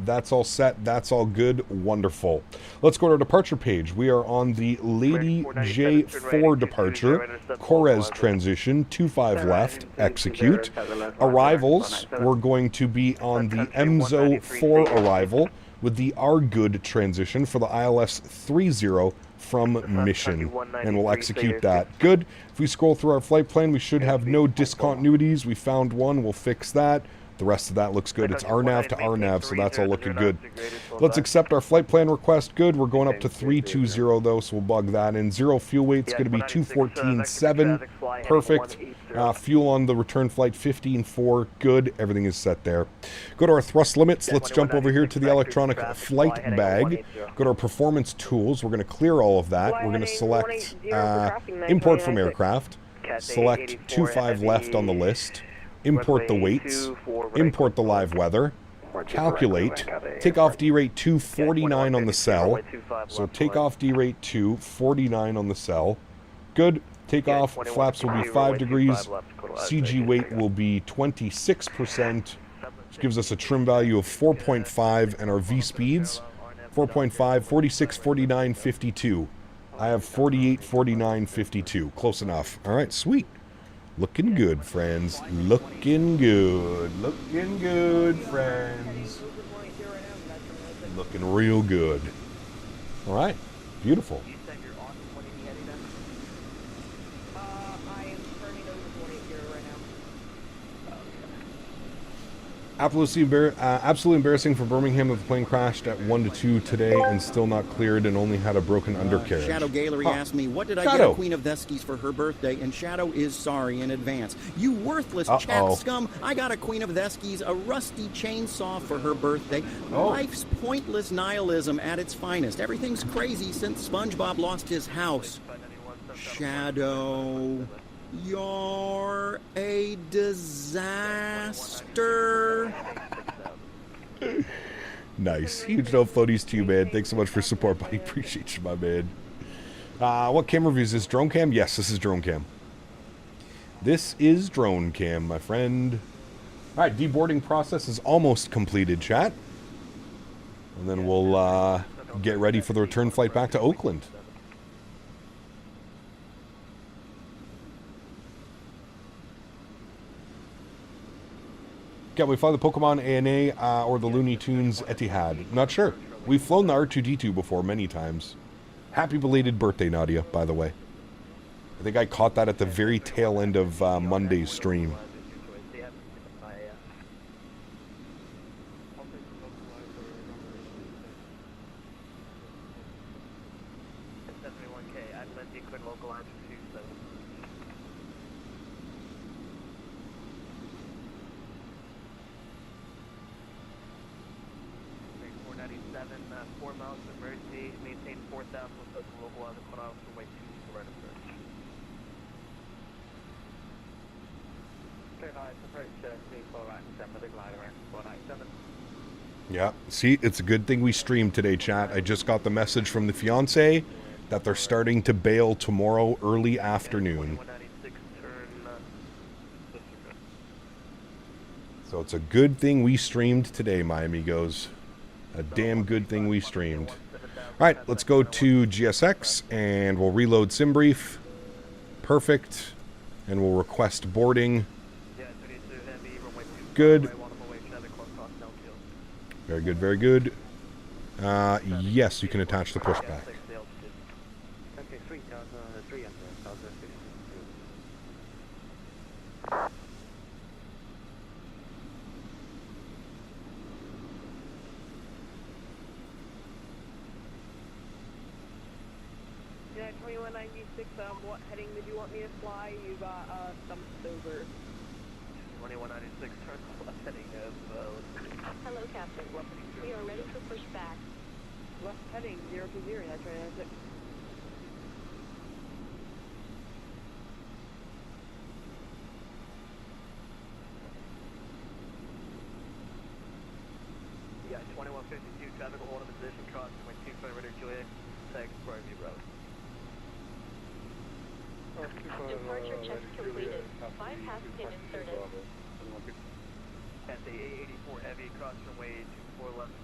that's all set. That's all good. Wonderful. Let's go to our departure page. We are on the Lady J4 departure. Corez transition. 25 left. Execute. Arrivals. We're going to be on the EMZO 4 arrival with the R-Good transition for the ILS-30 from Mission. And we'll execute that. Good. If we scroll through our flight plan, we should have no discontinuities. We found one. We'll fix that. The rest of that looks good. It's RNAV to RNAV, so that's all looking good. Let's accept our flight plan request. Good. We're going up to 320, though, so we'll bug that in. Zero fuel weight's going to be 214.7. Perfect. Fuel on the return flight, 15.4. Good. Everything is set there. Go to our thrust limits. Let's jump over here to the electronic flight bag. Go to our performance tools. We're going to clear all of that. We're going to select import from aircraft. Select 25 left on the list. Import the weights, import the live weather, calculate, takeoff D rate 249 on the cell, so takeoff D rate 249 on the cell, good, takeoff, flaps will be 5 degrees, CG weight will be 26%, which gives us a trim value of 4.5, and our V speeds, 4.5, 46, 49, 52. I have 48, 49, 52, close enough. All right, sweet. Looking good, friends. Looking good. Looking good, friends. Looking real good. All right. Beautiful. Absolutely embarrassing for Birmingham that the plane crashed at 1 to 2 today and still not cleared and only had a broken undercarriage. Shadow Gallery asked me, what did I get a Queen of Theskis for her birthday? And Shadow is sorry in advance. You worthless chat scum. I got a Queen of Theskis, a rusty chainsaw for her birthday. Life's pointless nihilism at its finest. Everything's crazy since SpongeBob lost his house. Shadow... You're a disaster. Nice. Huge no floaties to you, man. Thanks so much for support, buddy. Appreciate you, my man. What cam review is this? Drone cam? Yes, this is drone cam. This is drone cam, my friend. All right, deboarding process is almost completed, chat. And then we'll get ready for the return flight back to Oakland. Can we fly the Pokemon ANA or the Looney Tunes Etihad? Not sure. We've flown the R2-D2 before many times. Happy belated birthday, Nadya, by the way. I think I caught that at the very tail end of Monday's stream. Yeah, see, it's a good thing we streamed today, chat. I just got the message from the fiance that they're starting to bail tomorrow early afternoon. So it's a good thing we streamed today, my amigos. A damn good thing we streamed. Alright, let's go to GSX and we'll reload SimBrief. Perfect. And we'll request boarding. Good. Very good, very good. Yes, you can attach the pushback. Yeah, 2196, what heading did you want me to fly? You got stumped over. 2196, turn left heading of Hello, Captain. We are ready for pushback. left heading 020, that's right, that's it. Yeah, 2152, traffic will hold in position, cross 22, ready to Juliet, tag, Robbie Road. Departure checks completed. 5 has been inserted. At the A84 heavy, cross runway 24 left.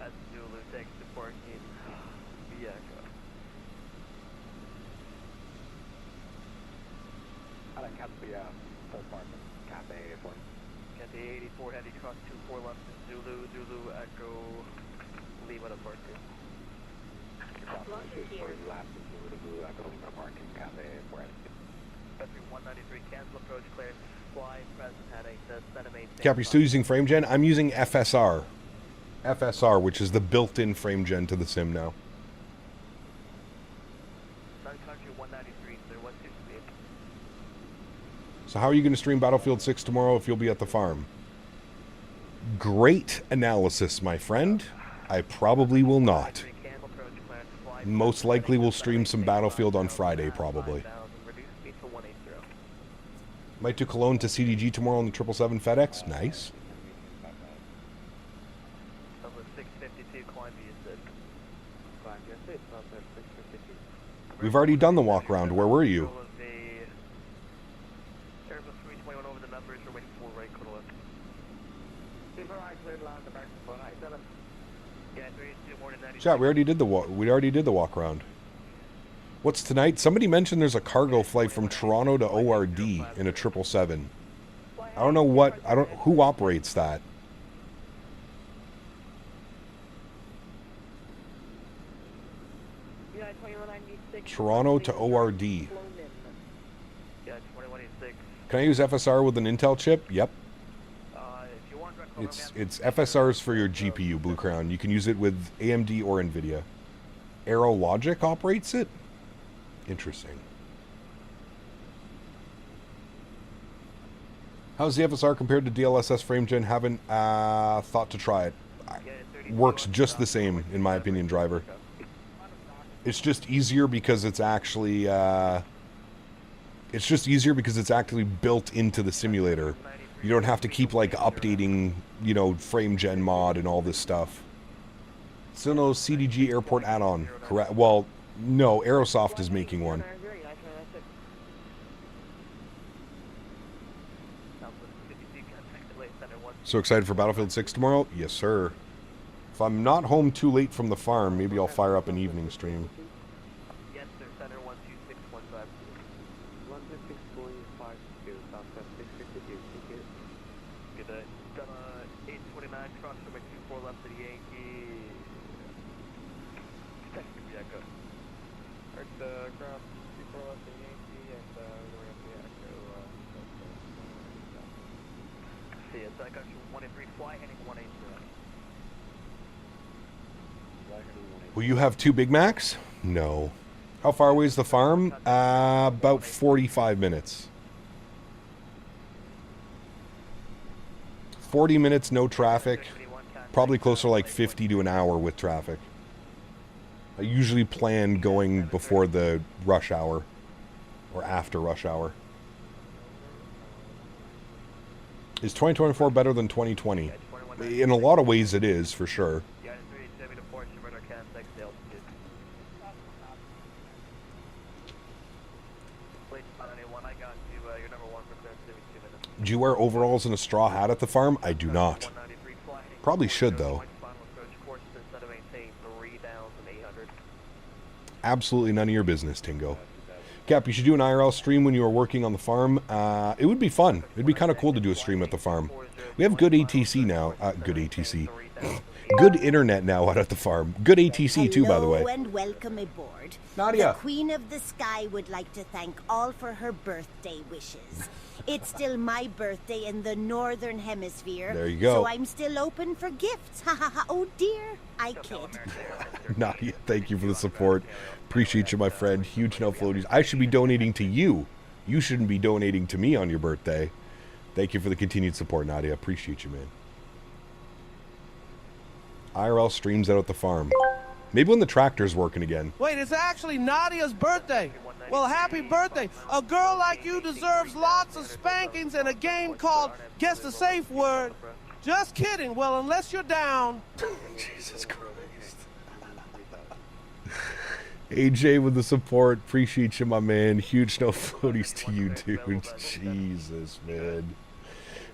As Zulu takes to parking Viejo. Lacasse, full parking, Cafe 84. At the A84 heavy, cross 24 left. Zulu, Echo, Lima to parking. Losses here. Last Zulu, Echo, Lima parking, Cafe 4. Petri 193, cancel approach clear. Fly, present heading, Statewi. Cap, you're still using FrameGen? I'm using FSR. FSR, which is the built-in FrameGen to the sim now. Sun Country 193, clear 123. So how are you going to stream Battlefield 6 tomorrow if you'll be at the farm? Great analysis, my friend. I probably will not. Most likely we'll stream some Battlefield on Friday, probably. Might do Cologne to CDG tomorrow on the 777 FedEx. Nice. We've already done the walk around. Where were you? Chat, we already did the walk around. What's tonight? Somebody mentioned there's a cargo flight from Toronto to ORD in a 777. I don't know who operates that. Toronto to ORD. Can I use FSR with an Intel chip? Yep. It's FSRs for your GPU, Blue Crown. You can use it with AMD or NVIDIA. Aero Logic operates it? Interesting. How's the FSR compared to DLSS FrameGen? Haven't thought to try it. Works just the same, in my opinion, driver. It's just easier because it's actually built into the simulator. You don't have to keep like updating, you know, FrameGen mod and all this stuff. Still no CDG airport add-on, correct? Well, no, Aerosoft is making one. So excited for Battlefield 6 tomorrow? Yes, sir. If I'm not home too late from the farm, maybe I'll fire up an evening stream. Yes, sir, center 12615. 126.52, Southwest 652, thank you. Good day. Done 829, cross number 24 left to the Yankee. Echo. Alright, ground 24 left to Will you have 2 Big Macs? No. How far away is the farm? About 45 minutes. 40 minutes, no traffic. Probably closer like 50 to an hour with traffic. I usually plan going before the rush hour or after rush hour. Is 2024 better than 2020? In a lot of ways it is, for sure. Do you wear overalls and a straw hat at the farm? I do not. Probably should, though. Absolutely none of your business, Tingo. Cap, you should do an IRL stream when you are working on the farm. It would be fun. It'd be kind of cool to do a stream at the farm. We have good ATC now. Good ATC. Good internet now out at the farm. Good ATC too, by the way. Hello and welcome aboard. Nadya. The Queen of the Sky would like to thank all for her birthday wishes. It's still my birthday in the Northern Hemisphere. There you go. So I'm still open for gifts. Ha ha ha. Oh dear, I kid. Nadya, thank you for the support. Appreciate you, my friend. Huge no floaties. I should be donating to you. You shouldn't be donating to me on your birthday. Thank you for the continued support, Nadya. Appreciate you, man. IRL streams out at the farm. Maybe when the tractor's working again. Wait, it's actually Nadia's birthday. Well, happy birthday. A girl like you deserves lots of spankings and a game called Guess the Safe Word. Just kidding. Well, unless you're down. Jesus Christ. AJ with the support. Appreciate you, my man. Huge no floaties to you, dude. Jesus, man.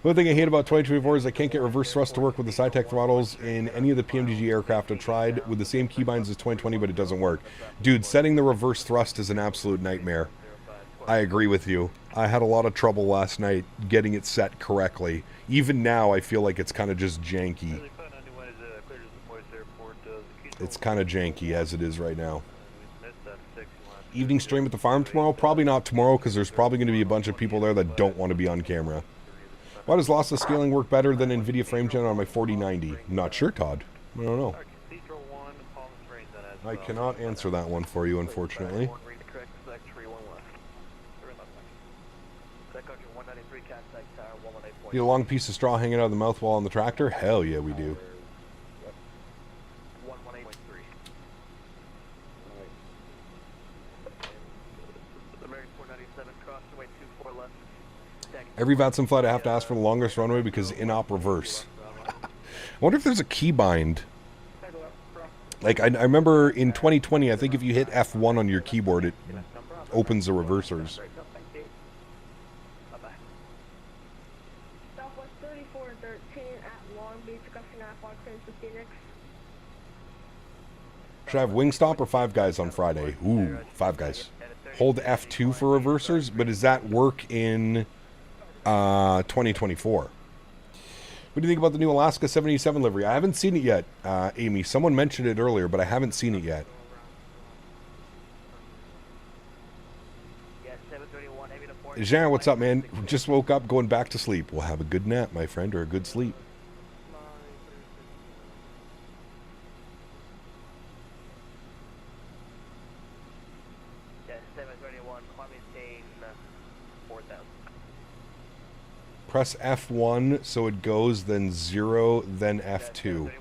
One thing I hate about 2024 is I can't get reverse thrust to work with the SciTech throttles in any of the PMDG aircraft. I've tried with the same keybinds as 2020, but it doesn't work. Dude, setting the reverse thrust is an absolute nightmare. I agree with you. I had a lot of trouble last night getting it set correctly. Even now, I feel like it's kind of just janky. It's kind of janky as it is right now. Evening stream at the farm tomorrow? Probably not tomorrow, because there's probably going to be a bunch of people there that don't want to be on camera. Why does lossless scaling work better than NVIDIA FrameGen on my 4090? Not sure, Todd. I don't know. I cannot answer that one for you, unfortunately. Need a long piece of straw hanging out of the mouth wall on the tractor? Hell yeah, we do. Every VATSIM flight I have to ask for the longest runway because in-op reverse. I wonder if there's a keybind. Like, I remember in 2020, I think if you hit F1 on your keyboard, it opens the reversers. Southwest 3413 at Long Beach, gusting 9 to Phoenix. Should I have Wingstop or Five Guys on Friday? Ooh, Five Guys. Hold F2 for reversers, but does that work in 2024? What do you think about the new Alaska 77 livery? I haven't seen it yet, Amy. Someone mentioned it earlier, but I haven't seen it yet. Jean, what's up, man? Just woke up, going back to sleep. Well, have a good nap, my friend, or a good sleep. Press F1 so it goes, then 0, then F2.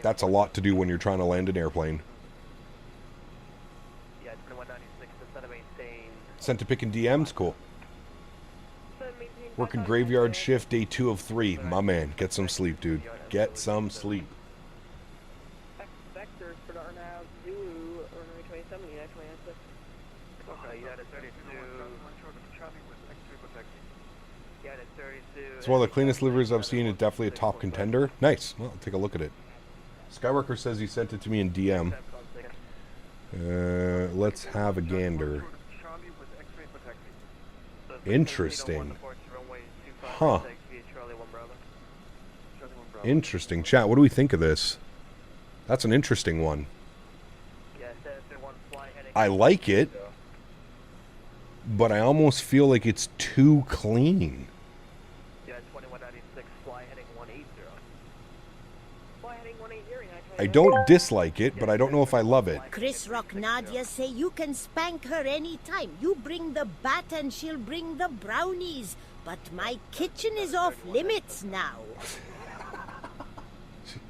That's a lot to do when you're trying to land an airplane. Sent to pick in DMs? Cool. Working graveyard shift, day 2 of 3. My man, get some sleep, dude. Get some sleep. Vectors for the RNAV, Zulu, Honorary 27, United 26. Okay, United 32. It's one of the cleanest liveries I've seen. It's definitely a top contender. Nice. Well, I'll take a look at it. Skyworker says he sent it to me in DM. Let's have a gander. Interesting. Huh. Interesting. Chat, what do we think of this? That's an interesting one. I like it, but I almost feel like it's too clean. I don't dislike it, but I don't know if I love it. Chris Rock Nadya say you can spank her anytime. You bring the bat and she'll bring the brownies. But my kitchen is off limits now.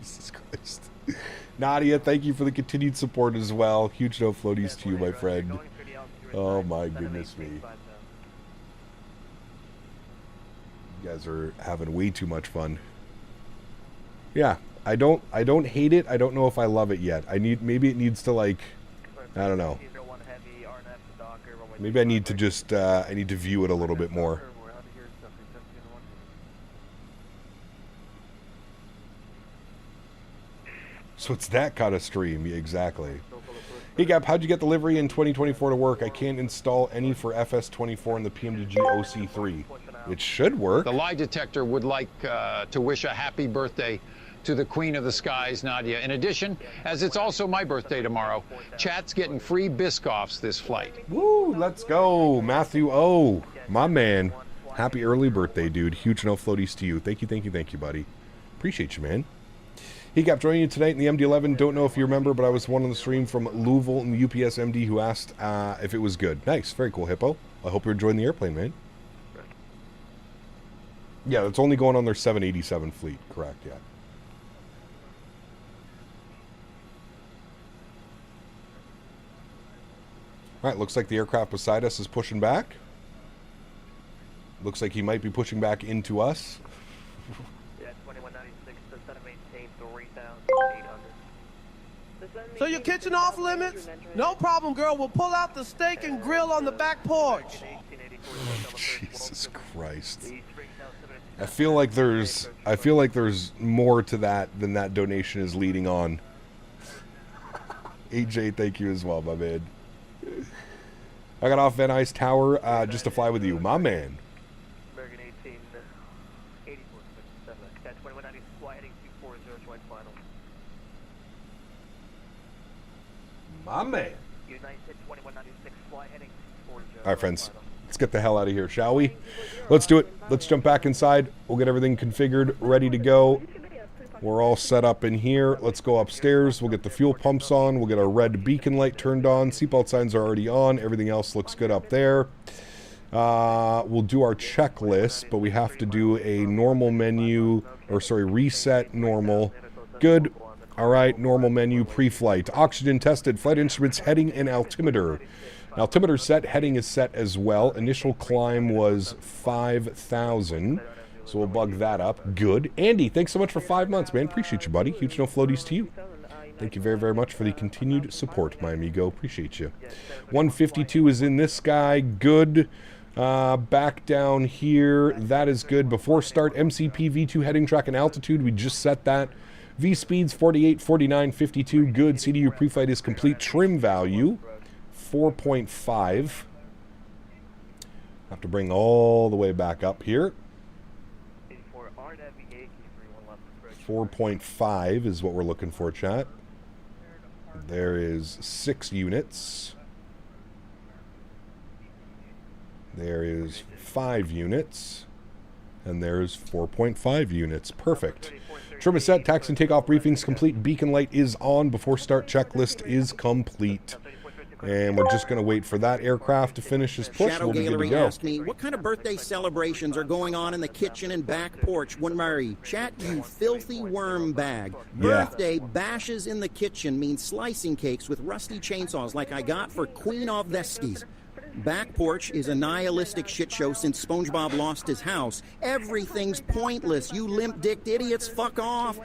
Jesus Christ. Nadya, thank you for the continued support as well. Huge no floaties to you, my friend. Oh my goodness me. You guys are having way too much fun. Yeah, I don't hate it. I don't know if I love it yet. Maybe it needs to, like, I don't know. Maybe I need to just I need to view it a little bit more. So it's that kind of stream. Yeah, exactly. Hey Gap, how'd you get the livery in 2024 to work? I can't install any for FS24 in the PMDG OC3. It should work. The lie detector would like to wish a happy birthday to the Queen of the Skies, Nadya. In addition, as it's also my birthday tomorrow, chat's getting free Biscoffs this flight. Woo, let's go. Matthew O, my man. Happy early birthday, dude. Huge no floaties to you. Thank you, buddy. Appreciate you, man. He kept joining you tonight in the MD-11. Don't know if you remember, but I was one on the stream from Louisville in the UPS MD who asked if it was good. Nice. Very cool, Hippo. I hope you're enjoying the airplane, man. Yeah, it's only going on their 787 fleet. Correct, yeah. All right, looks like the aircraft beside us is pushing back. Looks like he might be pushing back into us. Yeah, 2196 to set and maintain 3,800. So your kitchen off limits? No problem, girl. We'll pull out the steak and grill on the back porch. Jesus Christ. I feel like there's more to that than that donation is leading on. AJ, thank you as well, my man. I got off Van Nuys Tower just to fly with you, my man. American 18, 84, 2190, fly heading 240, join final. My man. United 2196, fly heading 240. All right, friends. Let's get the hell out of here, shall we? Let's do it. Let's jump back inside. We'll get everything configured, ready to go. We're all set up in here. Let's go upstairs. We'll get the fuel pumps on. We'll get our red beacon light turned on. Seatbelt signs are already on. Everything else looks good up there. We'll do our checklist, but we have to do a normal menu, or sorry, reset normal. Good. All right, normal menu, pre-flight. Oxygen tested, flight instruments, heading, and altimeter. Altimeter set, heading is set as well. Initial climb was 5,000. So we'll bug that up. Good. Andy, thanks so much for 5 months, man. Appreciate you, buddy. Huge no floaties to you. Thank you very, very much for the continued support, my amigo. Appreciate you. 152 is in this guy. Good. Back down here. That is good. Before start, MCP V2 heading track and altitude. We just set that. V speeds 48, 49, 52. Good. CDU pre-flight is complete. Trim value 4.5. Have to bring all the way back up here. 4.5 is what we're looking for, chat. There is 6 units. There is 5 units. And there's 4.5 units. Perfect. Trim is set. Taxi and takeoff briefings complete. Beacon light is on. Before start checklist is complete. And we're just going to wait for that aircraft to finish his push. Shadow We'll be good to Gallery go. asked me, what kind of birthday celebrations are going on in the kitchen and back porch? When Murray, chat, you filthy worm bag. Yeah. Birthday bashes in the kitchen means slicing cakes with rusty chainsaws like I got for Queen of the Skis. Back porch is a nihilistic shit show since SpongeBob lost his house. Everything's pointless. You limp-dicked idiots, fuck off.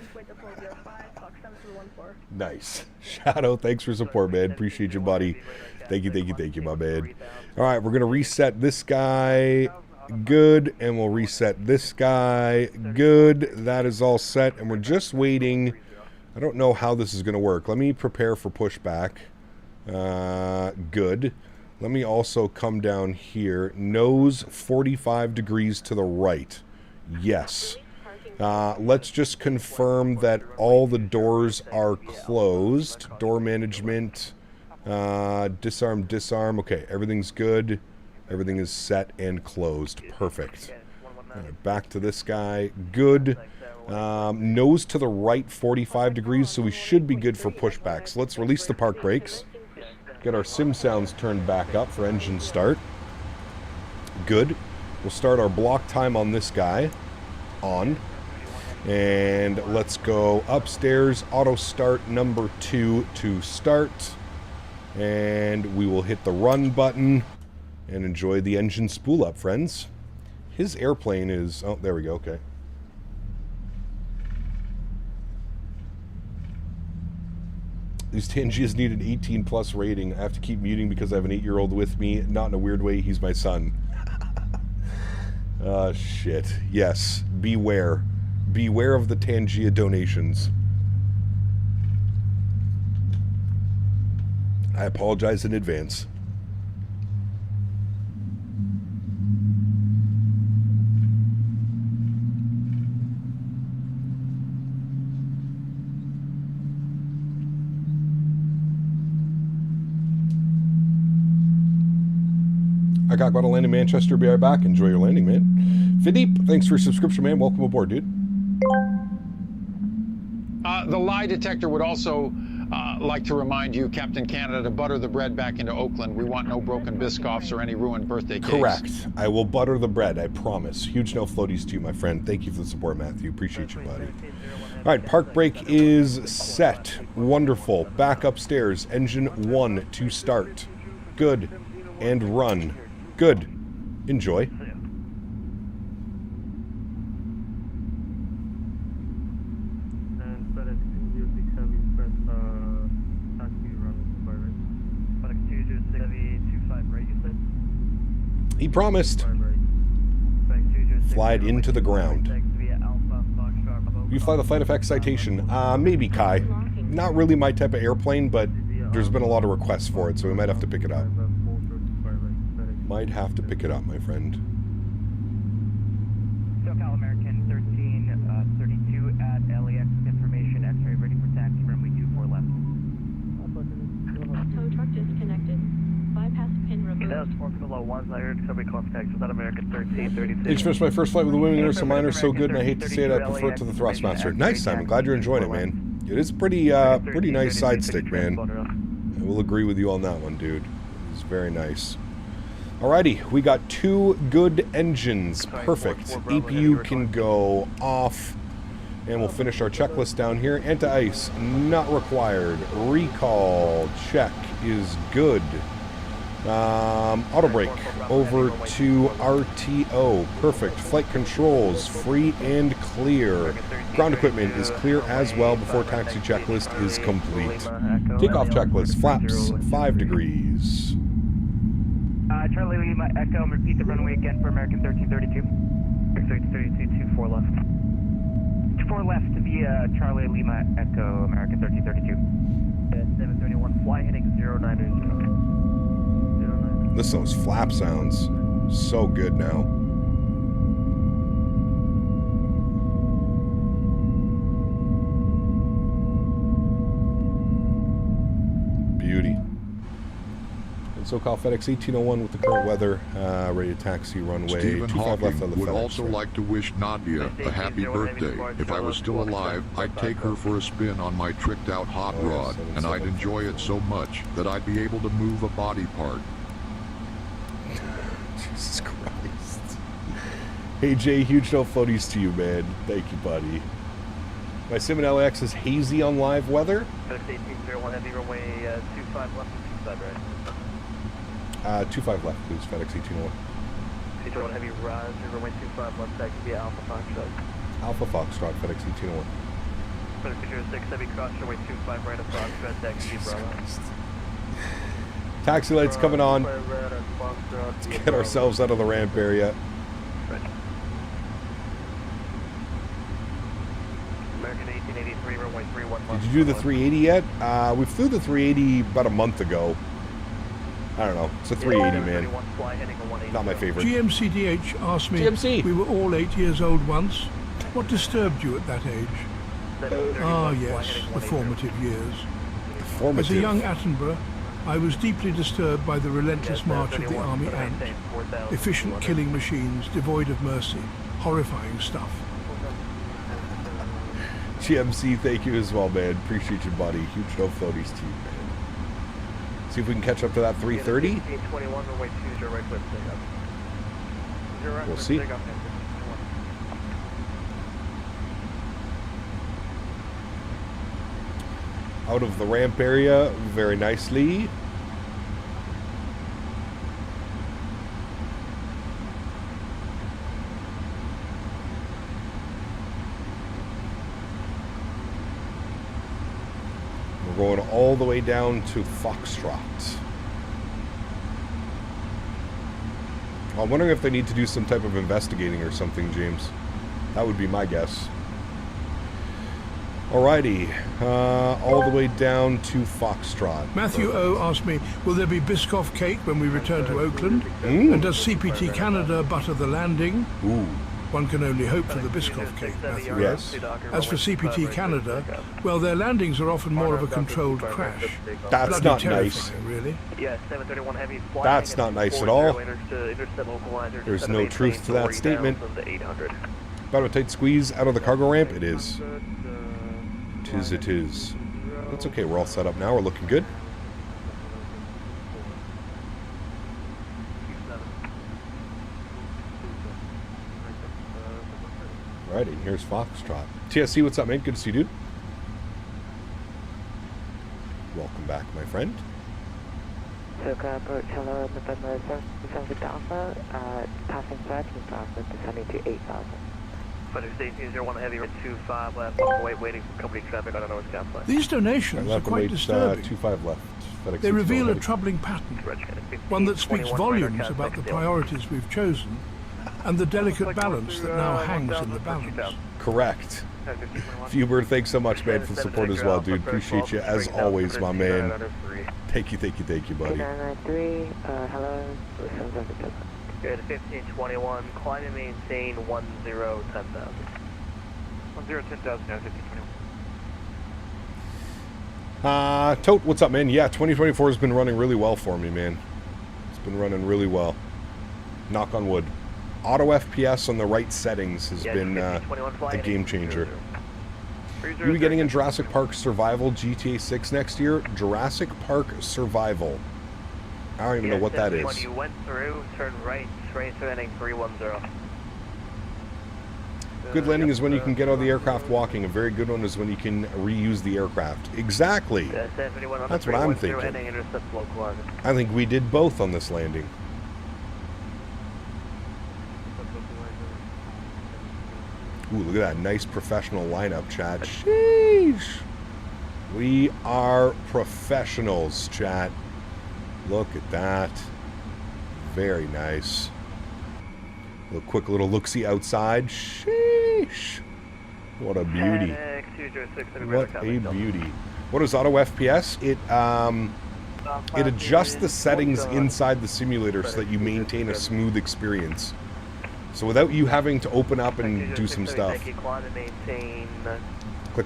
Nice. Shadow, thanks for support, man. Appreciate you, buddy. Thank you, my man. All right, we're going to reset this guy. Good. And we'll reset this guy. Good. That is all set. And we're just waiting. I don't know how this is going to work. Let me prepare for pushback. Good. Let me also come down here. Nose 45 degrees to the right. Yes. Let's just confirm that all the doors are closed. Door management. Disarm. Okay, everything's good. Everything is set and closed. Perfect. right, back to this guy. Good. Nose to the right, 45 degrees, so we should be good for pushback. So let's release the park brakes. Get our sim sounds turned back up for engine start. Good. We'll start our block time on this guy. On. And let's go upstairs. Auto start number 2 to start. And we will hit the run button and enjoy the engine spool up, friends. His airplane is... Oh, there we go. Okay. These Tangiers need an 18+ rating. I have to keep muting because I have an 8-year-old with me. Not in a weird way. He's my son. Shit. Yes. Beware. Beware of the Tangia donations. I apologize in advance. I got to land in Manchester. Be right back. Enjoy your landing, man. Philippe, thanks for your subscription, man. Welcome aboard, dude. The lie detector would also like to remind you, Captain Canada, to butter the bread back into Oakland. We want no broken Biscoffs or any ruined birthday cakes. Correct. I will butter the bread, I promise. Huge no floaties to you, my friend. Thank you for the support, Matthew. Appreciate you, buddy. All right, park brake is set. Wonderful. Back upstairs. Engine 1 to start. Good. And run. Good. Enjoy. He promised. Fly it into the ground. You fly the Flight Effects Citation? Maybe, Kai. Not really my type of airplane, but there's been a lot of requests for it, so we might have to pick it up. Might have to pick it up, my friend. SoCal American 1332 at LAX information X-ray ready for taxi runway 24 left. Tow truck disconnected. Bypass pin removed. That was Formula 1, I heard somebody contact with that American 1332. It's finished my first flight with the Women Ursa Minor, so good, and I hate to say it, I prefer it to the Thrustmaster. Nice, Simon. Glad you're enjoying it, man. It is pretty nice side stick, man. I will agree with you on that one, dude. It's very nice. Alrighty, we got 2 good engines. Perfect. APU can go off. And we'll finish our checklist down here. Anti-ice, not required. Recall, check, is good. Auto brake, over to RTO. Perfect. Flight controls, free and clear. Ground equipment is clear as well before taxi checklist is complete. Takeoff checklist, flaps, 5 degrees. Charlie Lima Echo, repeat the runway again for American 1332. 1332, 24 left. 24 left to be Charlie Lima Echo, American 1332. 731, fly heading 090. Listen to those flap sounds. So good now. Beauty. SoCal Fedex 1801 with the current weather, ready to taxi runway. Stephen 25 left on the would FedEx, also like to wish Nadya a happy birthday. If I was still alive, I'd take her for a spin on my tricked out hot rod, and I'd enjoy it so much that I'd be able to move a body part. Jesus Christ. Hey Jay, huge no floaties to you, man. Thank you, buddy. My sim and LAX is hazy on live weather. FedEx 1801 heavy runway 25 left and 25 right. 25 left, please, FedEx 1801. 1801 heavy rise, runway 25 left, that could be Alpha Foxtrot. Alpha Foxtrot, FedEx 1801. FedEx 06 heavy cross, runway 25 right of Foxtrot, that could be Bravo. Taxi lights coming on. Let's get ourselves out of the ramp area. American 1883, runway 31. Did you do the 380 yet? We flew the 380 about a month ago. I don't know. It's a 380, man. Not my favorite. GMCDH asked me, GMC. We were all 8 years old once. What disturbed you at that age? Ah, yes, the formative years. As a young Attenborough, I was deeply disturbed by the relentless march of the army ant. Efficient killing machines, devoid of mercy. horrifying stuff. GMC, thank you as well, man. Appreciate you, buddy. Huge no floaties to you, man. See if we can catch up to that 330. We'll see. Out of the ramp area very nicely. We're going all the way down to Foxtrot. I'm wondering if they need to do some type of investigating or something, James. That would be my guess. Alrighty, all the way down to Foxtrot. Matthew O asked me, will there be Biscoff cake when we return to Oakland? And does CPT Canada butter the landing? Ooh. One can only hope for the Biscoff cake, Matthew. Yes. As for CPT Canada, well, their landings are often more of a controlled crash. That's not nice. Really. That's not nice at all. There's no truth to that statement. About a tight squeeze out of the cargo ramp? It is. It is. That's okay, we're all set up now. We're looking good. Alrighty, here's Foxtrot. TSC, what's up, man? Good to see you, dude. Welcome back, my friend. Soka approach, hello, November 7 Alpha, passing 13,000, descending to 8,000. Fedex Station 01 Heavy, 25 left, waiting for company traffic on the north south line. These donations are quite disturbing. 25 left. FedEx They reveal a troubling pattern, one that speaks volumes about the priorities we've chosen and the delicate balance that now hangs in the balance. Correct. Fuber, thanks so much, man, for the support as well, dude. Appreciate you as always, my man. Thank you, buddy. 993, hello, Good, 1521, climb and maintain 1010,000. 1010,000, now 1521. Tote, what's up, man? Yeah, 2024 has been running really well for me, man. It's been running really well. Knock on wood. Auto FPS on the right settings has been a game changer. You'll be getting in Jurassic Park Survival GTA 6 next year. Jurassic Park Survival. I don't even know what that is. When you went through, turn right, straight to heading 310. Good landing is when you can get out of the aircraft walking. A very good one is when you can reuse the aircraft. Exactly. That's what I'm thinking. I think we did both on this landing. Ooh, look at that nice professional lineup, chat. Sheesh. We are professionals, chat. Look at that. Very nice. A quick little look-see outside. Sheesh. What a beauty. What a beauty. What is auto FPS? It adjusts the settings inside the simulator so that you maintain a smooth experience. So without you having to open up and do some stuff. Click,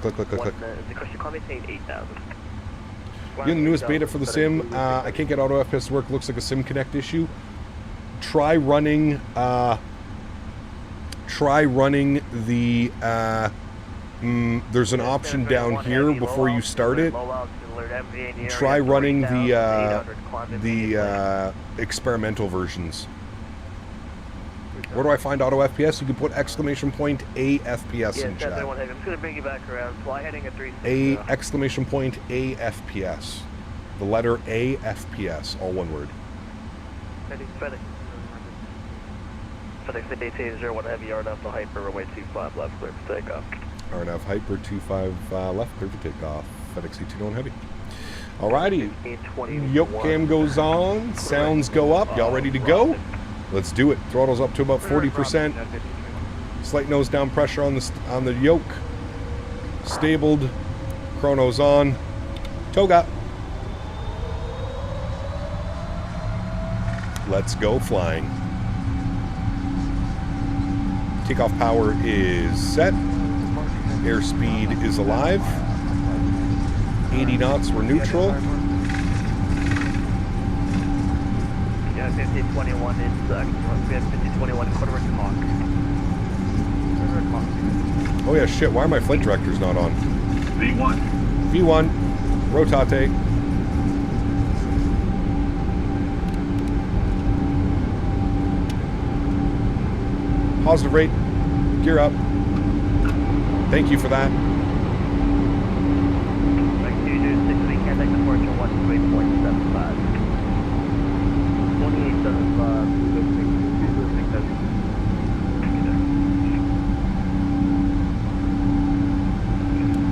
click, click, click, click. You're the newest beta for the sim. I can't get auto FPS to work. Looks like a sim connect issue. Try running the there's an option down here before you start it. Try running the experimental versions. Where do I find auto FPS? You can put exclamation point A FPS in chat. I'm just going to bring you back around. Fly heading at 360. A exclamation point A FPS. The letter A FPS, all one word. FedEx DT01 Heavy, RNF to Hyper, runway 25 left, clear for takeoff. RNF Hyper 25 left, clear for takeoff. FedEx DT01 Heavy. Alrighty. Yoke cam goes on. Sounds go up. Y'all ready to go? Let's do it. Throttle's up to about 40%. Slight nose down pressure on the yoke. Stabled. Chrono's on. Toga. Let's go flying. Takeoff power is set. Airspeed is alive. 80 knots, we're neutral. 5021 is 5021 quarter to Koch. Oh yeah, shit, why are my flight directors not on? V1. V1. Rotate. Positive rate. Gear up. Thank you for that.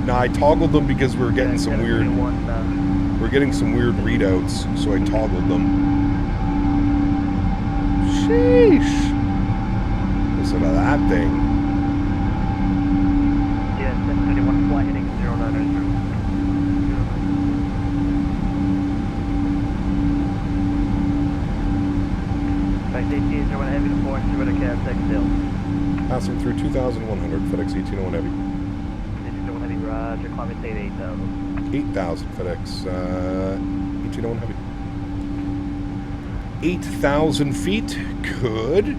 Now I toggled them because we were getting some weird. We're getting some weird readouts, so I toggled them. Sheesh. Listen to that thing. Yeah, 731 flight heading 0900. Heavy to port, Lacasse, exhale. Passing through 2,100, FedEx 1801 Heavy. 1801 Heavy, roger, climate state 8,000. 8,000, FedEx 1801 Heavy. 8,000 feet, good.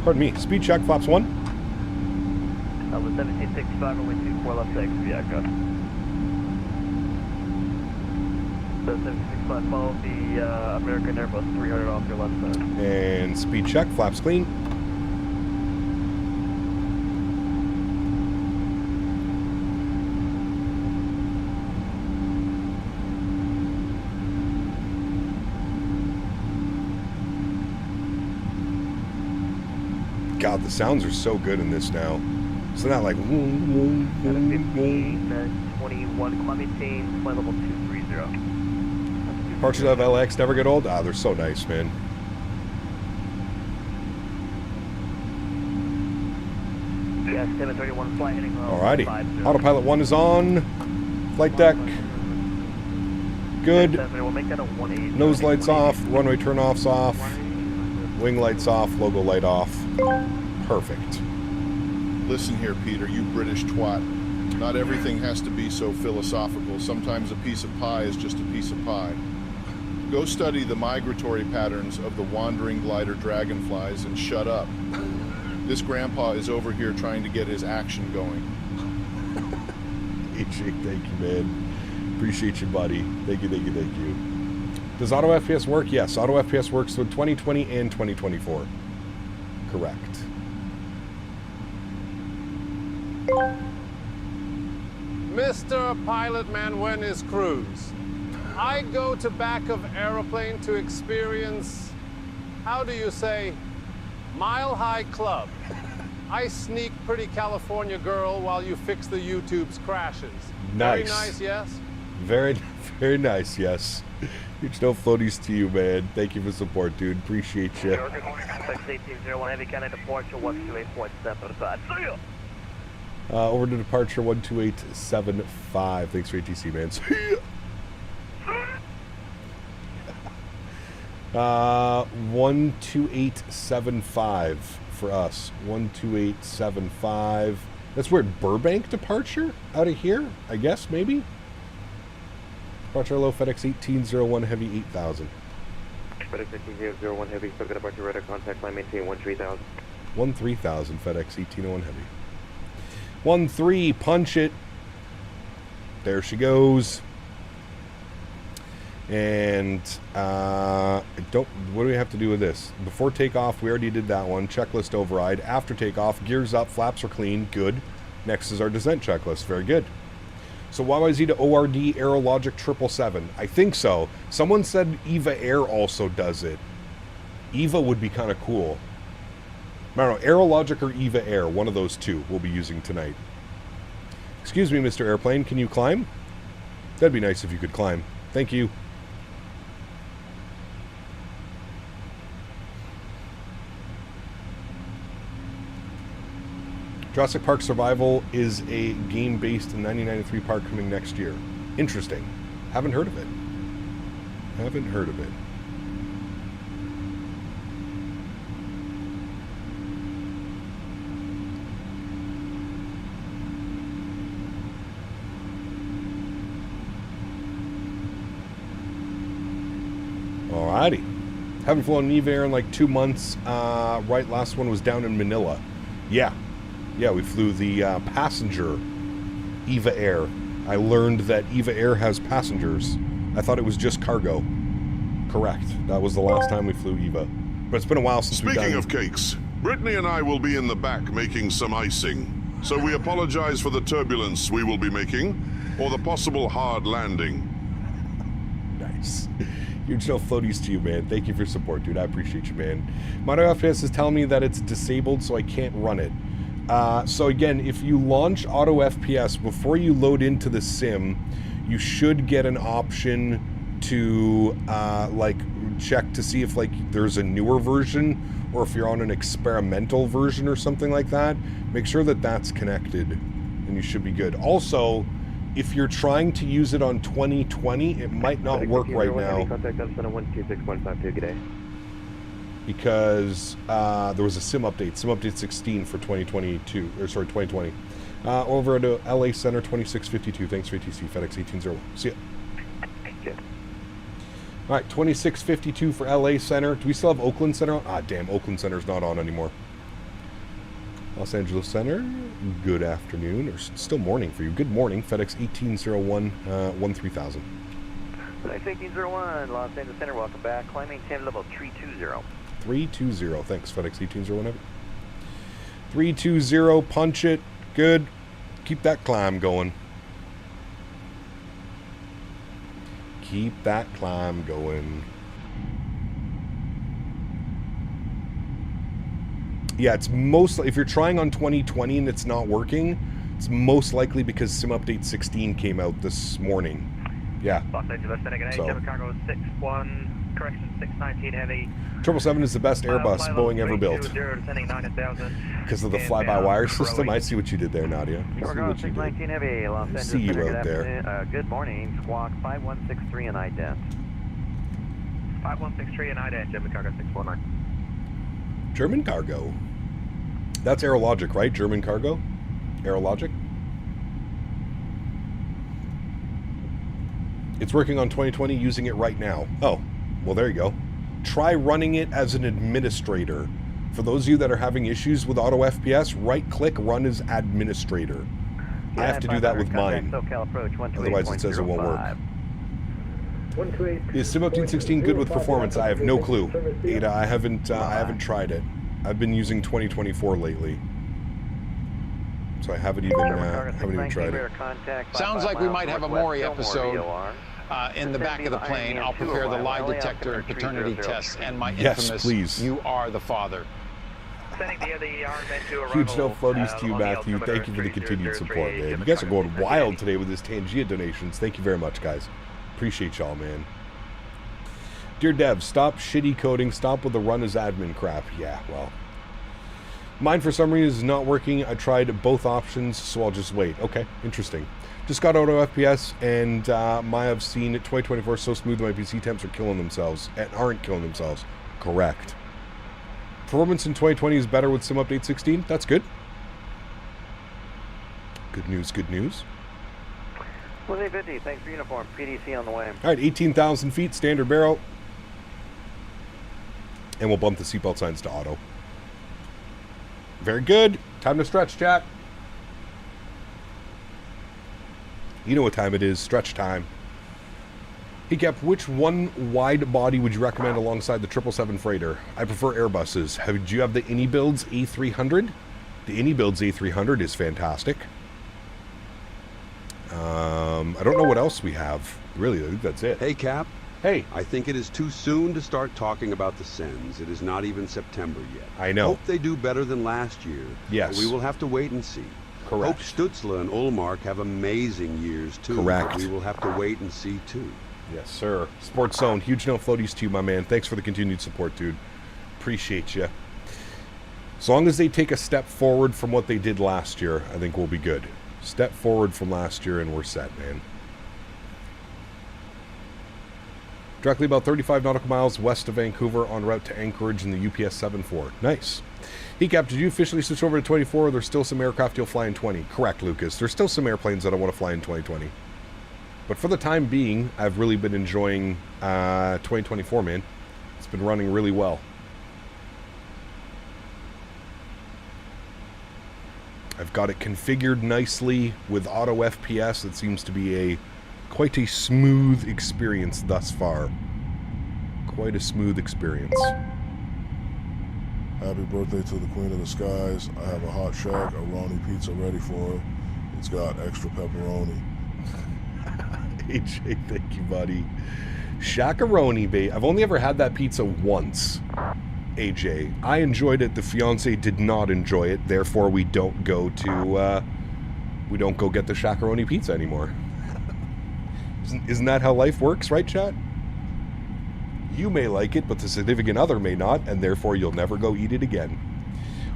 Pardon me, speed check, flaps 1. With 1765, runway 24 left 6, Viaco. So 1765, follow the American Airbus 300 off your left side. And speed check, flaps clean. God, the sounds are so good in this now. So not like 21, climate change, flight level 230. Parts of LAX never get old. Ah, they're so nice, man. Yes, 731 flight heading low. Alrighty. Autopilot 1 is on. Flight deck. Good. Nose lights off. Runway turn-offs off. Wing lights off. Logo light off. Perfect. Listen here, Peter, you British twat. Not everything has to be so philosophical. Sometimes a piece of pie is just a piece of pie. Go study the migratory patterns of the wandering glider dragonflies and shut up. This grandpa is over here trying to get his action going. Hey, Jake, thank you, man. Appreciate you, buddy. Thank you, thank you, thank you. Does Auto FPS work? Yes, Auto FPS works with 2020 and 2024. Correct. Mr. Pilot Man, when is cruise? I go to back of aeroplane to experience, how do you say, Mile High Club. I sneak pretty California girl while you fix the YouTube's crashes. Nice. Very nice, yes? Very, very nice, yes. Huge no floaties to you, man. Thank you for support, dude. Appreciate you. Heavy Canada departure 128.75. See ya! Over to departure 12875. Thanks for ATC, man. See ya! 12875 for us. 12875. That's weird. Burbank departure out of here, I guess, maybe. Departure low FedEx 1801 Heavy 8000. FedEx 1801 Heavy, still gonna departure radar contact line, maintain 13000. 13000 FedEx 1801 Heavy. 13, punch it. There she goes. And what do we have to do with this? Before takeoff, we already did that one. Checklist override. After takeoff, gears up, flaps are clean. Good. Next is our descent checklist. Very good. So YYZ to ORD Aerologic 777. I think so. Someone said EVA Air also does it. EVA would be kind of cool. I don't know, Aerologic or EVA Air, one of those two we'll be using tonight. Excuse me, Mr. Airplane, can you climb? That'd be nice if you could climb. Thank you. Jurassic Park Survival is a game based in 1993 park coming next year. Interesting. Haven't heard of it. Haven't heard of it. Alrighty. Haven't flown an EVA Air in like 2 months. Right, last one was down in Manila. Yeah. Yeah, we flew the passenger Eva Air. I learned that Eva Air has passengers. I thought it was just cargo. Correct. That was the last time we flew Eva. But it's been a while since we've done... Speaking of cakes, Brittany and I will be in the back making some icing. So we apologize for the turbulence we will be making, or the possible hard landing. Nice. Huge no floaties to you, man. Thank you for your support, dude. I appreciate you, man. My FPS is telling me that it's disabled, so I can't run it. So again, if you launch Auto FPS, before you load into the sim, you should get an option to, like, check to see if, like, there's a newer version, or if you're on an experimental version or something like that. Make sure that that's connected, and you should be good. Also, if you're trying to use it on 2020, it might not work right now. Because there was a sim update 16 for 2022, or sorry, 2020. Over to LA Center 2652. Thanks for ATC, Fedex 1801. See ya. All right, 2652 for LA Center. Do we still have Oakland Center on? Ah, damn, Oakland Center's not on anymore. Los Angeles Center, good afternoon, or still morning for you. Good morning, FedEx 1801, 13000. FedEx 1801, Los Angeles Center, welcome back. Climbing time level 320. 320, thanks, FedEx 1801. 320, punch it, good. Keep that climb going. Keep that climb going. Yeah, it's mostly, if you're trying on 2020 and it's not working, it's most likely because Sim Update 16 came out this morning. Yeah. Los Angeles Center, So. Cargo 61, correction 619 heavy. 777 is the best Airbus Boeing ever built. Because of the fly-by-wire system. I see what you did there, Nadya. I see what you did. Heavy, Los Angeles See you Center, out there. good morning, squawk 5163 and ident. 5163 and ident, German Cargo 619. German Cargo. That's Aerologic, right? German Cargo? Aerologic? It's working on 2020, using it right now. Oh, well, there you go. Try running it as an administrator. For those of you that are having issues with Auto FPS, right-click Run as Administrator. I have to do that with mine. Otherwise it says it won't work. Is Sim 16 good with performance? I have no clue. Ada, I haven't tried it. I've been using 2024 lately. So I haven't even tried it. Sounds like we might have a Maury episode in the back of the plane. I'll prepare the lie detector and paternity tests and my infamous, please. You are the father. Huge no floaties to you, Matthew. Thank you for the continued support, man. You guys are going wild today with this Tangia donations. Thank you very much, guys. Appreciate y'all, man. Dear Dev, stop shitty coding. Stop with the run as admin crap. Yeah, well. Mine, for some reason, is not working. I tried both options, so I'll just wait. Okay, interesting. Just got Auto FPS, and I've seen 2024 so smooth my PC temps are killing themselves, and aren't killing themselves. Correct. Performance in 2020 is better with Sim Update 16. That's good. Good news, good news. 150, thanks for uniform. PDC on the way. All right, 18,000 feet, standard barrel. And we'll bump the seatbelt signs to auto. Very good. Time to stretch, chat. You know what time it is. Stretch time. Hey, Cap, which one wide body would you recommend alongside the 777 freighter? I prefer Airbuses. Do you have the AnyBuilds A300? The AnyBuilds A300 is fantastic. I don't know what else we have. Really, I think that's it. Hey, Cap. Hey. I think it is too soon to start talking about the Sens. It is not even September yet. I know. Hope they do better than last year. Yes. But we will have to wait and see. Correct. Hope Stutzla and Ullmark have amazing years, too. Correct. But we will have to wait and see, too. Yes, sir. Sports Zone, huge no floaties to you, my man. Thanks for the continued support, dude. Appreciate you. As long as they take a step forward from what they did last year, I think we'll be good. Step forward from last year and we're set, man. Directly about 35 nautical miles west of Vancouver en route to Anchorage in the UPS 74. Nice. Cap, did you officially switch over to 24? Or there's still some aircraft you'll fly in 20. Correct, Lucas. There's still some airplanes that I want to fly in 2020. But for the time being, I've really been enjoying 2024, man. It's been running really well. I've got it configured nicely with auto FPS. It seems to be quite a smooth experience thus far. Quite a smooth experience. Happy birthday to the Queen of the Skies. I have a hot shack, a Ronnie pizza ready for him. It's got extra pepperoni. AJ, thank you, buddy. Shackaroni, babe. I've only ever had that pizza once. AJ, I enjoyed it. The fiance did not enjoy it. Therefore, we don't go get the Shackaroni pizza anymore. Isn't that how life works, right, chat? You may like it, but the significant other may not, and therefore you'll never go eat it again.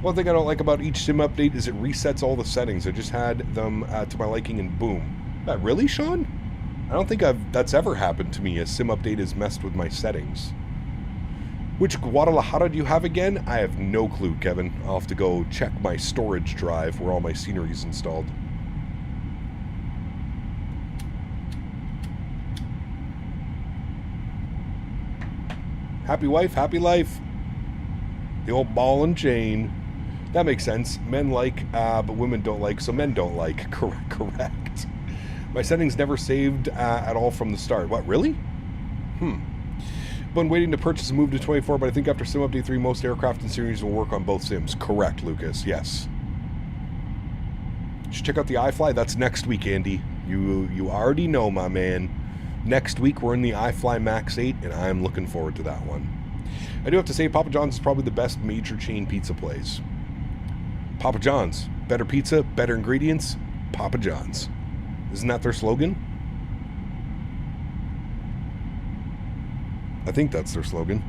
One thing I don't like about each sim update is it resets all the settings. I just had them to my liking and boom. Really, Sean? I don't think that's ever happened to me. A sim update has messed with my settings. Which Guadalajara do you have again? I have no clue, Kevin. I'll have to go check my storage drive where all my scenery is installed. Happy wife, happy life. The old ball and chain. That makes sense. Men like, but women don't like, so men don't like. Correct. My settings never saved at all from the start. What, really? Been waiting to purchase and move to 24, but I think after Sim Update 3, most aircraft and series will work on both sims. Correct, Lucas. Yes. Just check out the iFly. That's next week, Andy. You already know, my man. Next week, we're in the iFly Max 8, and I'm looking forward to that one. I do have to say, Papa John's is probably the best major chain pizza place. Papa John's. Better pizza, better ingredients, Papa John's. Isn't that their slogan? I think that's their slogan.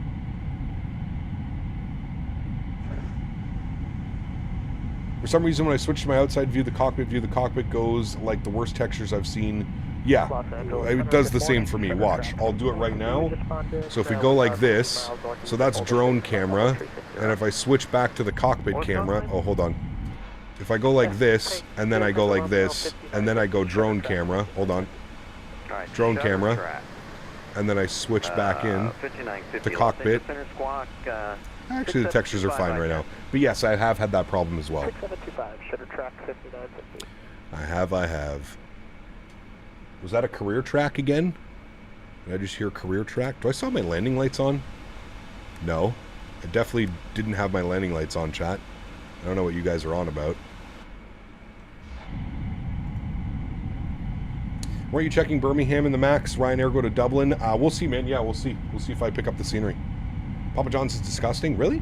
For some reason, when I switch to my outside view, the cockpit goes like the worst textures I've seen. Yeah, it does the same for me. Watch. I'll do it right now. So if we go like this, so that's drone camera. And if I switch back to the cockpit camera, oh, hold on. If I go like this, and then I go like this, and then I go drone camera, hold on. Drone camera. And then I switch back in to cockpit. Actually, the textures are fine right now. But yes, I have had that problem as well. I have. Was that a career track again? Did I just hear career track? Do I still have my landing lights on? No. I definitely didn't have my landing lights on, chat. I don't know what you guys are on about. Weren't you checking Birmingham in the Max? Ryanair go to Dublin? We'll see, man. Yeah, we'll see. We'll see if I pick up the scenery. Papa John's is disgusting? Really?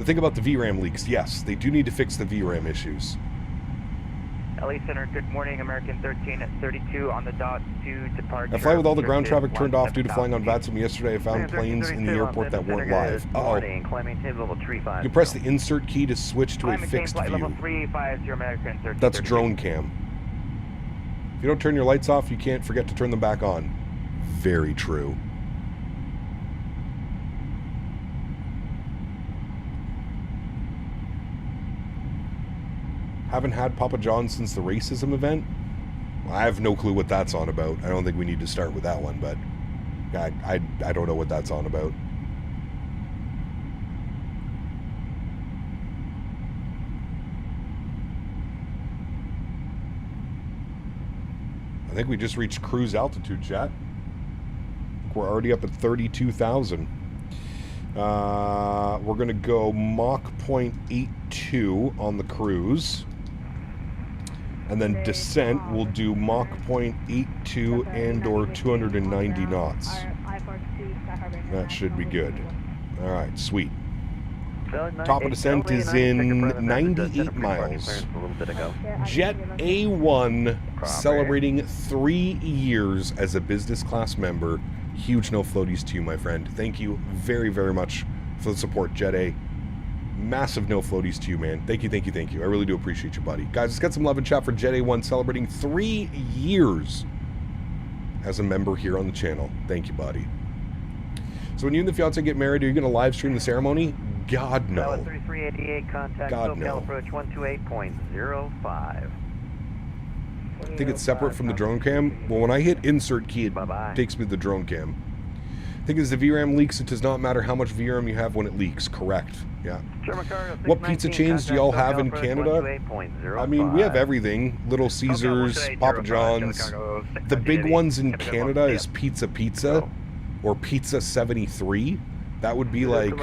The thing about the VRAM leaks, yes, they do need to fix the VRAM issues. LA Center, good morning, American 13 at 32 on the dot to departure. I fly with all the ground traffic turned off due to flying on VATSIM yesterday. I found planes in the airport that weren't live. Uh-oh. You press the insert key to switch to a fixed view. That's drone cam. If you don't turn your lights off, you can't forget to turn them back on. Very true. Haven't had Papa John's since the racism event? Well, I have no clue what that's on about. I don't think we need to start with that one, but I don't know what that's on about. I think we just reached cruise altitude, chat. We're already up at 32,000. We're going to go Mach 0.82 on the cruise. And then descent, we'll do Mach 0.82 and or 290 knots. That should be good. All right, sweet. Top of descent is in 98 miles. Jet A1 celebrating 3 years as a business class member. Huge no floaties to you, my friend. Thank you very, very much for the support, Jet A. Massive no floaties to you, man. Thank you, thank you, thank you. I really do appreciate you, buddy. Guys, let's get some love and chat for Jet A1 celebrating 3 years as a member here on the channel. Thank you, buddy. So when you and the fiance get married, are you going to live stream the ceremony? God, no. 3388, contact God, no. approach 128.05. I think it's separate from the drone cam. Well, when I hit insert key, it takes me to the drone cam. I think as the VRAM leaks, it does not matter how much VRAM you have when it leaks. Correct. Yeah. What pizza chains do y'all have in Canada? I mean, we have everything. Little Caesars, Papa John's. The big ones in Canada is Pizza or Pizza 73. That would be like,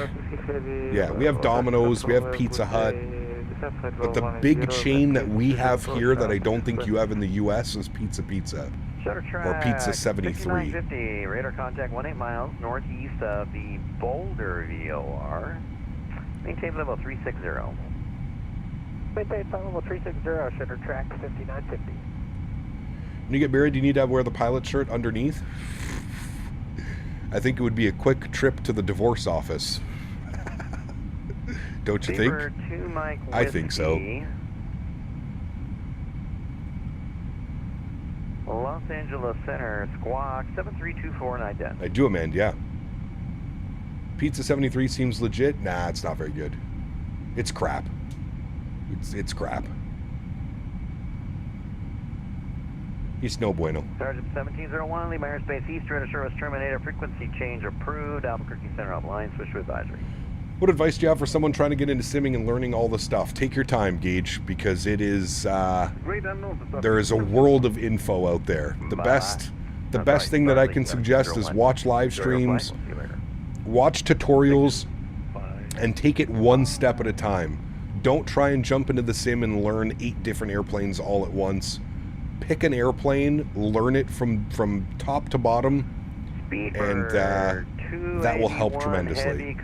yeah, we have Domino's, we have Pizza Hut. But the big chain that we have here that I don't think you have in the U.S. is Pizza. Or Pizza 73. 5950, radar contact 18 miles northeast of the Boulder VOR. Maintain level 360. Maintain level 360, shutter track 5950. When you get married, do you need to wear the pilot shirt underneath? I think it would be a quick trip to the divorce office. Don't you think? I think so. Los Angeles Center, Squawk 7324 Nadya. I do, Amanda, yeah. Pizza 73 seems legit. Nah, it's not very good. It's crap. It's crap. He's no bueno. Sergeant 1701, Lima Airspace East, radar service terminated, frequency change approved, Albuquerque Center offline, switch to advisory. What advice do you have for someone trying to get into simming and learning all the stuff? Take your time, Gage, because it is, there is a world of info out there. The best thing that I can suggest is watch live streams, watch tutorials, and take it one step at a time. Don't try and jump into the sim and learn 8 different airplanes all at once. Pick an airplane, learn it from top to bottom, and that will help tremendously.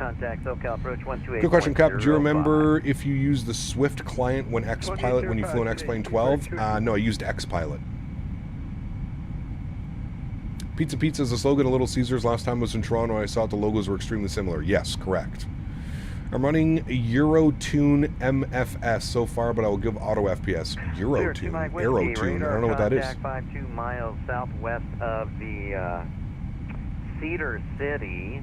Good question, Cap. Do you remember if you used the Swift client when X-Pilot when you flew an X-Plane 12? No, I used X-Pilot. Pizza is a slogan of Little Caesars. Last time I was in Toronto and I saw the logos were extremely similar. Yes, correct. I'm running Eurotune MFS so far, but I will give auto FPS. Eurotune, Aerotune, I don't know what that is. 52 miles southwest of the Cedar City.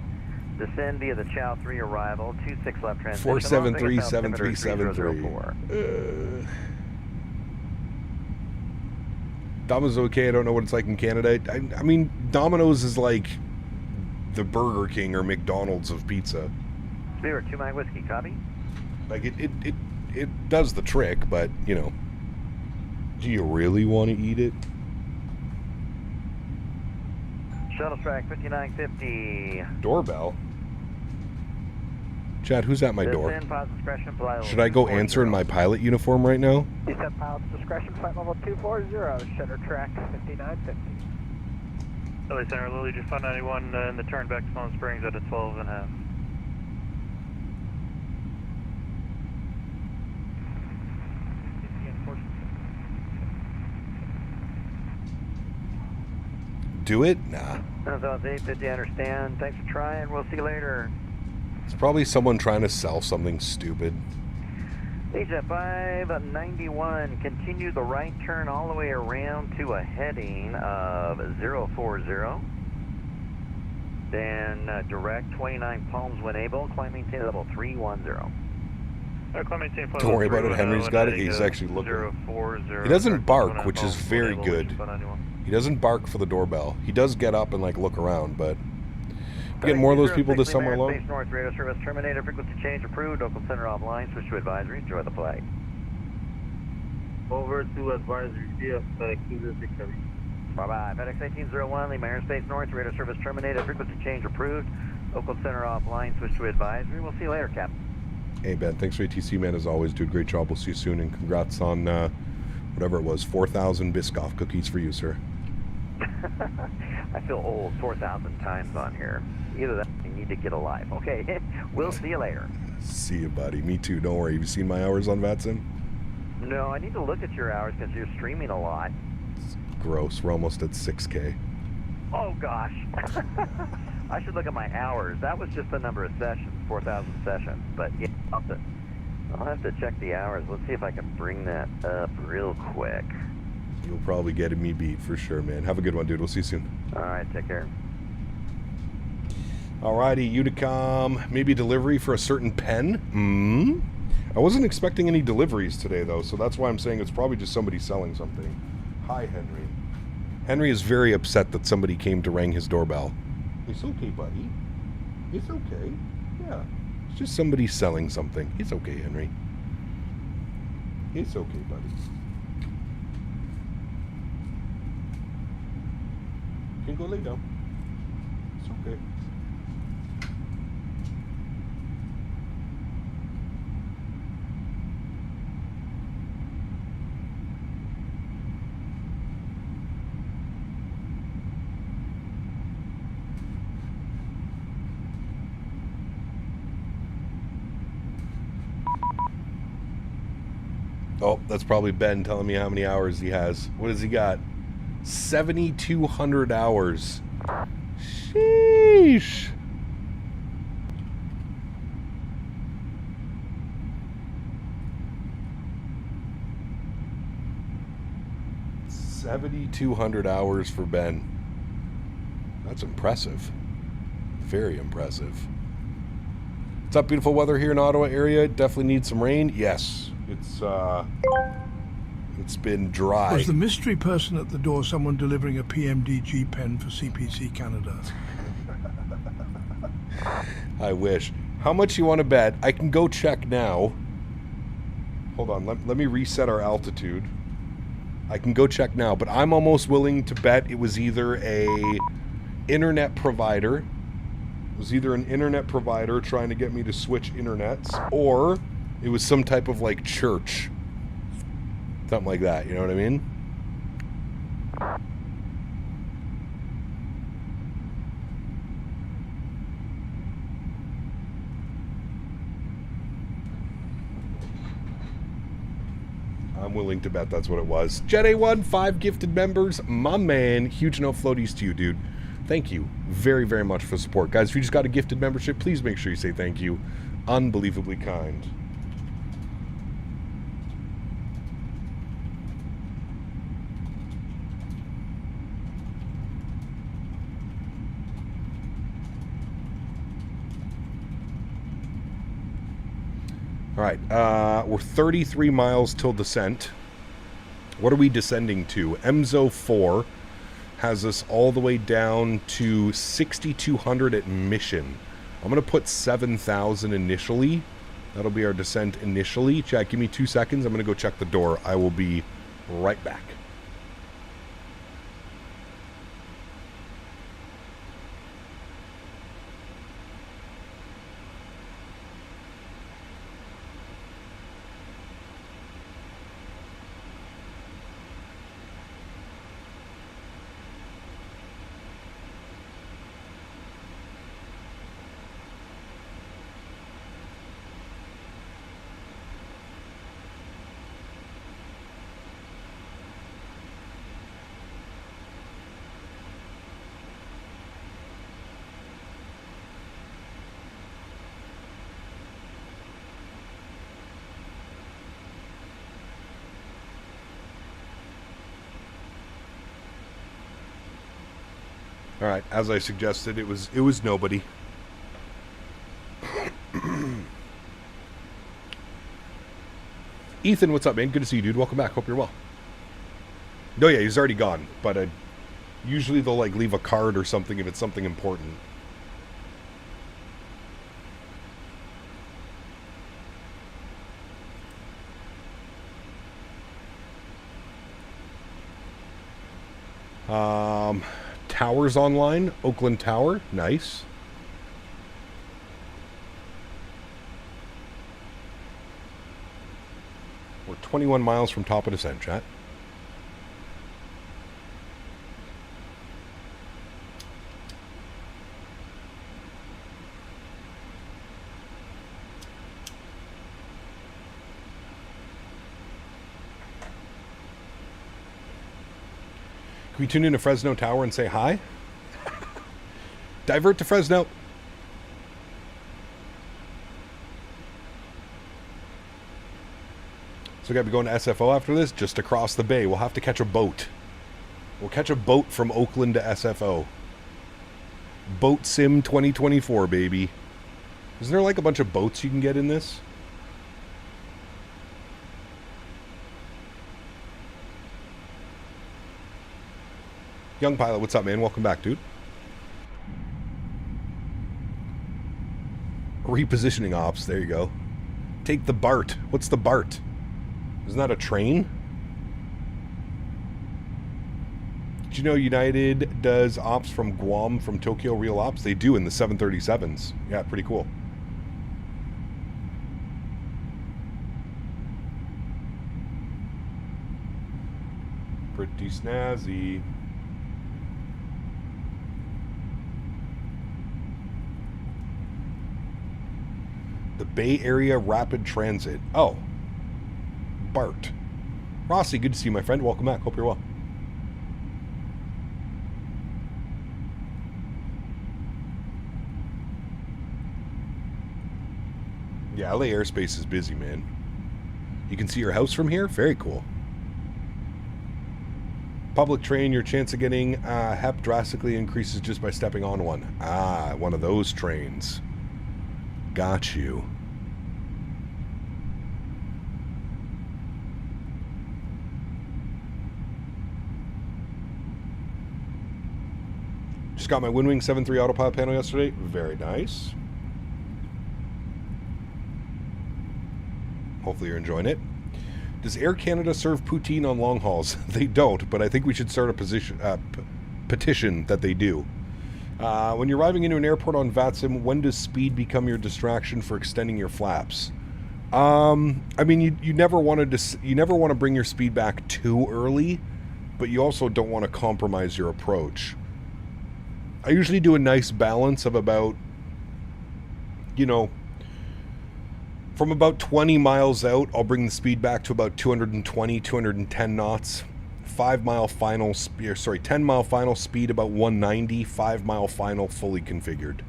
Descend via the Chow 3 arrival. 26 left transition. 473-7373. Domino's okay. I don't know what it's like in Canada. I mean, Domino's is like the Burger King or McDonald's of pizza. Spirit 2 Mike Whiskey, copy. Like it does the trick, but you know, do you really want to eat it? Shuttle track 5950. Doorbell. Chad, who's at my door? Should I go answer in my pilot uniform right now? Descent pilot's discretion, flight level 240, shutter track 5950. LA Center, Lily, just 591 in the turn back to Palm Springs at a 12.5. Do it? Nah. That's 850, I understand. Thanks for trying. We'll see you later. It's probably someone trying to sell something stupid. Asia 591, continue the right turn all the way around to a heading of 040. Then direct 29 Palms when able, climb maintain level 310. Don't worry about it, Henry's got it. He's actually looking. He doesn't bark, which is very good. He doesn't bark for the doorbell. He does get up and like look around, but we're getting more of those people this summer alone. North radar service terminated, frequency change approved, local center offline, switch to advisory, enjoy the flight. Over to advisory, FedEx 206. Bye-bye, FedEx 1801, Lima Airspace North, radar service terminated, frequency change approved, local center offline, switch to advisory. We'll see you later, Cap. Hey, Ben, thanks for ATC, man, as always, dude. Great job. We'll see you soon, and congrats on whatever it was, 4,000 Biscoff cookies for you, sir. I feel old 4,000 times on here. Either that or you need to get a life. Okay, we'll see you later. See you, buddy. Me too. Don't worry. Have you seen my hours on VATSIM? No, I need to look at your hours because you're streaming a lot. It's gross. We're almost at 6K. Oh, gosh. I should look at my hours. That was just the number of sessions, 4,000 sessions. But yeah, I'll have to check the hours. Let's see if I can bring that up real quick. You'll probably get me beat for sure, man. Have a good one, dude. We'll see you soon. All right, take care. Alrighty, Unicom. Maybe delivery for a certain pen? I wasn't expecting any deliveries today, though, so that's why I'm saying it's probably just somebody selling something. Hi, Henry. Henry is very upset that somebody came to ring his doorbell. It's okay, buddy. It's okay. Yeah. Just somebody selling something. It's okay, Henry. It's okay, buddy. You can go lay down. It's okay. Oh, that's probably Ben telling me how many hours he has. What has he got? 7,200 hours. Sheesh. $7,200 hours for Ben. That's impressive. Very impressive. What's up, beautiful weather here in Ottawa area? Definitely need some rain. Yes. It's been dry. Was the mystery person at the door someone delivering a PMDG pen for CPC Canada? I wish. How much you want to bet? I can go check now. Hold on, let me reset our altitude. I can go check now, but I'm almost willing to bet it was either an internet provider. It was either an internet provider trying to get me to switch internets, or it was some type of, like, church. Something like that, you know what I mean? I'm willing to bet that's what it was. Jet A1, 5 gifted members. My man. Huge no floaties to you, dude. Thank you very, very much for the support. Guys, if you just got a gifted membership, please make sure you say thank you. Unbelievably kind. All right, we're 33 miles till descent. What are we descending to? MZO 4 has us all the way down to 6,200 at Mission. I'm going to put 7,000 initially. That'll be our descent initially. Chat, give me 2 seconds. I'm going to go check the door. I will be right back. All right, as I suggested, it was nobody. Ethan, what's up, man? Good to see you, dude. Welcome back. Hope you're well. No, yeah, he's already gone, but usually they'll like leave a card or something if it's something important. Towers online. Oakland Tower. Nice. We're 21 miles from top of descent, chat. Can we tune into Fresno Tower and say hi? Divert to Fresno. So we got to be going to SFO after this, just across the bay. We'll have to catch a boat. We'll catch a boat from Oakland to SFO. Boat Sim 2024, baby. Isn't there like a bunch of boats you can get in this? Young Pilot, what's up, man? Welcome back, dude. Repositioning ops. There you go. Take the BART. What's the BART? Isn't that a train? Did you know United does ops from Guam, from Tokyo, real ops? They do in the 737s. Yeah, pretty cool. Pretty snazzy. The Bay Area Rapid Transit. Oh. BART. Rossi, good to see you, my friend. Welcome back. Hope you're well. Yeah, LA airspace is busy, man. You can see your house from here? Very cool. Public train, your chance of getting HEP drastically increases just by stepping on one. Ah, one of those trains. Got you. Just got my WinWing 7.3 autopilot panel yesterday. Very nice. Hopefully you're enjoying it. Does Air Canada serve poutine on long hauls? They don't, but I think we should start a petition that they do. When you're arriving into an airport on VATSIM, when does speed become your distraction for extending your flaps? I mean, you never want to bring your speed back too early, but you also don't want to compromise your approach. I usually do a nice balance of about, you know, from about 20 miles out, I'll bring the speed back to about 220, 210 knots. 10 mile final speed about 190, 5 mile final fully configured.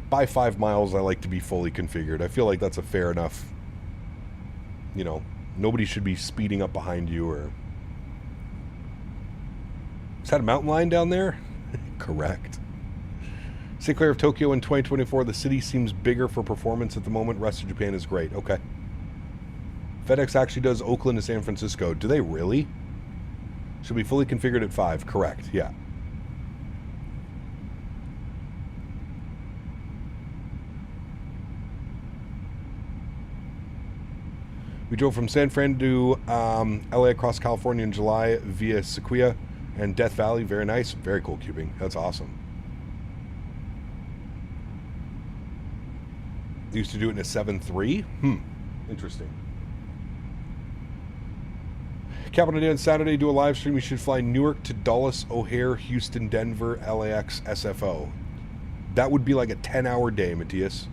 By 5 miles, I like to be fully configured. I feel like that's a fair enough, you know, nobody should be speeding up behind you or... Is that a mountain lion down there? Correct. Stay clear of Tokyo in 2024. The city seems bigger for performance at the moment. Rest of Japan is great. Okay. FedEx actually does Oakland to San Francisco. Do they really? Should be fully configured at 5. Correct. Yeah. We drove from San Fran to LA across California in July via Sequoia and Death Valley. Very nice. Very cool cubing. That's awesome. They used to do it in a 7.3. Interesting. Capital Day on Saturday, do a live stream. You should fly Newark to Dulles, O'Hare, Houston, Denver, LAX, SFO. That would be like a 10-hour day, Matthias.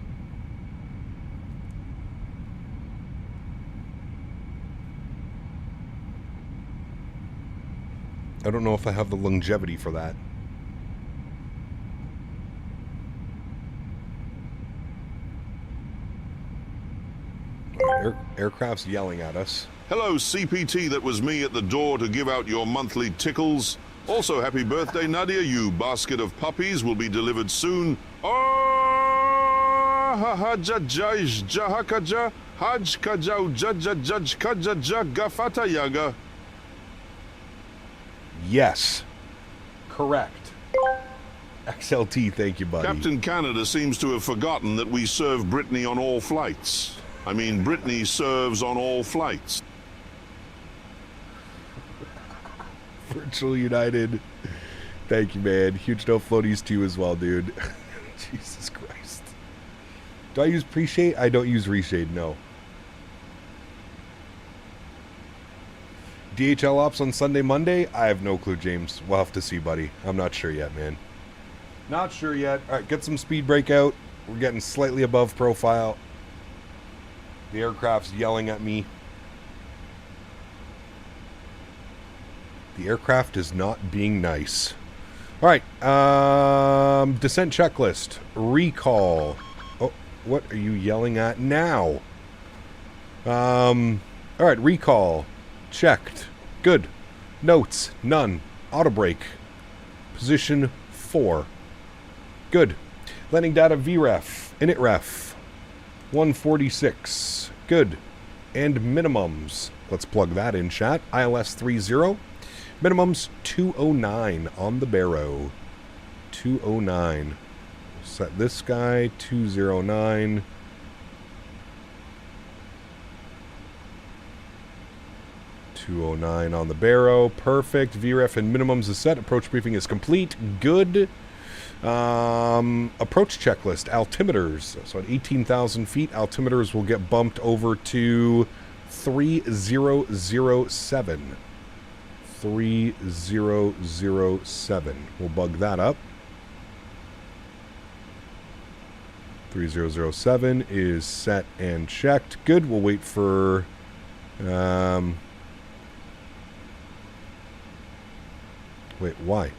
I don't know if I have the longevity for that. Aircraft's yelling at us. Hello, CPT. That was me at the door to give out your monthly tickles. Also, happy birthday, Nadya. You basket of puppies will be delivered soon. Yes. Correct. XLT, thank you, buddy. Captain Canada seems to have forgotten that we serve Brittany on all flights. I mean, Brittany serves on all flights. Virtual United. Thank you, man. Huge no floaties too as well, dude. Jesus Christ. Do I use pre-shade? I don't use reshade, no. DHL ops on Sunday, Monday? I have no clue, James. We'll have to see, buddy. I'm not sure yet, man. Not sure yet. All right, get some speed breakout. We're getting slightly above profile. The aircraft's yelling at me. The aircraft is not being nice. All right. Descent checklist. Recall. Oh, what are you yelling at now? All right. Recall. Checked. Good. Notes. None. Auto brake. Position 4. Good. Landing data VREF. Init ref. 146. Good. And minimums. Let's plug that in, chat. ILS 30. Minimums 209 on the Barrow. 209. We'll set this guy 209. 209 on the Barrow. Perfect. VREF and minimums is set. Approach briefing is complete. Good. Approach checklist. Altimeters. So at 18,000 feet, altimeters will get bumped over to 3007. 3007. We'll bug that up. 3007 is set and checked. Good. We'll wait for... wait, why?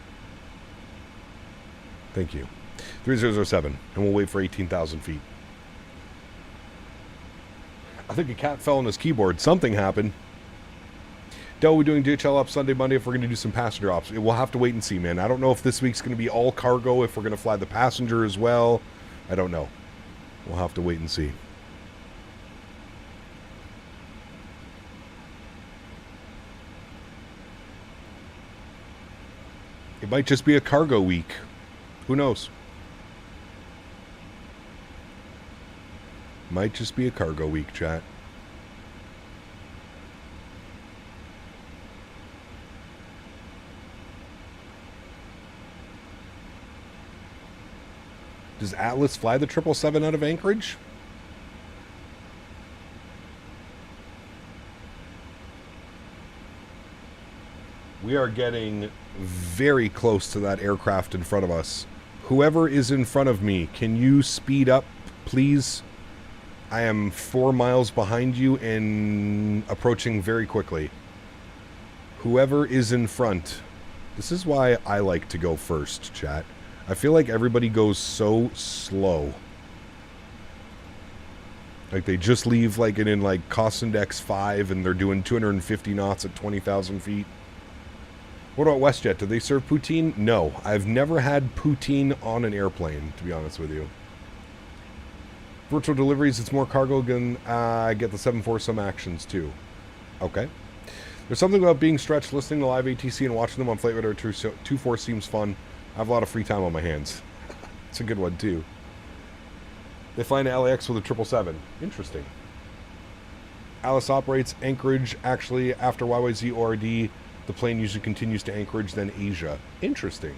Thank you. 3007. And we'll wait for 18,000 feet. I think a cat fell on his keyboard. Something happened. Del, we're doing DHL up Sunday, Monday if we're going to do some passenger ops. We'll have to wait and see, man. I don't know if this week's going to be all cargo, if we're going to fly the passenger as well. I don't know. We'll have to wait and see. It might just be a cargo week. Who knows? Might just be a cargo week, chat. Does Atlas fly the 777 out of Anchorage? We are getting very close to that aircraft in front of us. Whoever is in front of me, can you speed up, please? I am 4 miles behind you and approaching very quickly. Whoever is in front. This is why I like to go first, chat. I feel like everybody goes so slow. Like they just leave like in like cost index 5 and they're doing 250 knots at 20,000 feet. What about WestJet? Do they serve poutine? No. I've never had poutine on an airplane, to be honest with you. Virtual deliveries, it's more cargo than I get the 747 some actions too. Okay. There's something about being stretched, listening to live ATC and watching them on Flight Radar 24 seems fun. I have a lot of free time on my hands. It's a good one too. They fly into LAX with a 777. Interesting. Alice operates Anchorage. Actually, after YYZ ORD, the plane usually continues to Anchorage, then Asia. Interesting.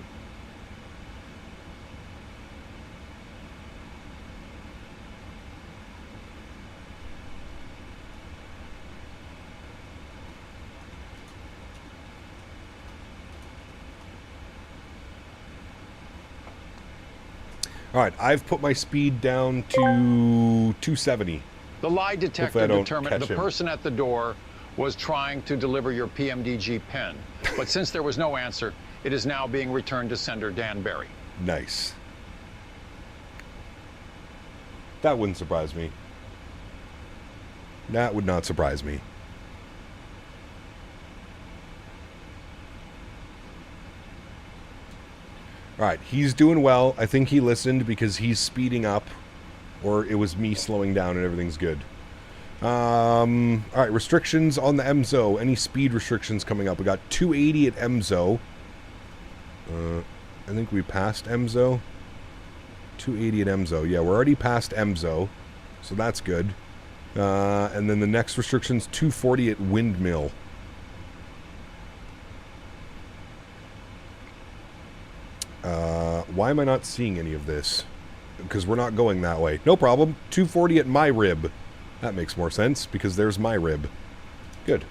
All right, I've put my speed down to 270. The lie detector determined the person at the door was trying to deliver your PMDG pen. But since there was no answer, it is now being returned to sender Dan Barry. Nice. That wouldn't surprise me. That would not surprise me. All right, he's doing well. I think he listened because he's speeding up, or it was me slowing down and everything's good. All right, restrictions on the MZO. Any speed restrictions coming up? We got 280 at MZO. I think we passed MZO. 280 at MZO. Yeah, we're already past MZO, so that's good. And then the next restriction's 240 at Windmill. Why am I not seeing any of this? Because we're not going that way. No problem. 240 at my rib. That makes more sense, because there's my rib. Good.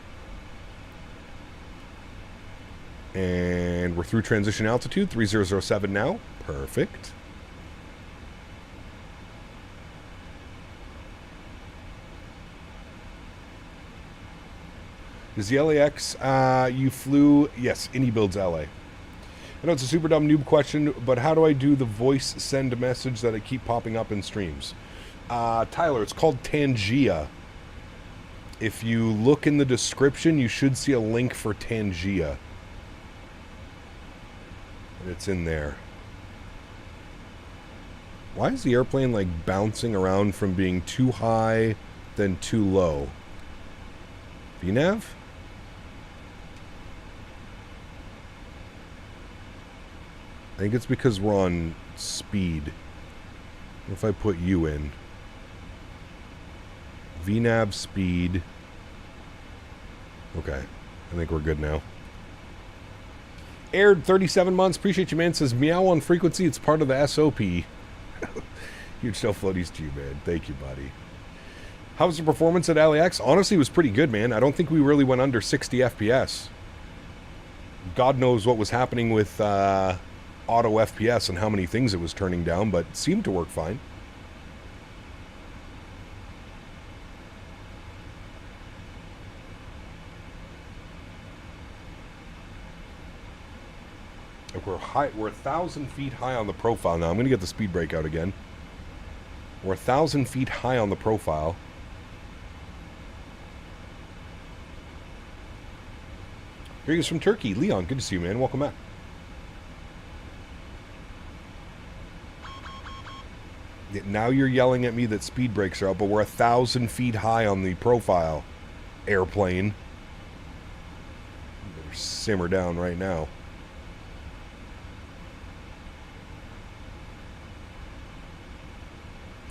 And we're through transition altitude, 3007 now. Perfect. Is the LAX, you flew? Yes, Indy builds LA. I know it's a super dumb noob question, but how do I do the voice send message that I keep popping up in streams? Tyler, it's called Tangia. If you look in the description, you should see a link for Tangia. And it's in there. Why is the airplane like bouncing around from being too high, then too low? VNav? I think it's because we're on speed. What if I put you in? VNav speed. Okay. I think we're good now. Aired 37 months. Appreciate you, man. Says meow on frequency. It's part of the SOP. Huge self floaties to you, man. Thank you, buddy. How was the performance at LAX? Honestly, it was pretty good, man. I don't think we really went under 60 FPS. God knows what was happening with auto FPS and how many things it was turning down, but it seemed to work fine. We're 1,000 feet high on the profile now. I'm going to get the speed brake out again. We're 1,000 feet high on the profile. Here he is from Turkey. Leon, good to see you, man. Welcome back. Yeah, now you're yelling at me that speed brakes are out, but we're 1,000 feet high on the profile. Airplane. Better simmer down right now.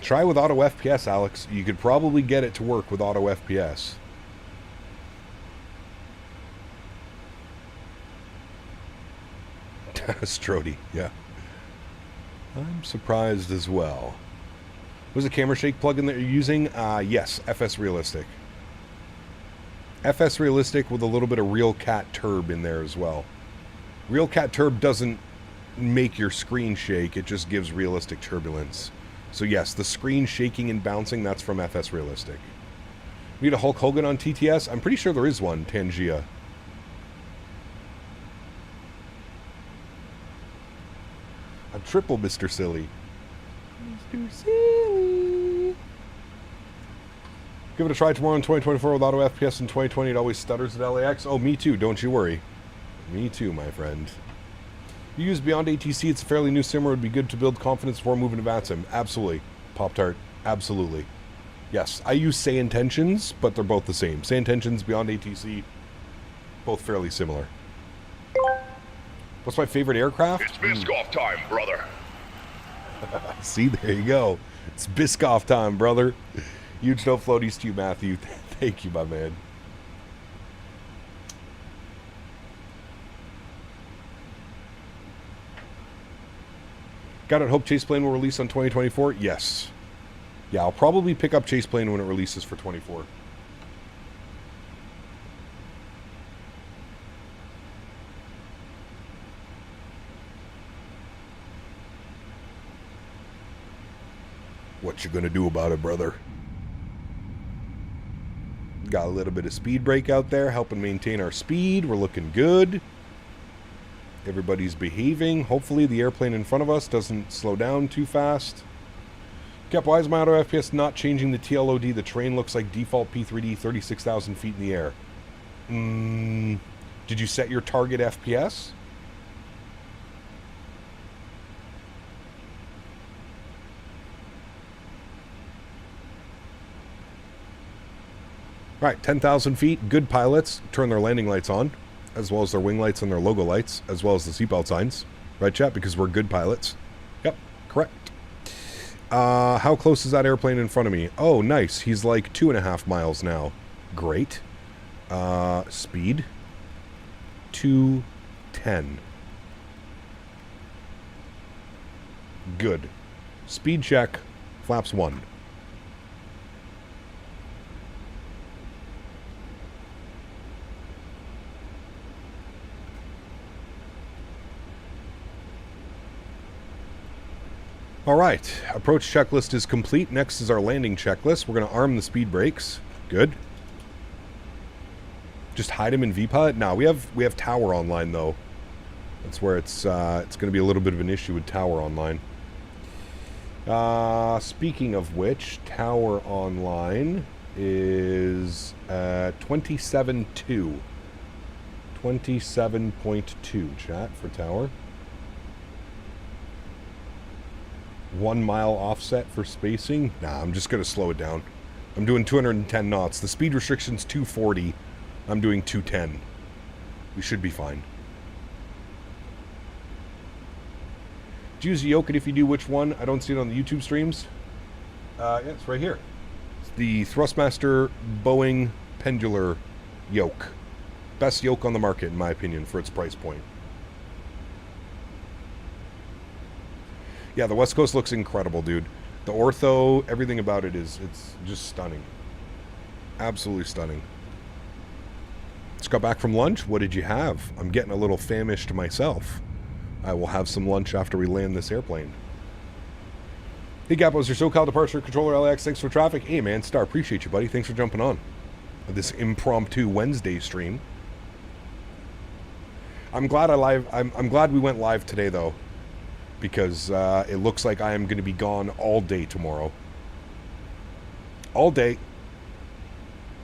Try with auto FPS, Alex. You could probably get it to work with auto FPS. Strody, yeah. I'm surprised as well. Was a camera shake plugin that you're using? Yes, FS Realistic. FS Realistic with a little bit of RealCat Turb in there as well. RealCat Turb doesn't make your screen shake, it just gives realistic turbulence. So yes, the screen shaking and bouncing, that's from FS Realistic. Need a Hulk Hogan on TTS? I'm pretty sure there is one, Tangia. A triple Mr. Silly. Mr. Silly. Give it a try tomorrow in 2024 with auto FPS. In 2020 it always stutters at LAX. Oh, me too, don't you worry. Me too, my friend. You use Beyond ATC, it's a fairly new simmer. It would be good to build confidence before moving to VATSIM. Absolutely. Pop-Tart, absolutely. Yes, I use Say Intentions, but they're both the same. Say Intentions, Beyond ATC, both fairly similar. What's my favorite aircraft? It's Biscoff time, brother. See, there you go. It's Biscoff time, brother. Huge no floaties to you, Matthew. Thank you, my man. Got it. Hope Chase Plane will release on 2024? Yes. Yeah, I'll probably pick up Chase Plane when it releases for 24. What you gonna do about it, brother? Got a little bit of speed brake out there, helping maintain our speed. We're looking good. Everybody's behaving. Hopefully the airplane in front of us doesn't slow down too fast. Cap, why is my auto FPS not changing the TLOD? The terrain looks like default P3D 36,000 feet in the air. Did you set your target FPS? Right, 10,000 feet, good pilots turn their landing lights on, as well as their wing lights and their logo lights, as well as the seatbelt signs. Right, chat? Because we're good pilots. Yep, correct. How close is that airplane in front of me? Oh, nice. He's like 2.5 miles now. Great. Speed. 210. Good. Speed check. Flaps 1. All right, approach checklist is complete. Next is our landing checklist. We're going to arm the speed brakes. Good. Just hide them in VPilot. Now we have tower online though. That's where it's going to be a little bit of an issue with tower online. Speaking of which, tower online is 27.2. 27.2 chat for tower. 1 mile offset for spacing. Nah, I'm just going to slow it down. I'm doing 210 knots. The speed restriction's 240. I'm doing 210. We should be fine. Do you use the yoke, and if you do, which one? I don't see it on the YouTube streams. Yeah, it's right here. It's the Thrustmaster Boeing pendular yoke. Best yoke on the market, in my opinion, for its price point. Yeah, the West Coast looks incredible, dude. The ortho, everything about it it's just stunning. Absolutely stunning. Just got back from lunch. What did you have? I'm getting a little famished myself. I will have some lunch after we land this airplane. Hey, Gapos, your SoCal departure controller LAX. Thanks for traffic. Hey, man, Star, appreciate you, buddy. Thanks for jumping on this impromptu Wednesday stream. I'm glad I'm glad we went live today, though, because it looks like I am going to be gone all day tomorrow. All day.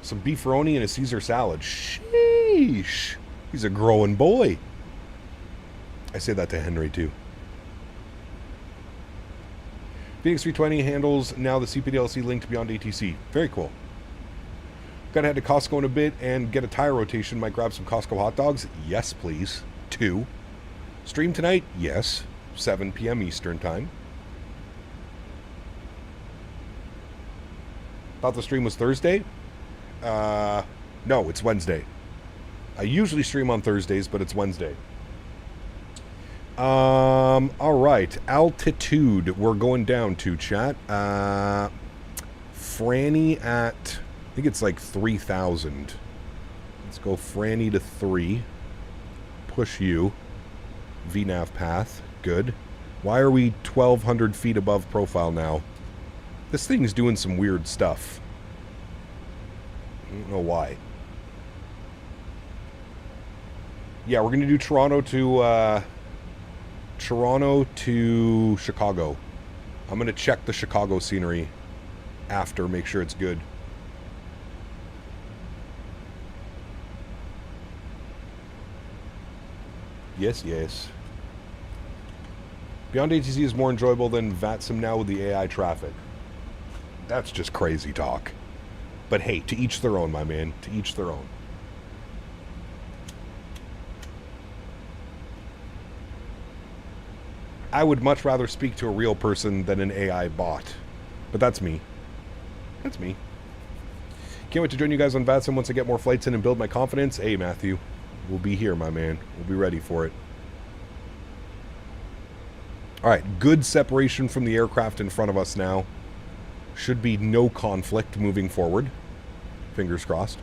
Some beefaroni and a Caesar salad. Sheesh. He's a growing boy. I say that to Henry, too. Fedex 320 handles now the CPDLC linked beyond ATC. Very cool. Gotta head to Costco in a bit and get a tire rotation. Might grab some Costco hot dogs. Yes, please. 2. Stream tonight? Yes. 7 p.m. Eastern time. Thought the stream was Thursday? No, it's Wednesday. I usually stream on Thursdays, but it's Wednesday. All right. Altitude. We're going down to chat. Franny at, I think it's like 3,000. Let's go Franny to 3. Push you. VNAV path. Good. Why are we 1,200 feet above profile now? This thing's doing some weird stuff. I don't know why. Yeah, we're going to do Toronto to Chicago. I'm going to check the Chicago scenery after, make sure it's good. Yes, yes. Beyond ATC is more enjoyable than VATSIM now with the AI traffic. That's just crazy talk. But hey, to each their own, my man. To each their own. I would much rather speak to a real person than an AI bot. But that's me. That's me. Can't wait to join you guys on VATSIM once I get more flights in and build my confidence. Hey, Matthew. We'll be here, my man. We'll be ready for it. Alright, good separation from the aircraft in front of us now. Should be no conflict moving forward. Fingers crossed.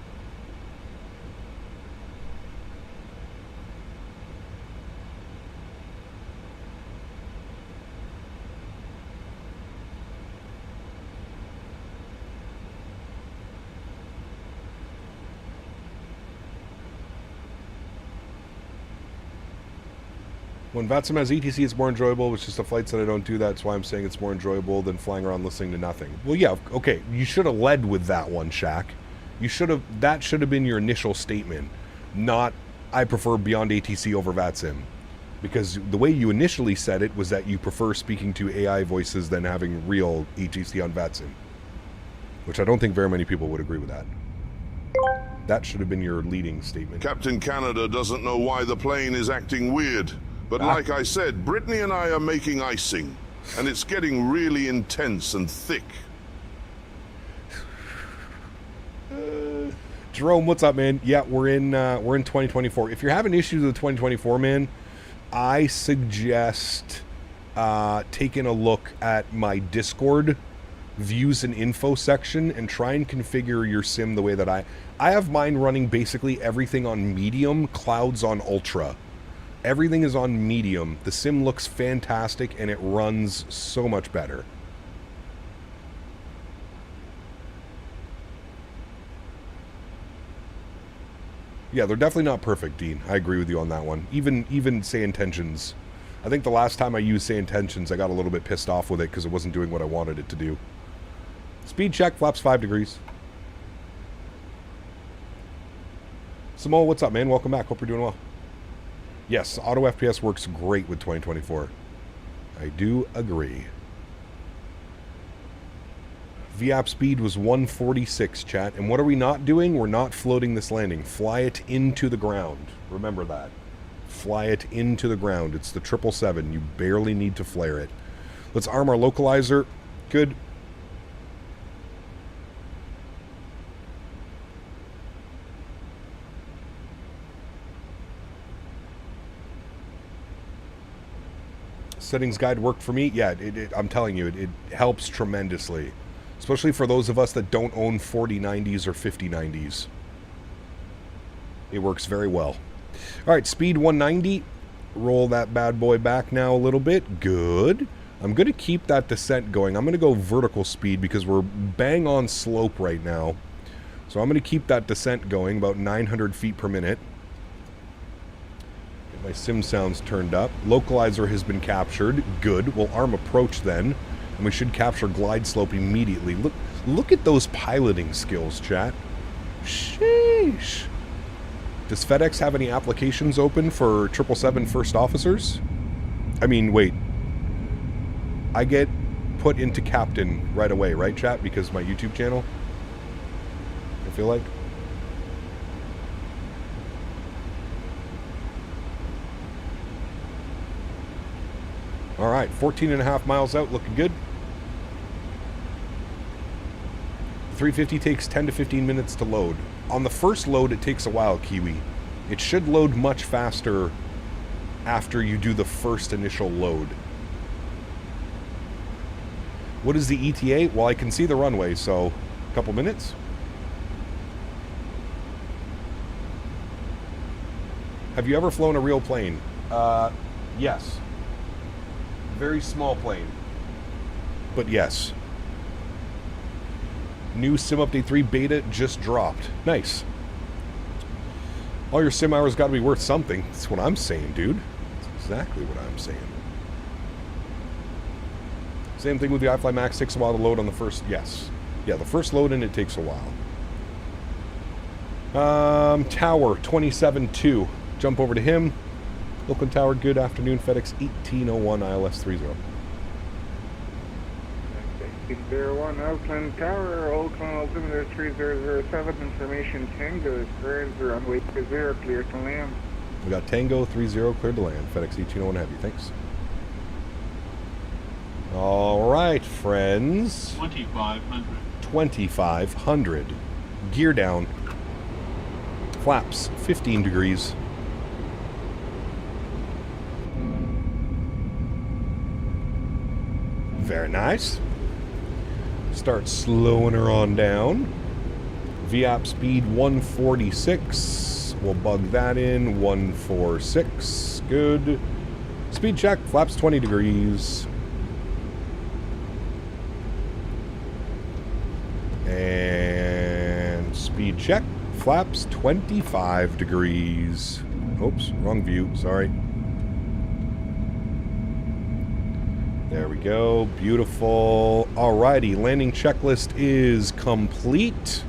When VATSIM has ETC, it's more enjoyable. It's just the flights that I don't do that. That's why I'm saying it's more enjoyable than flying around listening to nothing. Well, yeah, okay. You should have led with that one, Shaq. That should have been your initial statement, not I prefer beyond ATC over VATSIM. Because the way you initially said it was that you prefer speaking to AI voices than having real ETC on VATSIM. Which I don't think very many people would agree with that. That should have been your leading statement. Captain Canada doesn't know why the plane is acting weird. But like I said, Brittany and I are making icing, and it's getting really intense and thick. Jerome, what's up, man? Yeah, we're in 2024. If you're having issues with 2024, man, I suggest taking a look at my Discord views and info section and try and configure your sim the way that I have mine running basically everything on medium, clouds on ultra. Everything is on medium. The sim looks fantastic and it runs so much better. Yeah, they're definitely not perfect, Dean. I agree with you on that one. Even say intentions. I think the last time I used say intentions, I got a little bit pissed off with it because it wasn't doing what I wanted it to do. Speed check, flaps 5 degrees. Samoa, what's up, man? Welcome back. Hope you're doing well. Yes, auto FPS works great with 2024. I do agree. VAP speed was 146, chat. And what are we not doing? We're not floating this landing. Fly it into the ground. Remember that. Fly it into the ground. It's the 777. You barely need to flare it. Let's arm our localizer. Good. settings guide worked for me. Yeah, I'm telling you, it helps tremendously. Especially for those of us that don't own 4090s or 5090s. It works very well. All right, speed 190. Roll that bad boy back now a little bit. Good. I'm going to keep that descent going. I'm going to go vertical speed because we're bang on slope right now. So I'm going to keep that descent going about 900 feet per minute. Get my sim sounds turned up. Localizer has been captured. Good. We'll arm approach then. And we should capture glide slope immediately. Look at those piloting skills, chat. Sheesh. Does FedEx have any applications open for 777 first officers? I mean, wait. I get put into captain right away, right, chat? Because my YouTube channel? I feel like. All right, 14.5 miles out, looking good. 350 takes 10 to 15 minutes to load. On the first load, it takes a while, Kiwi. It should load much faster after you do the first initial load. What is the ETA? Well, I can see the runway, so a couple minutes. Have you ever flown a real plane? Yes. Very small plane. But yes. New Sim Update 3 beta just dropped. Nice. All your sim hours got to be worth something. That's what I'm saying, dude. That's exactly what I'm saying. Same thing with the iFly Max. Takes a while to load on the first. Yes. Yeah, the first load in it takes a while. Tower 27-2. Jump over to him. Oakland Tower, good afternoon. FedEx 1801 ILS30. 01 Oakland Tower, Oakland altimeter 3007, information Tango is cleared, runway 30, clear to land. We got Tango 30 cleared to land. FedEx 1801 Heavy, thanks. All right, friends. 2500. 2500. Gear down. Flaps 15 degrees. Very nice. Start slowing her on down. VAP speed 146. We'll bug that in. 146. Good. Speed check. Flaps 20 degrees. And speed check. Flaps 25 degrees. Oops, wrong view. Sorry. There we go. Beautiful. Alrighty, landing checklist is complete.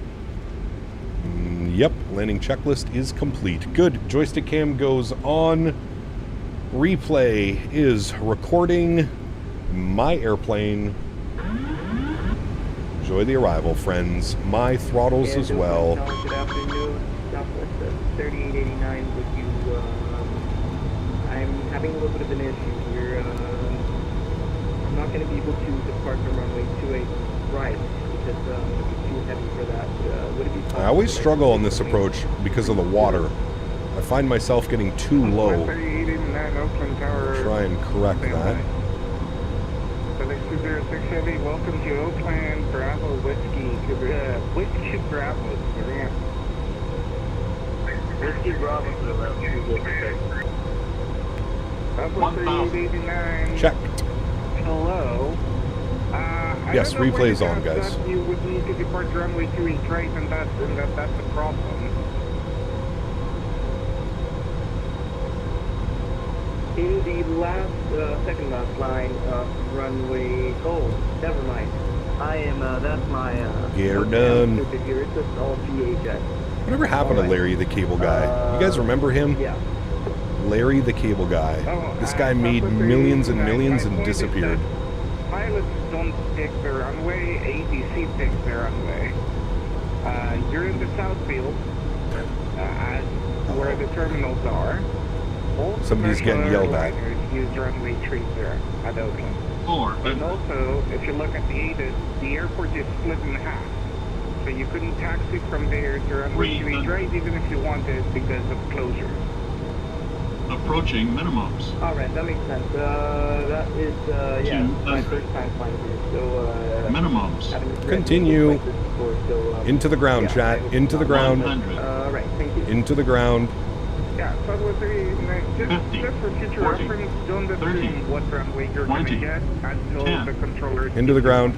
Yep, landing checklist is complete. Good. Joystick cam goes on. Replay is recording my airplane. Enjoy the arrival, friends. My throttles as well. Good afternoon. Southwest 3889 with you. I'm having a little bit of an issue here. I'm not going to be able to depart from runway 28 right because it's too heavy for that. Would it be possible? I always struggle on this approach because of the water. I find myself getting too low. Try and correct that. FedEx 206 Heavy, welcome to Oakland, Bravo Whiskey, Whiskey Bravo. Whiskey Bravo to the left. Bravo 3889. Check. Hello. Yes, replay is on, guys. You would need to depart runway 28 right, and that's the problem. In the last, second last line of runway, never mind. I am, that's my, Get done. It's just all VHS. Whatever happened to Larry the Cable Guy? You guys remember him? Yeah. Larry the Cable Guy. This guy made millions and millions and disappeared. Pilots don't pick their runway, ATC picks their runway. You're in the south field, where the terminals are. Somebody's getting yelled at. Use runway 30 at Oakland. And also, if you look at the ADIS, the airport is split in half. So you couldn't taxi from there to runway 28 right, even if you wanted, because of closure. Approaching minimums. Alright, that makes sense. That is, yeah, my first time flying here, so, minimums. Continue. Into the ground, chat. Into the ground. Right, thank you. Into the ground. Yeah, so just for future reference, don't assume what runway you're going to get until the controller... Into the ground.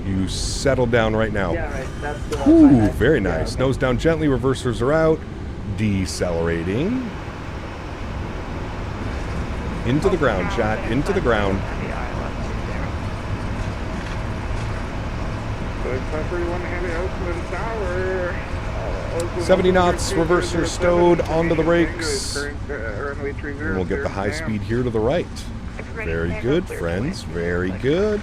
You settle down right now. Yeah, right, that's... Ooh, very nice. Nose down gently. Reversers are out. Decelerating. Into the ground, chat. Into the ground. Everyone heading out to the tower. 70 knots, reverser stowed onto the brakes. And we'll get the high speed here to the right. Very good, friends. Very good.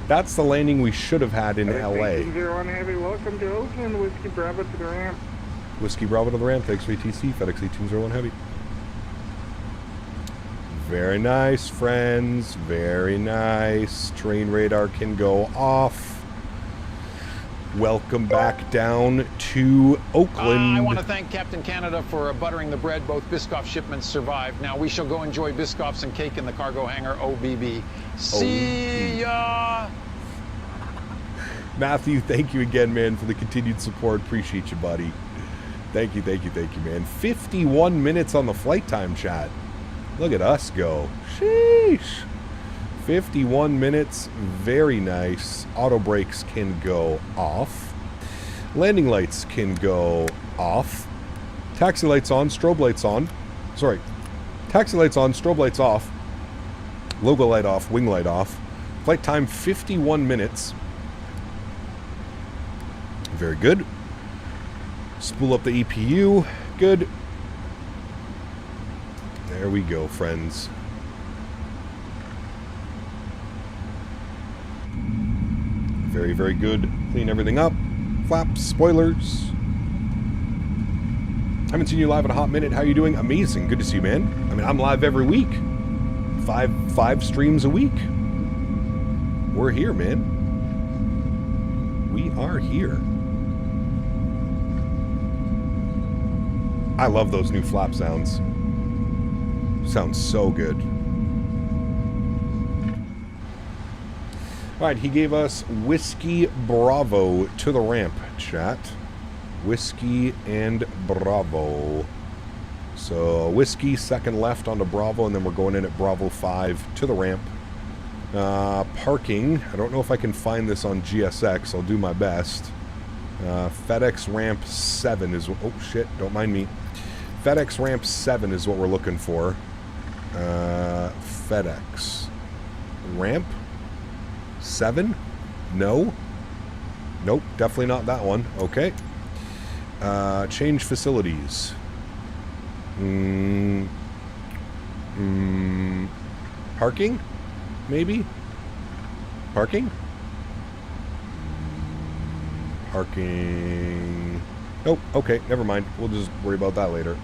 That's the landing we should have had in LA. Welcome to Oakland. Whiskey Bravo to the ramp. Whiskey Bravo to the ramp. Thanks VTC. Fedex 1801 Heavy. Very nice, friends. Very nice. Terrain radar can go off. Welcome back down to Oakland. I want to thank Captain Canada for buttering the bread. Both Biscoff shipments survived. Now we shall go enjoy Biscoffs and cake in the cargo hangar. OBB. See ya! Matthew, thank you again, man, for the continued support. Appreciate you, buddy. Thank you, man. 51 minutes on the flight time, chat. Look at us go. Sheesh. 51 minutes, very nice. Auto brakes can go off. Landing lights can go off. Taxi lights on, strobe lights on. Sorry. Taxi lights on, strobe lights off. Logo light off, wing light off. Flight time 51 minutes. Very good. Spool up the EPU. Good. There we go, friends. Very, very good. Clean everything up. Flaps, spoilers. Haven't seen you live in a hot minute. How you doing? Amazing. Good to see you, man. I mean, I'm live every week. Five streams a week. We're here, man. We are here. I love those new flap sounds. Sounds so good. All right, he gave us Whiskey Bravo to the ramp, chat. Whiskey and Bravo. So Whiskey, second left onto Bravo, and then we're going in at Bravo 5 to the ramp. Parking. I don't know if I can find this on GSX. I'll do my best. FedEx ramp 7 is... Oh, shit. Don't mind me. FedEx ramp 7 is what we're looking for. FedEx ramp 7? No. Nope, definitely not that one. Okay. Change facilities. Parking? Maybe? Parking? Parking. Nope, okay, never mind. We'll just worry about that later.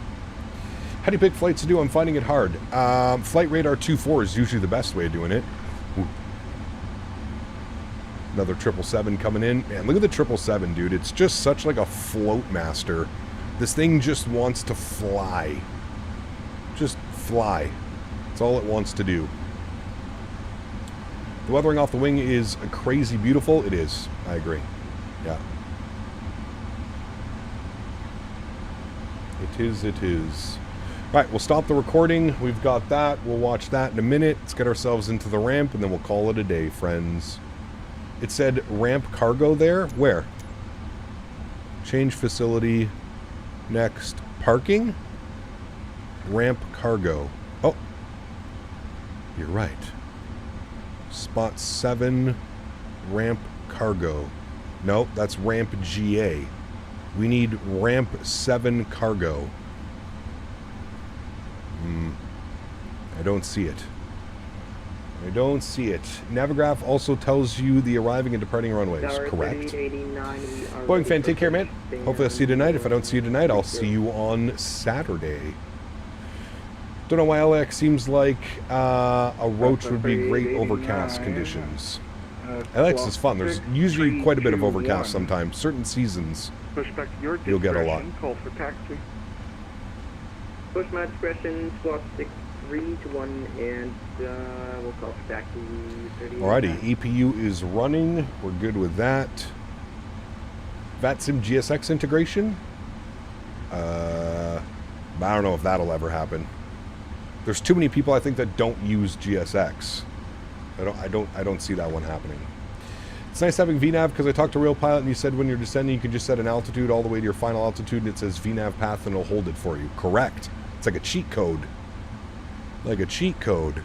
How do you pick flights to do? I'm finding it hard. Flight radar 2.4 is usually the best way of doing it. Ooh. Another 777 coming in. Man, look at the 777, dude. It's just such like a float master. This thing just wants to fly. Just fly. That's all it wants to do. The weathering off the wing is crazy beautiful. It is. I agree. Yeah. It is, it is. All right, we'll stop the recording. We've got that. We'll watch that in a minute. Let's get ourselves into the ramp, and then we'll call it a day, friends. It said ramp cargo there. Where? Change facility. Next. Parking. Ramp cargo. Oh. You're right. Spot 7. Ramp cargo. Nope, that's ramp GA. We need ramp 7 cargo. I don't see it. I don't see it. Navigraph also tells you the arriving and departing runways. Correct. Boeing fan, take care, man. Hopefully I'll see you tonight. If I don't see you tonight, I'll see you on Saturday. Don't know why LAX seems like a roach would be great overcast conditions. LAX is fun. There's usually quite a bit of overcast sometimes. Certain seasons, you'll get a lot. Call for taxi. Push my discretion, squawk 6321, and we'll call for taxi 30. Alrighty, EPU is running. We're good with that. VATSIM GSX integration. I don't know if that'll ever happen. There's too many people I think that don't use GSX. I don't see that one happening. It's nice having VNAV because I talked to Real Pilot and he said when you're descending you can just set an altitude all the way to your final altitude and it says VNAV path and it'll hold it for you. Correct. It's like a cheat code. Like a cheat code.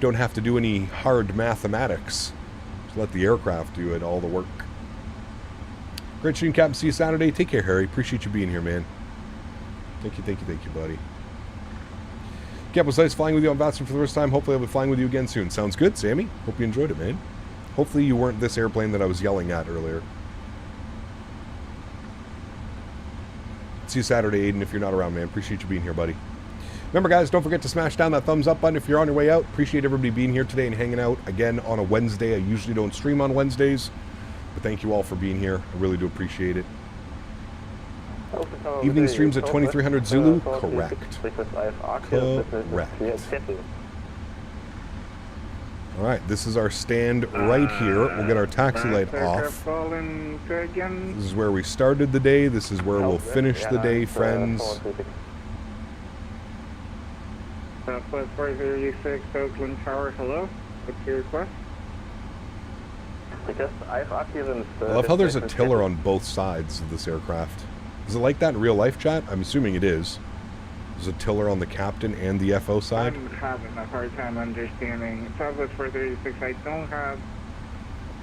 Don't have to do any hard mathematics. Just let the aircraft do it, all the work. Great stream, Captain. See you Saturday. Take care, Harry. Appreciate you being here, man. Thank you, buddy. Cap, was nice flying with you on VATSIM for the first time. Hopefully I'll be flying with you again soon. Sounds good, Sammy. Hope you enjoyed it, man. Hopefully you weren't this airplane that I was yelling at earlier. See you Saturday, Aiden, if you're not around, man. Appreciate you being here, buddy. Remember, guys, don't forget to smash down that thumbs up button if you're on your way out. Appreciate everybody being here today and hanging out again on a Wednesday. I usually don't stream on Wednesdays, but thank you all for being here. I really do appreciate it. Evening streams at 2300 Zulu? Correct. Alright, this is our stand right here. We'll get our taxi light off. This is where we started the day. This is where we'll finish the day, friends. Southwest 406 Oakland Tower, hello. What's your request? I love how there's a tiller on both sides of this aircraft. Is it like that in real life, chat? I'm assuming it is. There's a tiller on the captain and the FO side. I'm having a hard time understanding. Southwest 436, I don't have...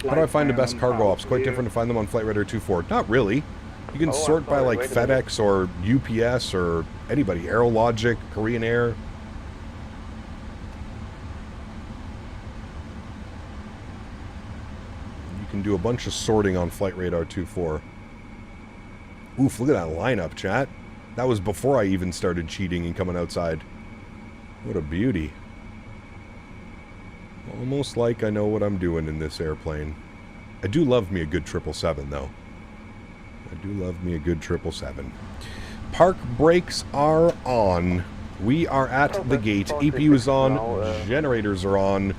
How do I find the best cargo ops? Quite different to find them on Flight Radar 24. Not really. You can sort by like FedEx or UPS or anybody. Aerologic, Korean Air. You can do a bunch of sorting on Flight Radar 24. Oof, look at that lineup, chat. That was before I even started cheating and coming outside. What a beauty. Almost like I know what I'm doing in this airplane. I do love me a good 777, though. I do love me a good 777. Park brakes are on. We are at the gate. EPU is on. Generators are on.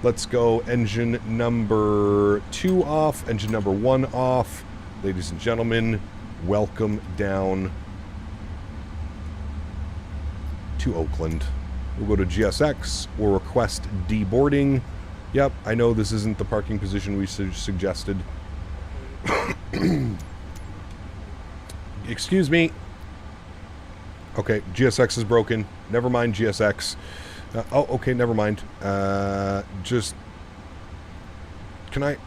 Let's go. Engine number 2 off. Engine number 1 off. Ladies and gentlemen, welcome down to Oakland. We'll go to GSX. We'll request deboarding. Yep, I know this isn't the parking position we suggested. Excuse me. Okay, GSX is broken. Never mind GSX. Oh, okay, never mind. Just... Can I...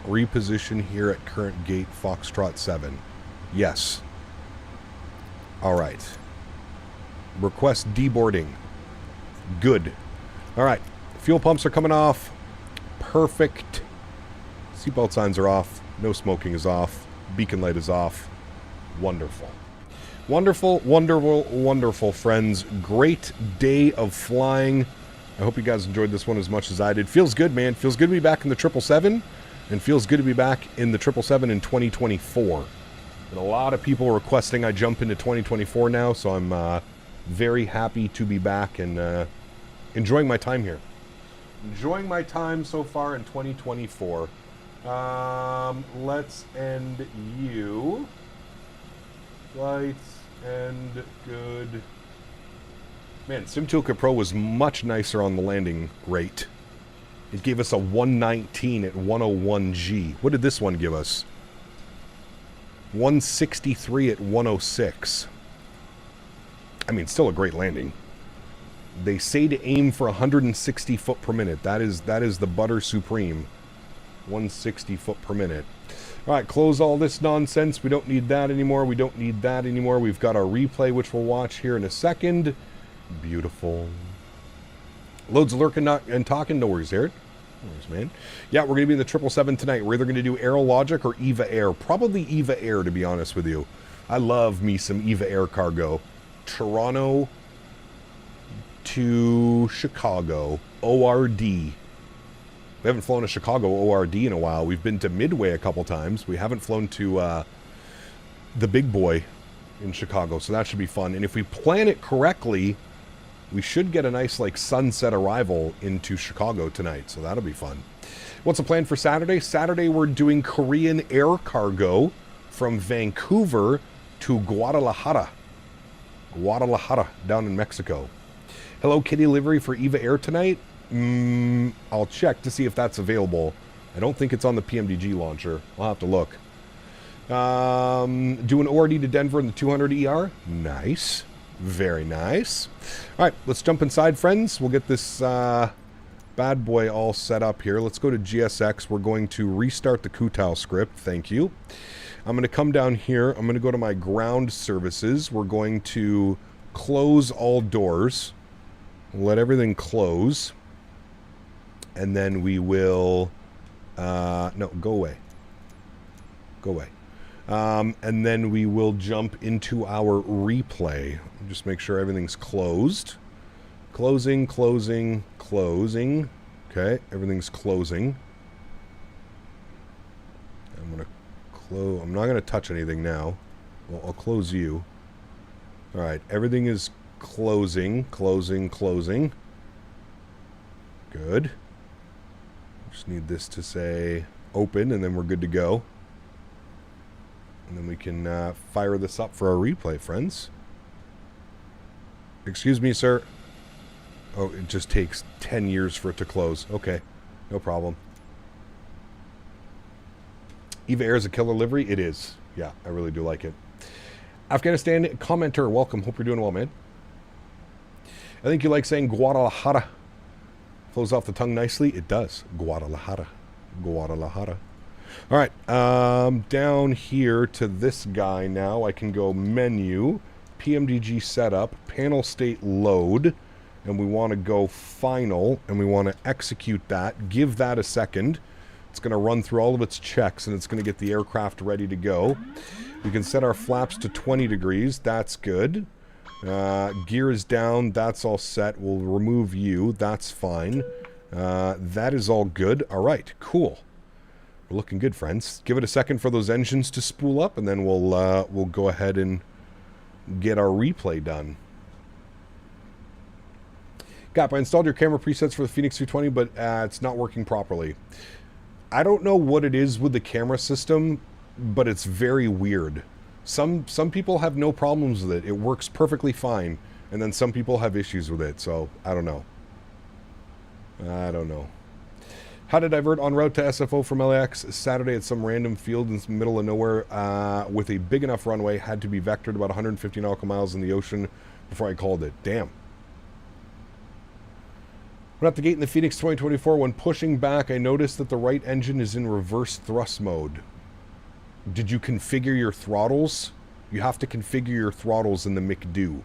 reposition here at current gate Foxtrot 7? Yes. Alright. Request deboarding. Good. Alright. Fuel pumps are coming off. Perfect. Seatbelt signs are off. No smoking is off. Beacon light is off. Wonderful. Wonderful, wonderful, wonderful, friends. Great day of flying. I hope you guys enjoyed this one as much as I did. Feels good, man. Feels good to be back in the 777. And feels good to be back in the 777 in 2024. And a lot of people requesting I jump into 2024 now, so I'm very happy to be back and enjoying my time here. Enjoying my time so far in 2024. Let's end you. Flights, end, good. Man, SimToolkit Pro was much nicer on the landing rate. It gave us a 119 at 101G. What did this one give us? 163 at 106. I mean, still a great landing. They say to aim for 160 foot per minute. That is the butter supreme. 160 foot per minute. All right, close all this nonsense. We don't need that anymore. We don't need that anymore. We've got our replay, which we'll watch here in a second. Beautiful. Loads of lurking and talking. No worries, Erin. No worries, man. Yeah, we're going to be in the 777 tonight. We're either going to do Aerologic or EVA Air. Probably EVA Air, to be honest with you. I love me some EVA Air cargo. Toronto to Chicago. ORD. We haven't flown to Chicago ORD in a while. We've been to Midway a couple times. We haven't flown to the big boy in Chicago, so that should be fun. And if we plan it correctly, we should get a nice, like, sunset arrival into Chicago tonight, so that'll be fun. What's the plan for Saturday? Saturday, we're doing Korean air cargo from Vancouver to Guadalajara. Guadalajara, down in Mexico. Hello, kitty livery for Eva Air tonight? I'll check to see if that's available. I don't think it's on the PMDG launcher. I'll have to look. Do an ORD to Denver in the 200 ER. Nice. Very nice. All right, let's jump inside, friends. We'll get this bad boy all set up here. Let's go to GSX. We're going to restart the Kutao script. Thank you. I'm going to come down here. I'm going to go to my ground services. We're going to close all doors. Let everything close. And then we will... no, go away. Go away. And then we will jump into our replay. Just make sure everything's closed. Closing, closing, closing. Okay, everything's closing. I'm going to close. I'm not going to touch anything now. Well, I'll close you. All right, everything is closing, closing, closing. Good. Just need this to say open, and then we're good to go. And then we can fire this up for our replay, friends. Excuse me, sir. Oh, it just takes 10 years for it to close. Okay, no problem. Eva Air is a killer livery? It is. Yeah, I really do like it. Afghanistan commenter, welcome. Hope you're doing well, man. I think you like saying Guadalajara. Flows off the tongue nicely. It does. Guadalajara. Guadalajara. All right. Down here to this guy now. I can go menu, PMDG setup, panel state load, and we want to go final, and we want to execute that. Give that a second. It's going to run through all of its checks, and it's going to get the aircraft ready to go. We can set our flaps to 20 degrees. That's good. Gear is down. That's all set. We'll remove you. That's fine. That is all good. All right, cool. We're looking good, friends. Give it a second for those engines to spool up, and then we'll go ahead and get our replay done. Gap, I installed your camera presets for the Phoenix 220, but it's not working properly. I don't know what it is with the camera system, but it's very weird. Some people have no problems with it. It works perfectly fine. And then some people have issues with it. So, I don't know. I don't know. How to divert en route to SFO from LAX Saturday at some random field in the middle of nowhere with a big enough runway. Had to be vectored about 150 nautical miles in the ocean before I called it. Damn. When at the gate in the Phoenix 2024, when pushing back, I noticed that the right engine is in reverse thrust mode. Did you configure your throttles? You have to configure your throttles in the McDo.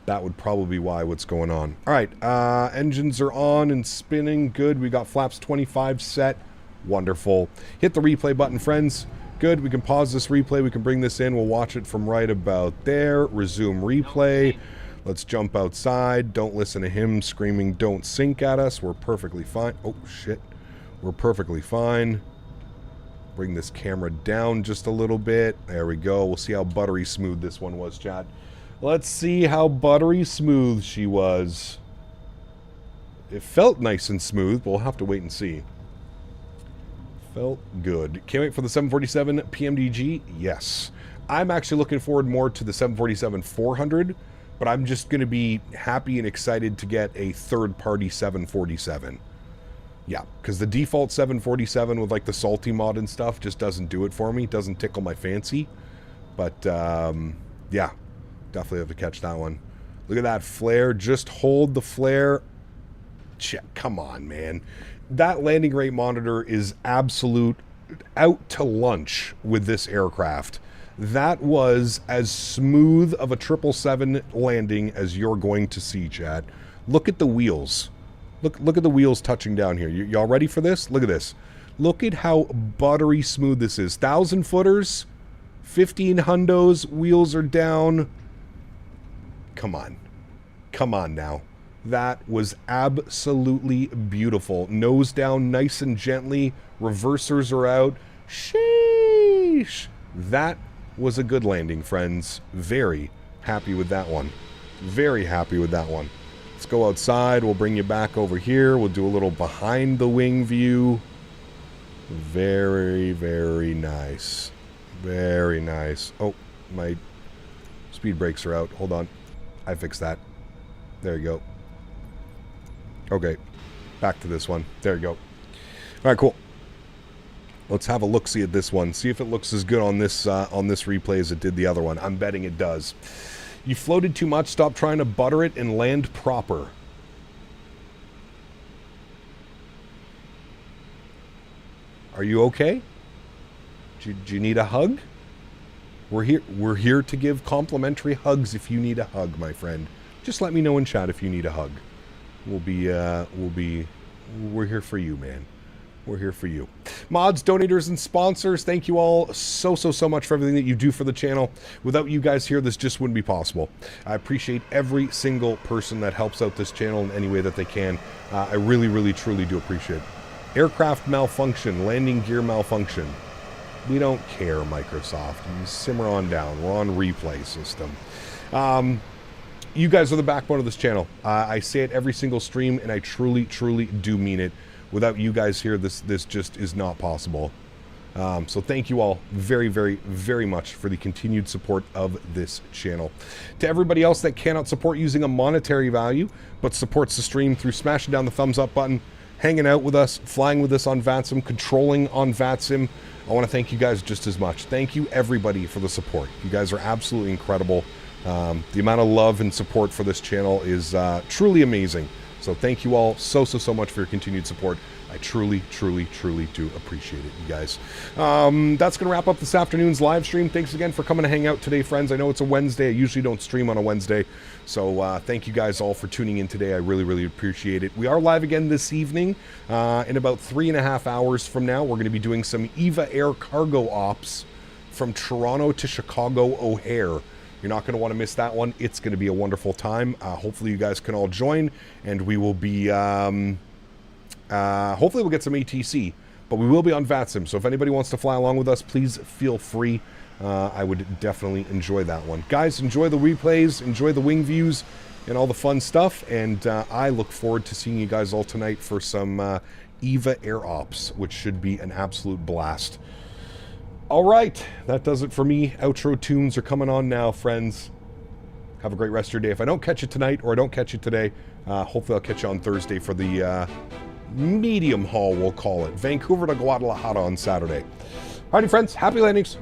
That would probably be why what's going on. All right, engines are on and spinning. Good, we got flaps 25 set. Wonderful. Hit the replay button, friends. Good, we can pause this replay. We can bring this in. We'll watch it from right about there. Resume replay. Let's jump outside. Don't listen to him screaming, don't sink at us. We're perfectly fine. Oh, shit. We're perfectly fine. Bring this camera down just a little bit. There we go. We'll see how buttery smooth this one was, chat. Let's see how buttery smooth she was. It felt nice and smooth, but we'll have to wait and see. Felt good. Can't wait for the 747 PMDG? Yes. I'm actually looking forward more to the 747-400, but I'm just going to be happy and excited to get a third-party 747. Yeah, because the default 747 with like the salty mod and stuff just doesn't do it for me. Doesn't tickle my fancy. But, yeah, definitely have to catch that one. Look at that flare. Just hold the flare. Check. Come on, man. That landing rate monitor is absolute out to lunch with this aircraft. That was as smooth of a 777 landing as you're going to see, chat. Look at the wheels. Look at the wheels touching down here. Y'all ready for this? Look at this. Look at how buttery smooth this is. 1,000 footers, 15 hundos, wheels are down. Come on. Come on now. That was absolutely beautiful. Nose down nice and gently. Reversers are out. Sheesh. That was a good landing, friends. Very happy with that one. Very happy with that one. Let's go outside. We'll bring you back over here. We'll do a little behind the wing view. Very, very nice. Very nice. Oh, my speed brakes are out. Hold on. I fixed that. There you go. Okay. Back to this one. There you go. All right, cool. Let's have a look-see at this one. See if it looks as good on this replay as it did the other one. I'm betting it does. You floated too much. Stop trying to butter it and land proper. Are you okay? Do you need a hug? We're here to give complimentary hugs if you need a hug, my friend. Just let me know in chat if you need a hug. We're here for you, man. We're here for you. Mods, donators, and sponsors, thank you all so much for everything that you do for the channel. Without you guys here, this just wouldn't be possible. I appreciate every single person that helps out this channel in any way that they can. I really, truly do appreciate it. Aircraft malfunction, landing gear malfunction. We don't care, Microsoft. You simmer on down. We're on replay system. You guys are the backbone of this channel. I say it every single stream, and I truly do mean it. Without you guys here, this just is not possible. So thank you all very much for the continued support of this channel. To everybody else that cannot support using a monetary value, but supports the stream through smashing down the thumbs up button, hanging out with us, flying with us on VATSIM, controlling on VATSIM, I want to thank you guys just as much. Thank you, everybody, for the support. You guys are absolutely incredible. The amount of love and support for this channel is truly amazing. So thank you all so much for your continued support. I truly do appreciate it, you guys. That's going to wrap up this afternoon's live stream. Thanks again for coming to hang out today, friends. I know it's a Wednesday. I usually don't stream on a Wednesday. So thank you guys all for tuning in today. I really appreciate it. We are live again this evening. In about 3.5 hours from now, we're going to be doing some EVA Air cargo ops from Toronto to Chicago O'Hare. You're not going to want to miss that one. It's going to be a wonderful time. Hopefully you guys can all join, and we will be... hopefully we'll get some ATC, but we will be on VATSIM. So if anybody wants to fly along with us, please feel free. I would definitely enjoy that one. Guys, enjoy the replays, enjoy the wing views, and all the fun stuff. And I look forward to seeing you guys all tonight for some EVA Air Ops, which should be an absolute blast. All right, that does it for me. Outro tunes are coming on now, friends. Have a great rest of your day. If I don't catch you tonight, or I don't catch you today, hopefully I'll catch you on Thursday for the medium haul, we'll call it. Vancouver to Guadalajara on Saturday. Alrighty, friends. Happy landings.